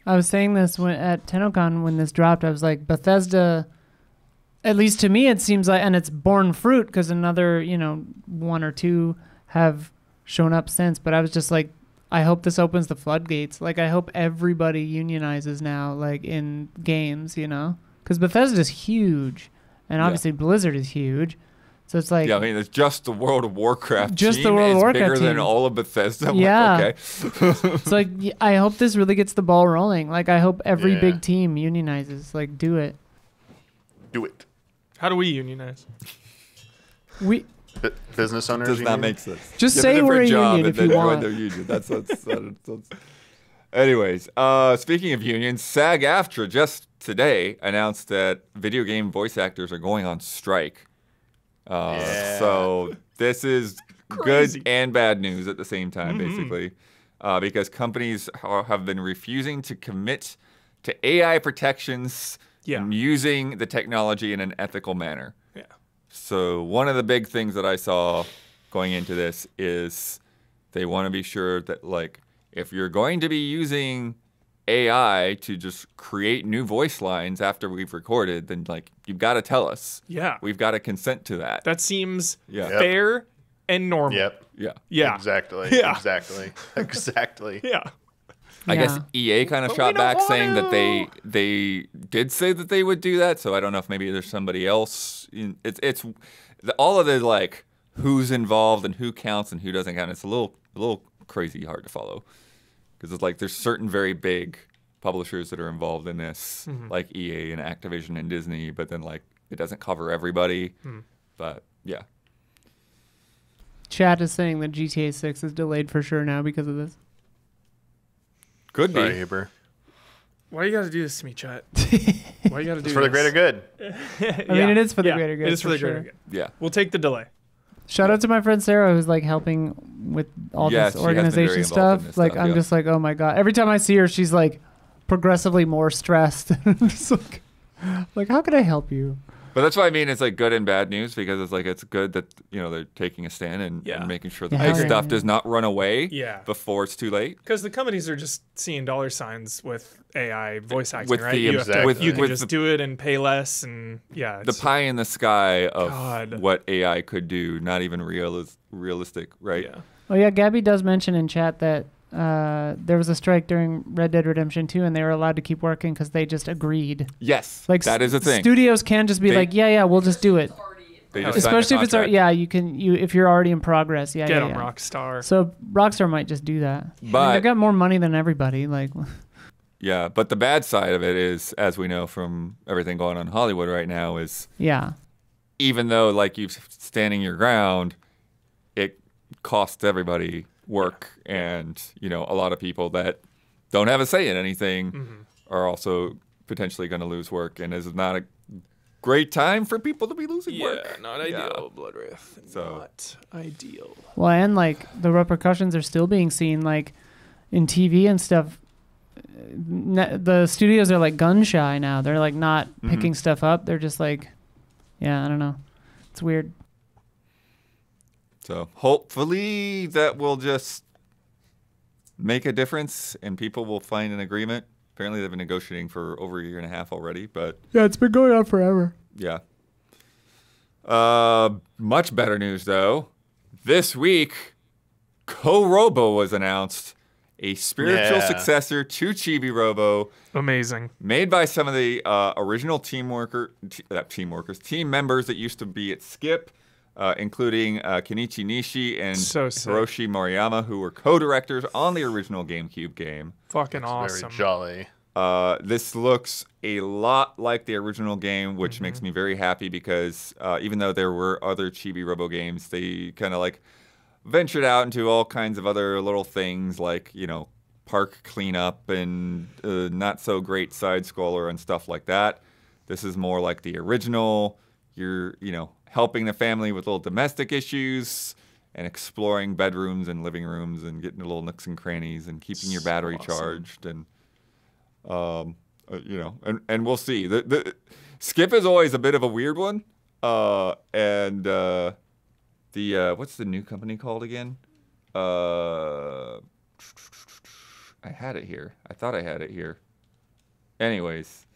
I was saying this at TennoCon when this dropped. I was like, Bethesda, at least to me, it seems like, and it's borne fruit because another, one or two have shown up since. But I was just like, I hope this opens the floodgates. Like, I hope everybody unionizes now, like in games, because Bethesda's huge, and obviously Blizzard is huge. So it's like, I mean, it's just the World of Warcraft. Just team the World of Warcraft bigger team. than all of Bethesda. Yeah. Like, okay. It's like, I hope this really gets the ball rolling. Like, I hope every Yeah. big team unionizes. Like, do it. Do it. How do we unionize? We Business owners. Does you not mean? make sense. just Give say a we're a different job union and if then you join want. their union. That's Anyways, speaking of unions, SAG-AFTRA just today announced that video game voice actors are going on strike. So this is Crazy. good and bad news at the same time, basically, because companies have been refusing to commit to AI protections using the technology in an ethical manner. Yeah. So one of the big things that I saw going into this is they want to be sure that, like, if you're going to be using AI to just create new voice lines after we've recorded, then, like, you've got to tell us. Yeah. We've got to consent to that. That seems Yeah. fair and normal. Yep. Yeah. Yeah. Exactly. Yeah. Exactly. Exactly. Yeah. I guess EA kind of But shot we don't back saying want that they did say that they would do that. So I don't know if maybe there's somebody else. It's all of the, like, who's involved and who counts and who doesn't count. It's a little crazy hard to follow because it's like there's certain very big publishers that are involved in this, like EA and Activision and Disney, but then, like, it doesn't cover everybody. But yeah. Chat is saying that GTA 6 is delayed for sure now because of this. Could Sorry, be. Huber. Why you gotta do this to me, chat? Why you gotta do It's for the greater good. I mean, it is for the greater good. It is for the sure. greater good. Yeah. We'll take the delay. Shout out to my friend Sarah, who's like helping with all Yes, this she has been very organization involved in stuff. this Like, stuff, I'm yeah. just like, oh my god. Every time I see her, she's like progressively more stressed. I'm just like, how can I help you? But that's why I mean it's like good and bad news because it's like it's good that they're taking a stand and making sure that Yeah, this I stuff agree. does not run away Yeah. before it's too late. Because the companies are just seeing dollar signs with AI voice acting, With right? the- You have to, Exactly. you can with just the- do it and pay less, and The it's, pie in the sky of God. what AI could do, not even realistic, right? yeah. Oh yeah, Gabby does mention in chat that there was a strike during Red Dead Redemption 2, and they were allowed to keep working because they just agreed. Yes, Like that is a thing. Studios can just be They- like, yeah, we'll just do it. They just signed a Especially if it's contract. you can if you're already in progress. Yeah, Get yeah, them, yeah. Rockstar. So Rockstar might just do that. I mean, But- they've got more money than everybody. Like, Yeah, but the bad side of it is, as we know from everything going on in Hollywood right now, is yeah, even though like you standing your ground, it costs everybody work, and a lot of people that don't have a say in anything are also potentially going to lose work, and is not a great time for people to be losing work. not ideal, Blood Wraith. So- Not ideal. well, and like the repercussions are still being seen, like in TV and stuff. The studios are like gun shy now. They're like not picking stuff up. They're just like, yeah, I don't know. It's weird. So hopefully that will just make a difference and people will find an agreement. Apparently they've been negotiating for over a year and a half already, but Yeah, it's been going on forever. yeah. Much better news though. This week, Co-Robo was annoued, a spiritual Yeah. successor to Chibi Robo, Amazing. made by some of the original team members that used to be at Skip, including Kenichi Nishi and So sick. Hiroshi Moriyama, who were co-directors on the original GameCube game. Fucking awesome. Very jolly. This looks a lot like the original game, which makes me very happy because even though there were other Chibi Robo games, they kind of like ventured out into all kinds of other little things like, park cleanup and not so great side scroller and stuff like that. This is more like the original. You're, helping the family with little domestic issues and exploring bedrooms and living rooms and getting little nooks and crannies and keeping your battery charged and and we'll see. The skip is always a bit of a weird one. And what's the new company called again? I had it here. I thought I had it here. Anyways,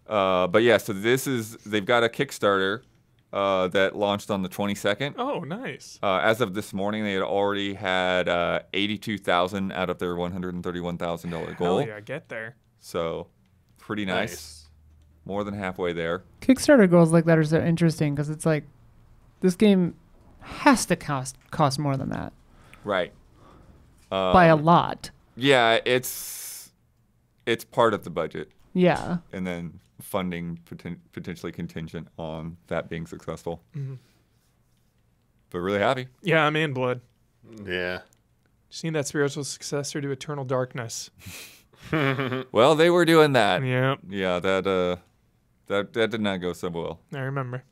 but yeah, so they've got a Kickstarter that launched on the 22nd. Oh, nice. As of this morning, they had already had 82,000 out of their $131,000 goal. Hell yeah, get there. So, pretty nice. More than halfway there. Kickstarter goals like that are so interesting because it's like, this game has to cost more than that. Right. By a lot. Yeah, it's part of the budget. Yeah. And then funding potentially contingent on that being successful. Mm-hmm. But really happy. Yeah, I'm in blood. Yeah. Just need that spiritual successor to Eternal Darkness. Well, they were doing that. Yeah. Yeah, that did not go so well. I remember.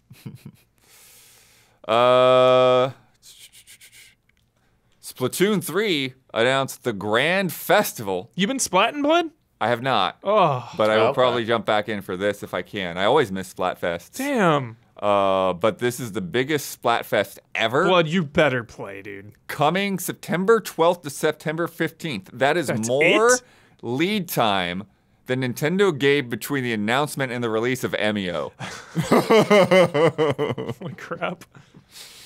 Splatoon 3 announced the Grand Festival. You been splatting blood? I have not. Oh. But I will probably jump back in for this if I can. I always miss Splatfests. Damn. But this is the biggest Splatfest ever. Blood, you better play, dude. Coming September 12th to September 15th. That's more lead time than Nintendo gave between the announcement and the release of EMEO. Holy crap.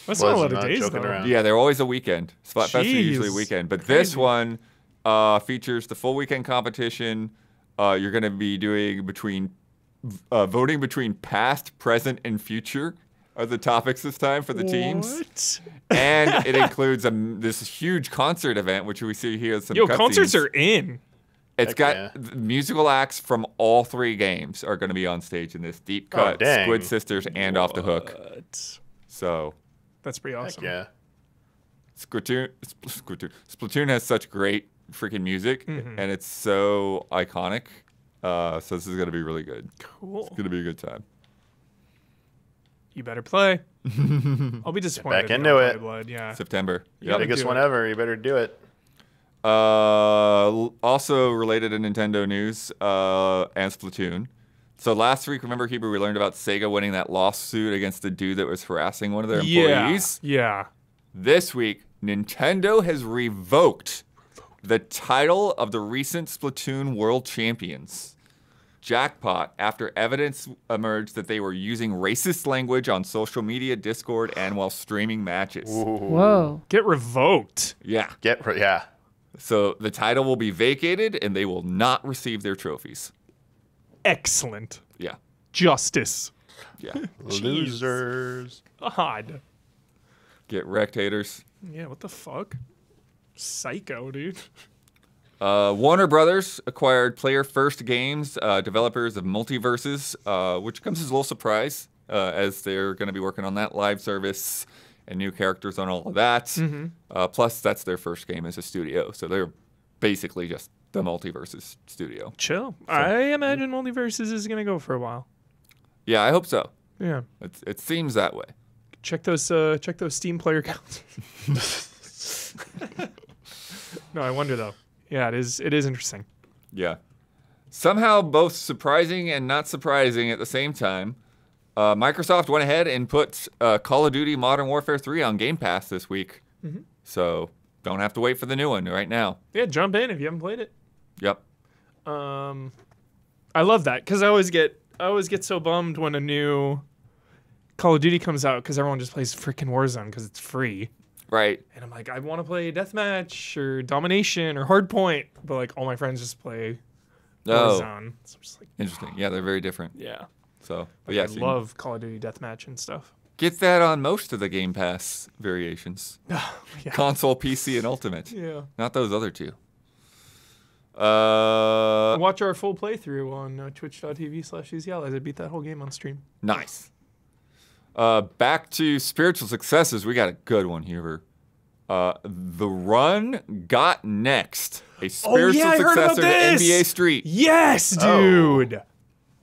That's not a lot of days, though. Around. Yeah, they're always a weekend. Splatfests are usually a weekend. But this one features the full weekend competition. You're going to be doing voting between past, present, and future are the topics this time for the teams. And it includes this huge concert event, which we see here. Some concerts are in. It's got musical acts from all three games are going to be on stage in this. Deep Cut, Squid Sisters, and Off the Hook. So that's pretty awesome. Yeah. Splatoon has such great freaking music, and it's so iconic. So this is going to be really good. Cool. It's going to be a good time. You better play. I'll be disappointed. Get back into it. Blood. Yeah. September. Yep. Biggest one ever. You better do it. Also related to Nintendo news and Splatoon. So last week, remember, Hebrew, we learned about Sega winning that lawsuit against the dude that was harassing one of their employees? Yeah. This week, Nintendo has revoked the title of the recent Splatoon World Champions. Jackpot, after evidence emerged that they were using racist language on social media, Discord, and while streaming matches. Ooh. Whoa. Get revoked. Yeah. Yeah. So the title will be vacated, and they will not receive their trophies. Excellent. Yeah. Justice. Yeah. Losers. Odd. Get wrecked, haters. Yeah, what the fuck? Psycho, dude. Warner Brothers acquired Player First Games, developers of Multiverses, which comes as a little surprise, as they're going to be working on that live service and new characters on all of that. Plus, that's their first game as a studio, so they're basically just the Multiverses studio. Chill. So, I imagine Multiverses is going to go for a while. Yeah, I hope so. Yeah. It seems that way. Check those Steam player counts. No, I wonder though. Yeah, it is interesting. Yeah. Somehow both surprising and not surprising at the same time. Microsoft went ahead and put Call of Duty Modern Warfare 3 on Game Pass this week. So don't have to wait for the new one right now. Yeah, jump in if you haven't played it. Yep. I love that because I always get so bummed when a new Call of Duty comes out because everyone just plays freaking Warzone because it's free. Right. And I'm like, I want to play Deathmatch or Domination or Hardpoint, but like all my friends just play Warzone. So I'm just like, interesting. Yeah, they're very different. Yeah. So, but like, yeah, I love Call of Duty Deathmatch and stuff. Get that on most of the Game Pass variations. Yeah. Console, PC, and Ultimate. Yeah. Not those other two. Watch our full playthrough on twitch.tv/EasyAllies. I beat that whole game on stream. Nice. Back to spiritual successes. We got a good one here. The Run got next. A spiritual I heard about successor to this! NBA Street. Yes, dude.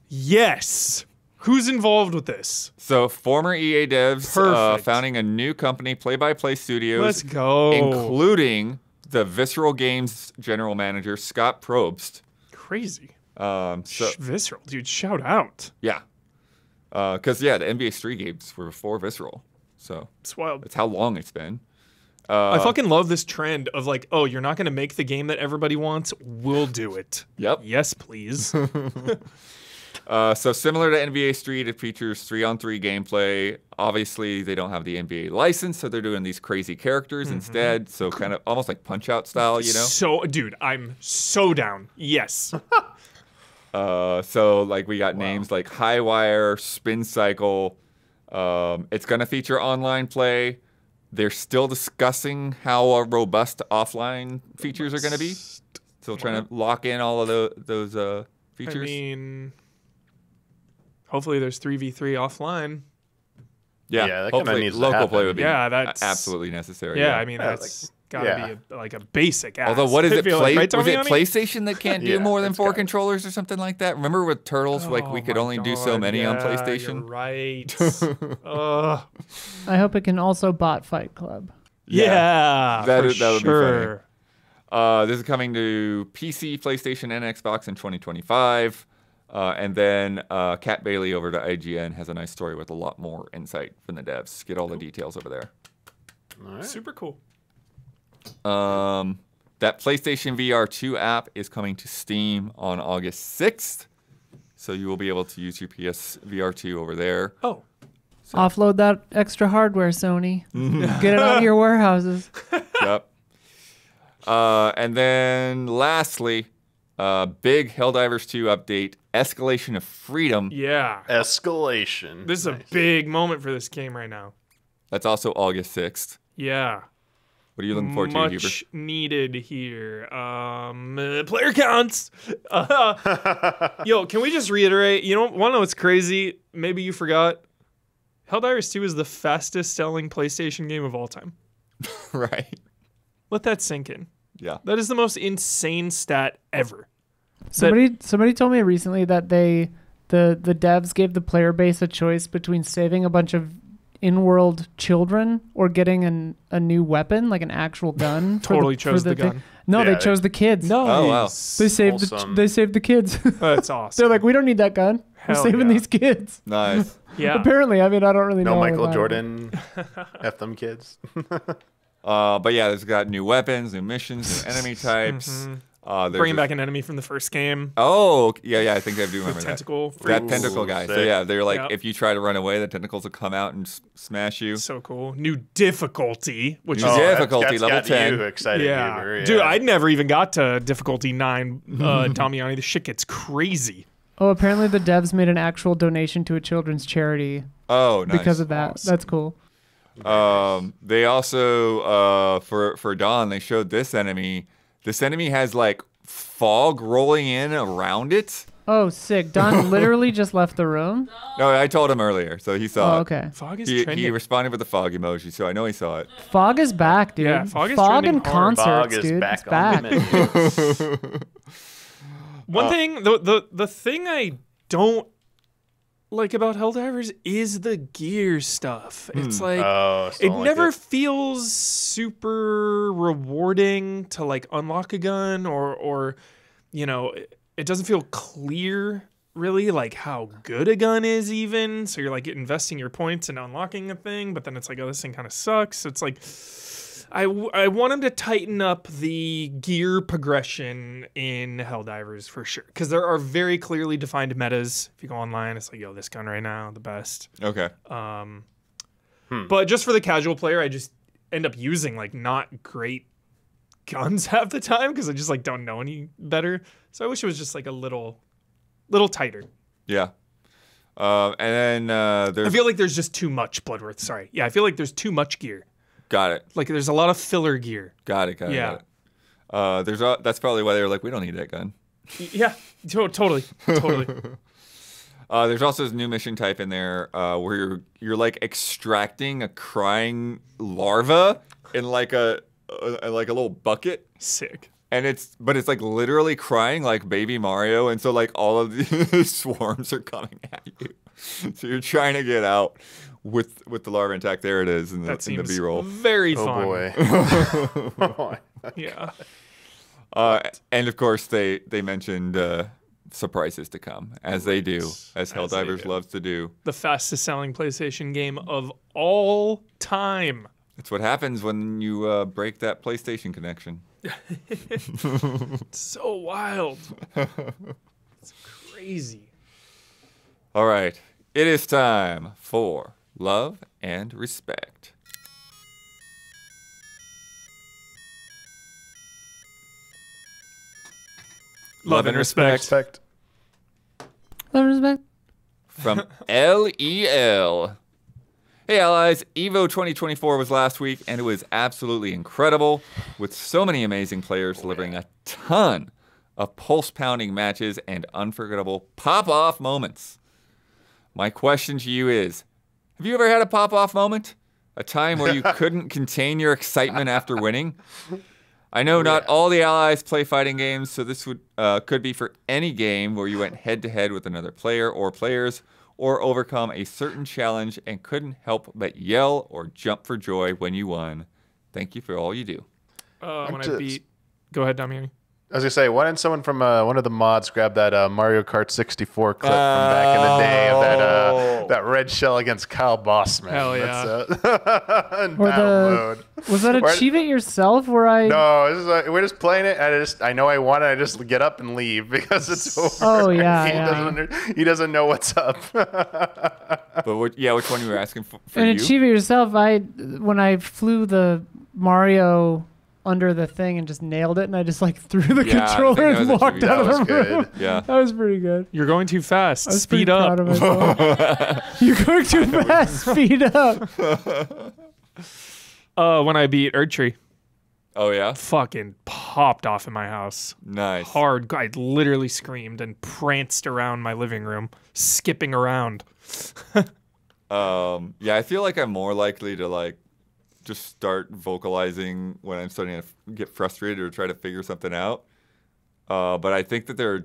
Yes. Who's involved with this? So former EA devs Perfect. founding a new company, Play-by-Play Studios. Let's go. Including the Visceral Games general manager, Scott Probst. Crazy. So Visceral, dude. Shout out. yeah. Because, the NBA Street games were before Visceral. So It's wild. that's how long it's been. I fucking love this trend of like, oh, you're not going to make the game that everybody wants? We'll do it. Yep. Yes, please. So similar to NBA Street, it features 3-on-3 gameplay. Obviously, they don't have the NBA license, so they're doing these crazy characters instead. So kind of almost like Punch-Out style, you know? So, dude, I'm so down. Yes. So like we got names like Highwire, Spin Cycle. It's going to feature online play. They're still discussing how robust offline features are going to be. Still trying to lock in all of those features. I mean, hopefully there's 3v3 offline. Yeah, that kinda hopefully needs to local happen. play would be Yeah, that's absolutely necessary. Yeah, I mean, that's gotta be a basic ask. Although, what is I it? feel like, right, Was it Tommy? PlayStation that can't do Yeah, more than it's 4 gotta be. controllers or something like that? Remember with Turtles, like we could Oh only my do so God, many on yeah, PlayStation? You're right. Ugh. I hope it can also bot Fight Club. Yeah, That for would be funny. sure. This is coming to PC, PlayStation, and Xbox in 2025. And then Kat Bailey over to IGN has a nice story with a lot more insight from the devs. Get all the details over there. All right. Super cool. That PlayStation VR 2 app is coming to Steam on August 6th. So you will be able to use your PS VR 2 over there. Oh, Offload that extra hardware, Sony. Get it out of your warehouses. Yep. And then lastly, big Helldivers 2 update, Escalation of Freedom. yeah. Escalation. This is a big moment for this game right now. That's also August 6th. Yeah. What are you looking forward to, Huber? Much needed here. Player counts. Yo, can we just reiterate? You don't want to know what's crazy? Maybe you forgot. Helldivers 2 is the fastest selling PlayStation game of all time. Right. Let that sink in. Yeah. That is the most insane stat ever. Somebody told me recently that the devs gave the player base a choice between saving a bunch of in-world children or getting a new weapon, like an actual gun. Totally chose the gun. No, Yeah, they they- chose the kids. No. Oh, wow. They saved Wholesome. they saved the kids. That's awesome. They're like, we don't need that gun. We're Hell saving yeah. these kids. Nice. yeah. Apparently, I mean, I don't really know. No all Michael about it. Jordan. F them kids. But yeah, it's got new weapons, new missions, new enemy types. There's Bringing a- back an enemy from the first game. Oh, yeah, I think I do remember that. Tentacle. That Ooh, tentacle guy. So sick. yeah, they're like, Yep. if you try to run away, the tentacles will come out and smash you. So cool. New difficulty, which New is difficulty, that's level got 10. You excited, yeah. Huber, Dude, I never even got to difficulty 9, Damiani. The shit gets crazy. Oh, apparently the devs made an actual donation to a children's charity Oh, nice. because of that. Awesome. That's cool. They also for Dawn, they showed this enemy. This enemy has like fog rolling in around it. Oh, sick. Don literally just left the room. No, I told him earlier, so he saw Oh, it. okay. Fog is He trending. responded with the fog emoji, so I know he saw it. Fog is back, dude. Yeah, fog is trending and hard. concerts, Fog is dude. back It's on back. the menu. One thing, the thing I don't like about Helldivers is the gear stuff. It's like Oh, it still like never feels super rewarding to like unlock a gun or you know, it doesn't feel clear really like how good a gun is even. So you're like investing your points in unlocking a thing, but then it's like, oh, this thing kind of sucks. It's like I want him to tighten up the gear progression in Helldivers for sure. Because there are very clearly defined metas. If you go online, it's like, yo, this gun right now, the best. Okay. But just for the casual player, I just end up using like not great guns half the time because I just like don't know any better. So I wish it was just like a little tighter. Yeah. And then I there's feel like there's just too much Bloodworth. Sorry. Yeah, I feel like there's too much gear. got it. Like there's a lot of filler gear. Got it. Yeah. That's probably why they were like, we don't need that gun. Yeah, totally. There's also this new mission type in there where you're like extracting a crying larva in like a little bucket. Sick. And it's like literally crying like Baby Mario, and so like all of the swarms are coming at you. So you're trying to get out with the larva intact. There it is in the B-roll. Very fun. Oh boy. Yeah. And of course they mentioned surprises to come, as they do, as Helldivers loves to do. The fastest selling PlayStation game of all time. It's what happens when you break that PlayStation connection. So wild. It's crazy. All right. It is time for Love and Respect. Love and respect. Respect. Love and respect. From LEL. Hey Allies, EVO 2024 was last week, and it was absolutely incredible, with so many amazing players delivering a ton of pulse-pounding matches and unforgettable pop-off moments. My question to you is, have you ever had a pop-off moment? A time where you couldn't contain your excitement after winning? I know not all the Allies play fighting games, so this could be for any game where you went head-to-head with another player or players, or overcome a certain challenge and couldn't help but yell or jump for joy when you won. Thank you for all you do. When I beat... Go ahead, Damiani. I was going to say, why didn't someone from one of the mods grab that Mario Kart 64 clip from back in the day of that red shell against Kyle Bossman? Hell yeah. In battle mode. Was that Achieve It Yourself where I... No, this is like, we're just playing it, and I know I won it, I just get up and leave because it's over. Oh, yeah, He doesn't know what's up. But which one you were asking for And you? Achieve It Yourself, when I flew the Mario under the thing and just nailed it, and I just like threw the controller and walked out of the room. Yeah. That was pretty good. You're going too fast. I was Speed pretty up. proud of myself. You're going too fast. Speed up. When I beat Erdtree, Oh, yeah? fucking popped off in my house. Nice. Hard. I literally screamed and pranced around my living room, skipping around. Yeah, I feel like I'm more likely to like just start vocalizing when I'm starting to get frustrated or try to figure something out. But I think that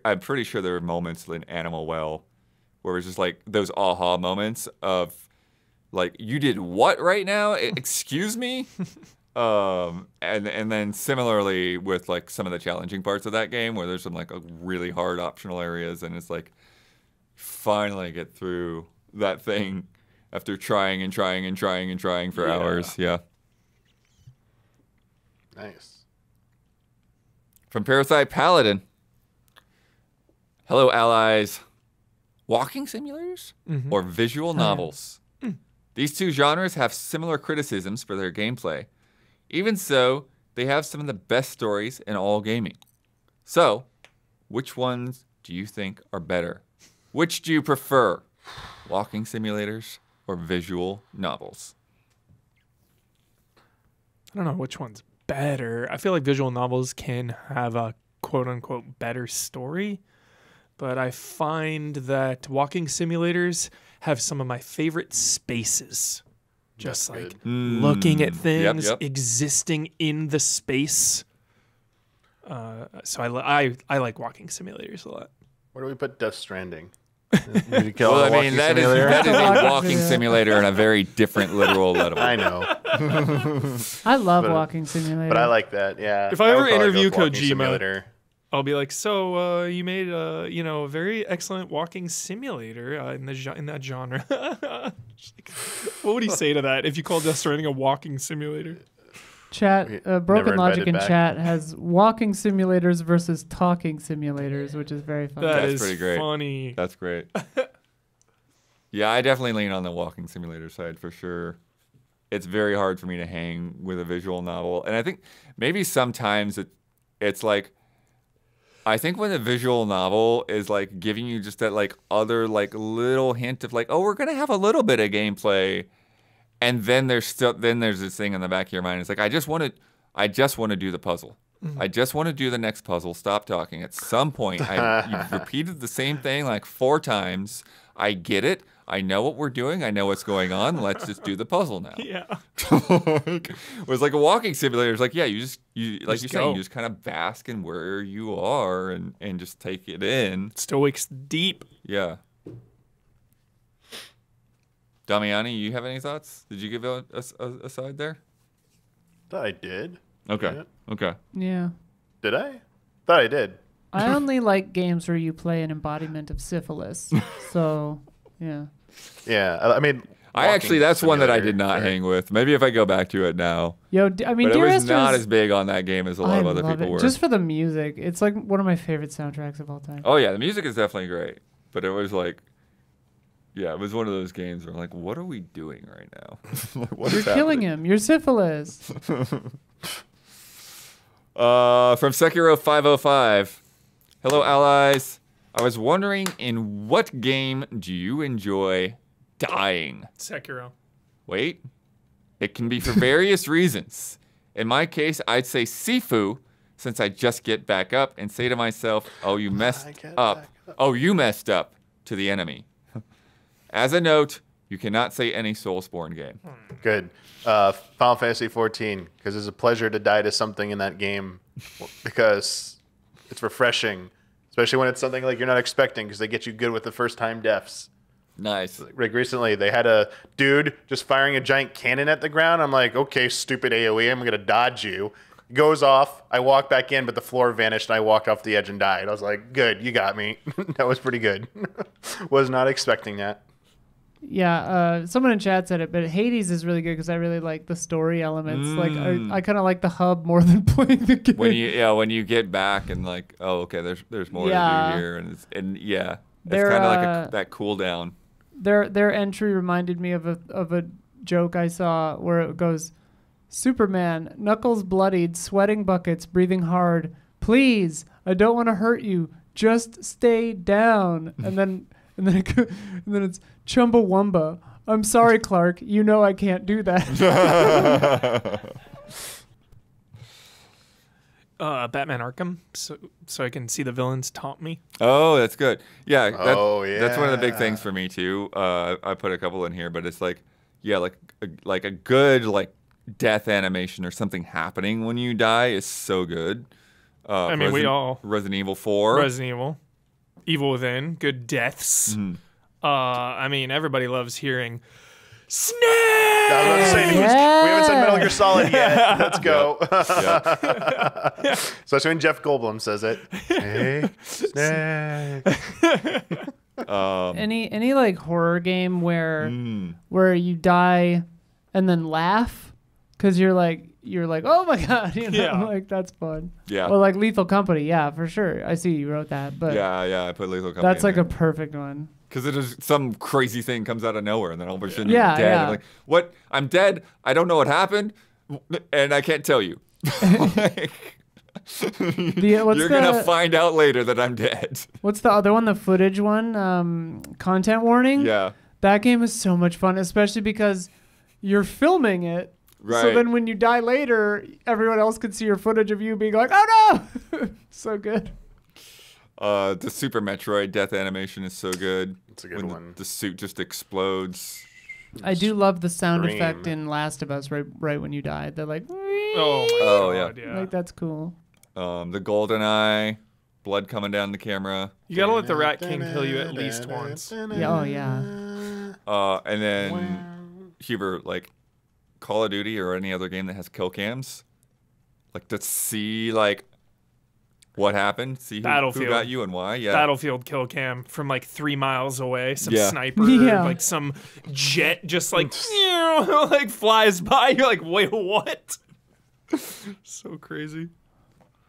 I'm pretty sure there are moments in Animal Well where it's just like those aha moments of like, you did what right now? Excuse me? And then similarly with like some of the challenging parts of that game where there's some like really hard optional areas, and it's like finally get through that thing after trying for hours. Yeah. Nice. From Parasite Paladin. Hello, Allies. Walking simulators or visual novels? These two genres have similar criticisms for their gameplay. Even so, they have some of the best stories in all gaming. So, which ones do you think are better? Which do you prefer? Walking simulators or visual novels? I don't know which one's better. I feel like visual novels can have a quote-unquote better story, but I find that walking simulators have some of my favorite spaces. Just That's like good. looking at things, Yep. existing in the space. So I like walking simulators a lot. Where do we put Death Stranding? Well, I mean, that is a walking simulator in a very different literal level. I know. I love But- Walking Simulator. But I like that, yeah. If I ever would probably go interview with Walking Kojima- Simulator. I'll be like, so you made a very excellent walking simulator in that genre. Just like, what would he say to that if you called Death Stranding a walking simulator? Chat, Never Broken Logic invited in back. chat has walking simulators versus talking simulators, which is very fun. That That's is pretty great. funny. That's great. Yeah, I definitely lean on the walking simulator side for sure. It's very hard for me to hang with a visual novel. And I think maybe sometimes it's like, I think when a visual novel is like giving you just that like other like little hint of like, oh, we're gonna have a little bit of gameplay, and then there's this thing in the back of your mind. It's like I just want I just want to do the puzzle. I just want to do the next puzzle. Stop talking. At some point, you've repeated the same thing like 4 times. I get it. I know what we're doing. I know what's going on. Let's just do the puzzle now. Yeah. It was like a walking simulator. It's like, yeah, you like you're saying, you just kind of bask in where you are and just take it in. Stoic's deep. Yeah. Damiani, you have any thoughts? Did you give a side there? Thought I did. Okay. Yeah. Okay. Yeah. Did I? Thought I did. I only like games where you play an embodiment of syphilis. So, yeah. Yeah, I mean, That's one that I simulator, did not right? hang with. Maybe if I go back to it now. Yo, I mean, But it Dear was Esther not is- as big on that game as a lot of other love people it. were. Just for the music. It's like one of my favorite soundtracks of all time. Oh, yeah, the music is definitely great. But it was like, yeah, it was one of those games where I'm like, what are we doing right now? Like, what You're is killing happening? him. You're syphilis. From Sekiro 505. Hello, allies. I was wondering, in what game do you enjoy dying? Sekiro. Wait. It can be for various reasons. In my case, I'd say Sifu, since I just get back up and say to myself, oh, you messed get up. back up. Oh, you messed up to the enemy. As a note, you cannot say any Soulsborne game. Good. Final Fantasy 14, because it's a pleasure to die to something in that game, because it's refreshing, especially when it's something like you're not expecting, because they get you good with the first time deaths. Nice. Like recently, they had a dude just firing a giant cannon at the ground. I'm like, okay, stupid AoE, I'm gonna dodge you. Goes off. I walk back in, but the floor vanished, and I walked off the edge and died. I was like, good, you got me. That was pretty good. Was not expecting that. Yeah, someone in chat said it, but Hades is really good because I really like the story elements. Like, I kind of like the hub more than playing the game. When you get back and like, oh, okay, there's more to Yeah. do here, it's They're, kind of like that cool down. Their entry reminded me of a joke I saw where it goes, Superman, knuckles bloodied, sweating buckets, breathing hard. Please, I don't want to hurt you. Just stay down. And then it's Chumbawamba. I'm sorry, Clark. You know I can't do that. Batman Arkham, so I can see the villains taunt me. Oh, that's good. Yeah. That's one of the big yeah. things for me too. I put a couple in here, but it's like, yeah, like a good like death animation or something happening when you die is so good. I mean, Resident Evil 4. Resident Evil, Evil Within, good deaths. Mhm. I mean, everybody loves hearing Snake. I was about to say, we haven't said Metal Gear Solid yet. Let's go. Yeah. Especially when Jeff Goldblum says it. Hey, Snake. Any like horror game where you die and then laugh because you're like oh my god, you know, Yeah. like that's fun. Yeah. Or like Lethal Company, yeah, for sure. I see you wrote that, but Yeah, I put Lethal Company. that's like a perfect one. because it is some crazy thing comes out of nowhere, and then all of a sudden Yeah, you're dead. yeah. I'm like, what? I'm dead. I don't know what happened, and I can't tell you. Like, What's you're gonna find out later that I'm dead. What's the other one? The footage one? Content warning? Yeah. That game is so much fun, especially because you're filming it. Right. So then when you die later, everyone else can see your footage of you being like, oh no! So good. The Super Metroid death animation is so good. It's a good when one. The suit just explodes. I do love the sound Scream. effect in Last of Us right when you die. They're like, Oh, my Oh, God, yeah. like that's cool. The golden eye, blood coming down the camera. You gotta let the Rat King kill you at least once. Yeah, oh yeah. And then Huber, like Call of Duty or any other game that has kill cams, like to see like what happened, see who Battlefield. got you and why. Yeah. Battlefield kill cam from like 3 miles away. Some Yeah. sniper, Yeah. like some jet just like, like flies by. You're like, wait, what? So crazy.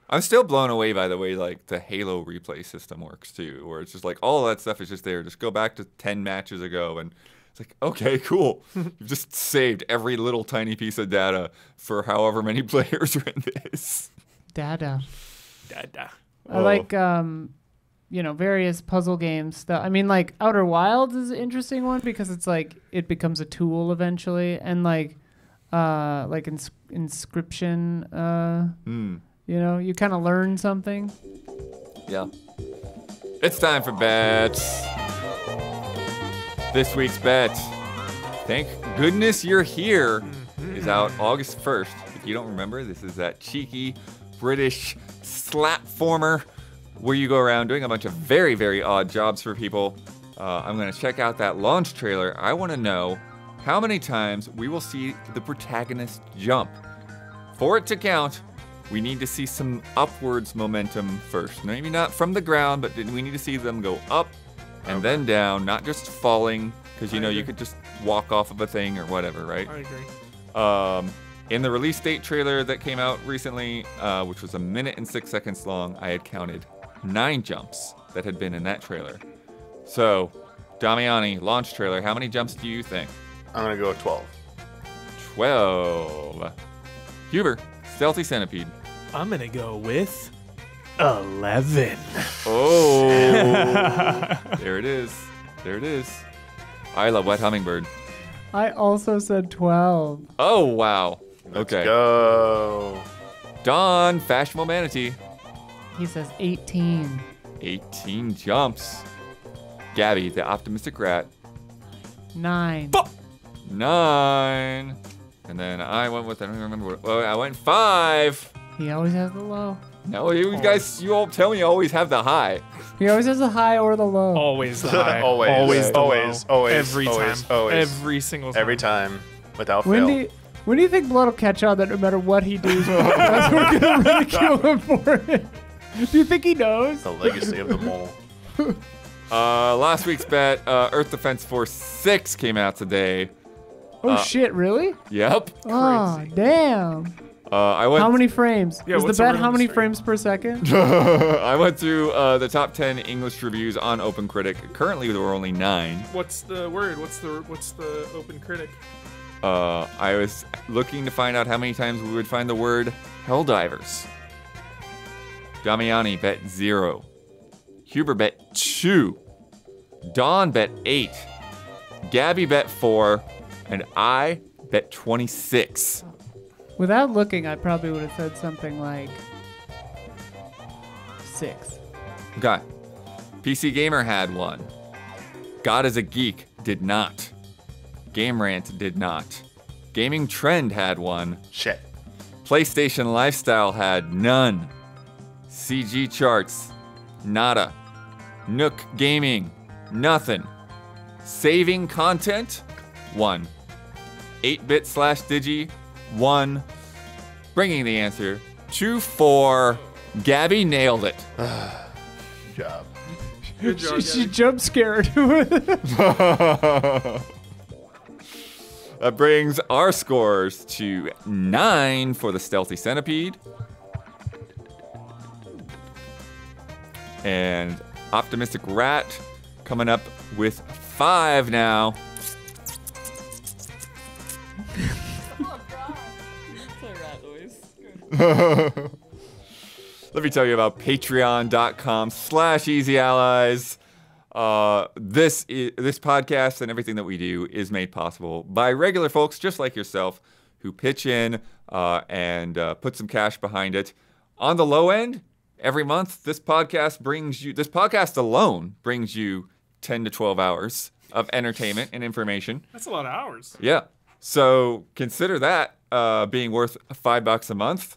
I'm still blown away by the way like the Halo replay system works too, where it's just like all that stuff is just there. Just go back to 10 matches ago and it's like, okay, cool. You've just saved every little tiny piece of data for however many players are in this. Dada. Dada. I like various puzzle games. I mean, like Outer Wilds is an interesting one because it's like it becomes a tool eventually, and like like inscription. You know, you kind of learn something. Yeah. It's time for bets. This week's bet, Thank Goodness You're Here, is out August 1st. If you don't remember, this is that cheeky British slapformer where you go around doing a bunch of very, very odd jobs for people. I'm going to check out that launch trailer. I want to know how many times we will see the protagonist jump. For it to count, we need to see some upwards momentum first. Maybe not from the ground, but we need to see them go up and then down, not just falling, because, you know, you could just walk off of a thing or whatever, right? I agree. In the release date trailer that came out recently, which was 1 minute and 6 seconds long, I had counted 9 jumps that had been in that trailer. So, Damiani, launch trailer, how many jumps do you think? I'm going to go with 12. 12. Huber, Stealthy Centipede. I'm going to go with 11. Oh, there it is. There it is. Isla, Wet Hummingbird. I also said 12. Oh, wow. Let's Okay. go. Don, Fashionable Manatee. He says 18. 18 jumps. Gabby, the Optimistic Rat. 9. 9. And then I went with, I don't even remember what, well, I went 5. He always has the low. No, you guys, you all tell me you always have the high. He always has the high or the low. Always the high. Always, the always, low. always, Every always, time. always. Every single time. Every time, without When fail. do you think Blood will catch on that no matter what he does, we're gonna ridicule him for it? Do you think he knows? The legacy of the mole. Last week's bet, Earth Defense Force 6 came out today. Oh shit, really? Yep. Oh, damn. I went. How many frames? Yeah, Was the what's the bet how release many rate? frames per second? I went through the top 10 English reviews on OpenCritic. Currently, there were only 9. What's the word? What's the open critic? I was looking to find out how many times we would find the word Helldivers. Damiani bet 0. Huber bet 2. Dawn bet 8. Gabby bet 4. And I bet 26. Without looking, I probably would have said something like 6. Okay. PC Gamer had 1. God is a Geek did not. Game Rant did not. Gaming Trend had 1. Shit. PlayStation Lifestyle had none. CG Charts, nada. Nook Gaming, nothing. Saving Content, 1. 8bit/Digi, 1. Bringing the answer, 2-4. Gabby nailed it. Good job. Good job, She jump scared. That brings our scores to 9 for the Stealthy Centipede. And Optimistic Rat coming up with 5 now. Oh god. That's a rat noise. Good. Let me tell you about patreon.com/easyallies. This podcast and everything that we do is made possible by regular folks just like yourself who pitch in and put some cash behind it. On the low end, every month, this podcast alone brings you 10 to 12 hours of entertainment and information. That's a lot of hours. Yeah. So consider that being worth $5 a month.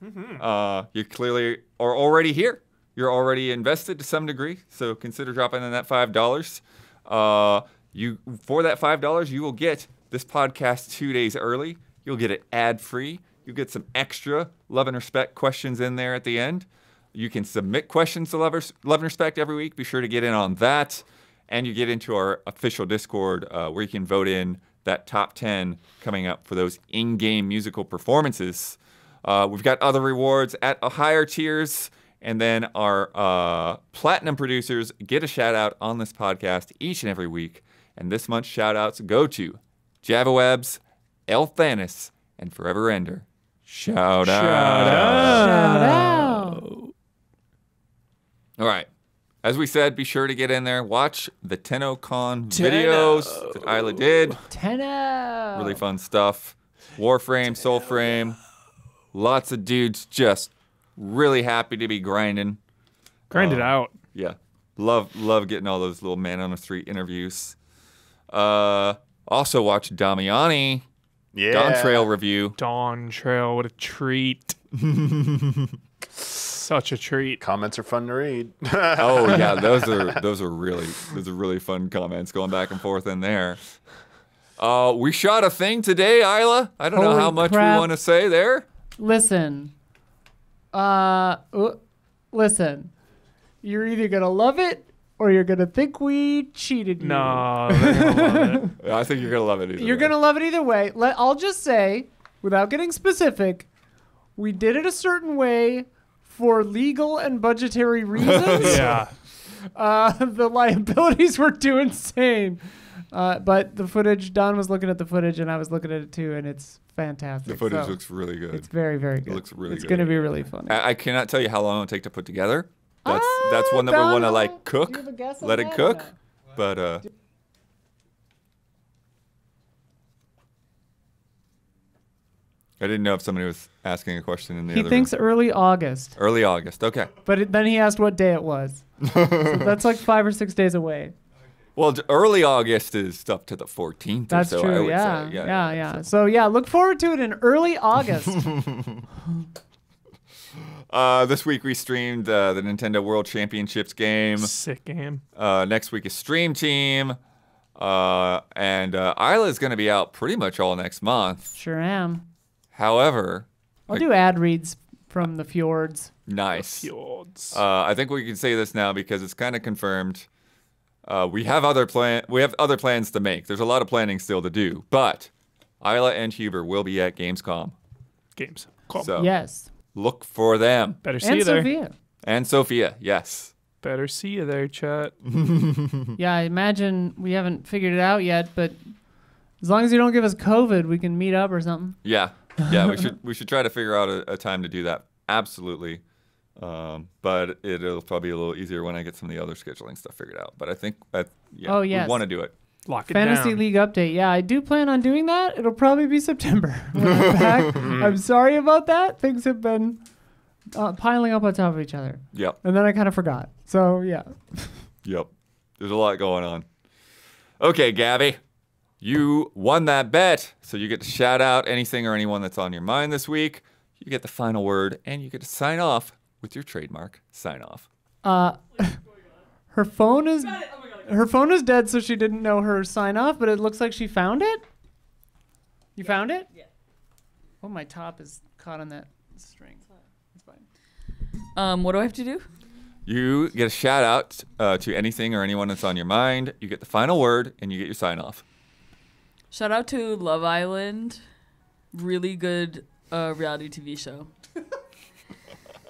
You clearly are already here. You're already invested to some degree. So consider dropping in that $5. For that $5, you will get this podcast 2 days early. You'll get it ad-free. You'll get some extra Love and Respect questions in there at the end. You can submit questions to Love and Respect every week. Be sure to get in on that. And you get into our official Discord where you can vote in that top 10 coming up for those in-game musical performances. We've got other rewards at higher tiers. And then our platinum producers get a shout-out on this podcast each and every week. And this month's shout-outs go to JavaWebs, Elthanis, and Forever Ender. Shout out. Shout out. All right. As we said, be sure to get in there. Watch the TennoCon videos that Isla did. Tenno. Really fun stuff. Warframe, Soulframe. Lots of dudes just really happy to be grinding. Grind it out. Yeah. Love getting all those little man on the street interviews. Also watch Damiani. Yeah. Dawn Trail review. Dawn Trail, what a treat. Such a treat. Comments are fun to read. Oh yeah, those are really fun comments going back and forth in there. We shot a thing today, Isla. I don't know Holy how much crap. we want to say there. Listen. Listen. You're either gonna love it or you're gonna think we cheated you. No, they're gonna love it. I think you're gonna love it either You're way. gonna love it either way. I'll just say, without getting specific, we did it a certain way for legal and budgetary reasons. Yeah. The liabilities were too insane. But the footage, Don was looking at the footage and I was looking at it too, and it's fantastic. The footage So, looks really good. It's very, very good. It looks really It's good. going to be really fun. I cannot tell you how long it'll take to put together. That's one that we want to like cook, Do you have a guess on let it that or cook. no? But I didn't know if somebody was asking a question in the He other thinks room. early August, Early August. Okay. but then he asked what day it was. So that's like 5 or 6 days away. Well, early August is up to the 14th. That's or so, I true. would Yeah. say. Yeah. So yeah, look forward to it in early August. This week we streamed the Nintendo World Championships game. Sick game. Next week is Stream Team. And Isla is going to be out pretty much all next month. Sure am. However, I'll do ad reads from the fjords. nice. Fjords. I think we can say this now because it's kind of confirmed. We have other plans to make. There's a lot of planning still to do, but Isla and Huber will be at Gamescom. Games. Cool. So Yes. look for them. Better see And you there. Sophia. And Sophia, yes. Better see you there, chat. Yeah, I imagine we haven't figured it out yet, but as long as you don't give us COVID, we can meet up or something. Yeah. We should try to figure out a time to do that. Absolutely. But it'll probably be a little easier when I get some of the other scheduling stuff figured out. But I think Oh, yes. we want to do it. Lock it Fantasy down. League update. Yeah, I do plan on doing that. It'll probably be September when I'm back. I'm sorry about that. Things have been piling up on top of each other. Yep. And then I kind of forgot. So, yeah. Yep. There's a lot going on. Okay, Gabby. You won that bet, so you get to shout out anything or anyone that's on your mind this week. You get the final word, and you get to sign off with your trademark sign off. Her phone is dead, so she didn't know her sign off, but it looks like she found it. You found it? Yeah. Oh, my top is caught on that string. It's fine. What do I have to do? You get a shout out to anything or anyone that's on your mind. You get the final word, and you get your sign off. Shout out to Love Island. Really good reality TV show.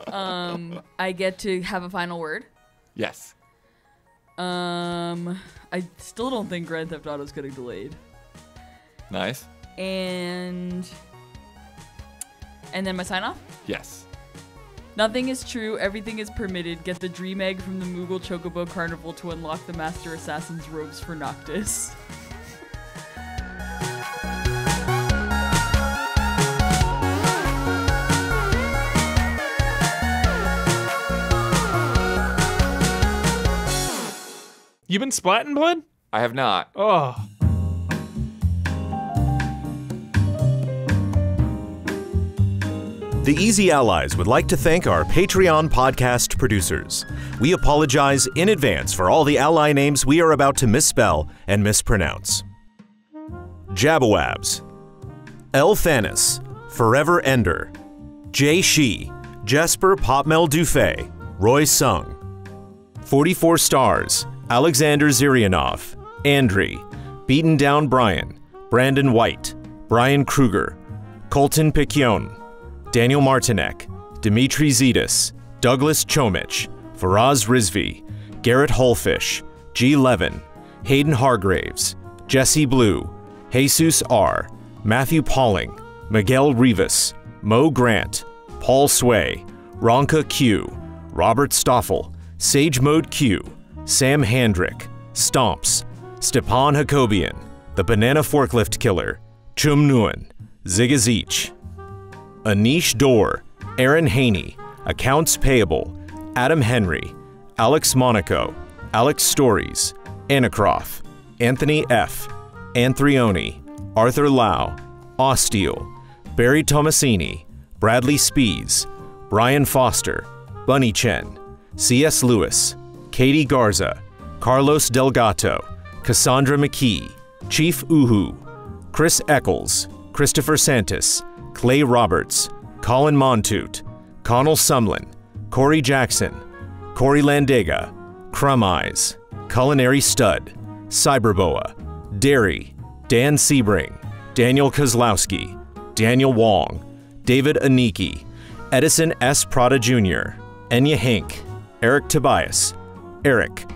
I get to have a final word. Yes. I still don't think Grand Theft Auto is getting delayed. Nice. And then my sign off. Yes. Nothing is true, everything is permitted. Get the Dream Egg from the Moogle Chocobo Carnival to unlock the Master Assassin's robes for Noctis. You been splatting blood? I have not. Oh. The Easy Allies would like to thank our Patreon podcast producers. We apologize in advance for all the ally names we are about to misspell and mispronounce. Jabawabs, El Thanis, Forever Ender, Jay Shi, Jesper Popmel Dufay, Roy Sung, 44 Stars, Alexander Zirianov, Andri, Beaten Down Brian, Brandon White, Brian Kruger, Colton Piccione, Daniel Martinek, Dimitri Zedis, Douglas Chomich, Faraz Rizvi, Garrett Holfish, G. Levin, Hayden Hargraves, Jesse Blue, Jesus R., Matthew Pauling, Miguel Rivas, Mo Grant, Paul Sway, Ronka Q, Robert Stoffel, Sage Mode Q, Sam Handrick, Stomps, Stepan Hakobian, The Banana Forklift Killer, Chum Nguyen, Zigazich. Anish Dorr, Aaron Haney, Accounts Payable, Adam Henry, Alex Monaco, Alex Stories, Anacroft, Anthony F., Anthrioni, Arthur Lau, Osteel, Barry Tomasini, Bradley Spees, Brian Foster, Bunny Chen, C.S. Lewis, Katie Garza, Carlos Delgato, Cassandra McKee, Chief Uhu, Chris Eccles, Christopher Santis, Clay Roberts, Colin Montoot, Connell Sumlin, Corey Jackson, Corey Landega, Crumb Eyes, Culinary Stud, Cyberboa, Derry, Dan Sebring, Daniel Kozlowski, Daniel Wong, David Aniki, Edison S. Prada Jr., Enya Hink, Eric Tobias, Eric,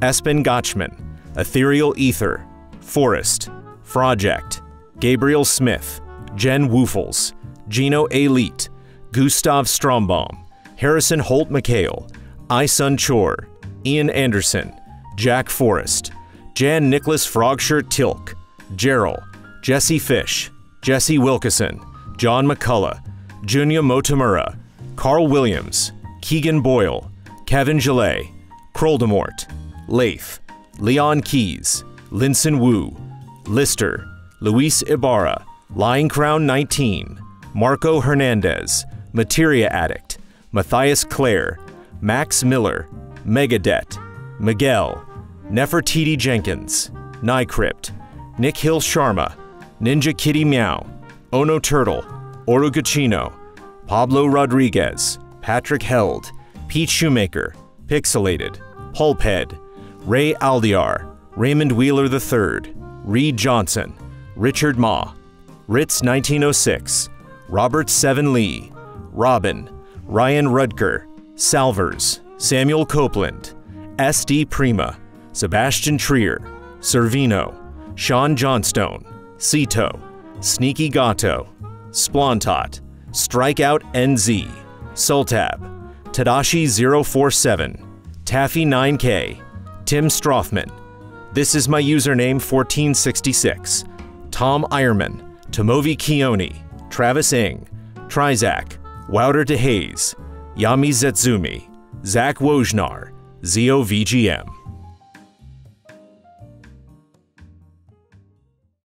Espen Gotchman, Ethereal Ether, Forrest, Project, Gabriel Smith, Jen Woofles, Gino Elite, Gustav Strombaum, Harrison Holt McHale, Isun Chor, Ian Anderson, Jack Forrest, Jan Nicholas Frogshirt Tilk, Gerald, Jesse Fish, Jesse Wilkeson, John McCullough, Junya Motomura, Carl Williams, Keegan Boyle, Kevin Gillet, Kroldemort, Lath, Leon Keys, Linson Wu, Lister, Luis Ibarra, Lying Crown 19, Marco Hernandez, Materia Addict, Matthias Clare, Max Miller, Megadet, Miguel, Nefertiti Jenkins, Nycrypt, Nick Hill Sharma, Ninja Kitty Meow, Ono Turtle, Oruguchino, Pablo Rodriguez, Patrick Held, Pete Shoemaker, Pixelated, Pulphead, Ray Aldiar, Raymond Wheeler III, Reed Johnson, Richard Ma, Ritz 1906, Robert Seven Lee, Robin, Ryan Rudker, Salvers, Samuel Copeland, S.D. Prima, Sebastian Trier, Servino, Sean Johnstone, Cito, Sneaky Gato, Splontot, Strikeout NZ, Sultab, Tadashi 047, Taffy 9K, Tim Strothman, This Is My Username 1466, Tom Ironman, Tomovi Kioni, Travis Ing, Trizac, Wouter DeHaze, Yami Zetsumi, Zach Wojnar, ZOVGM.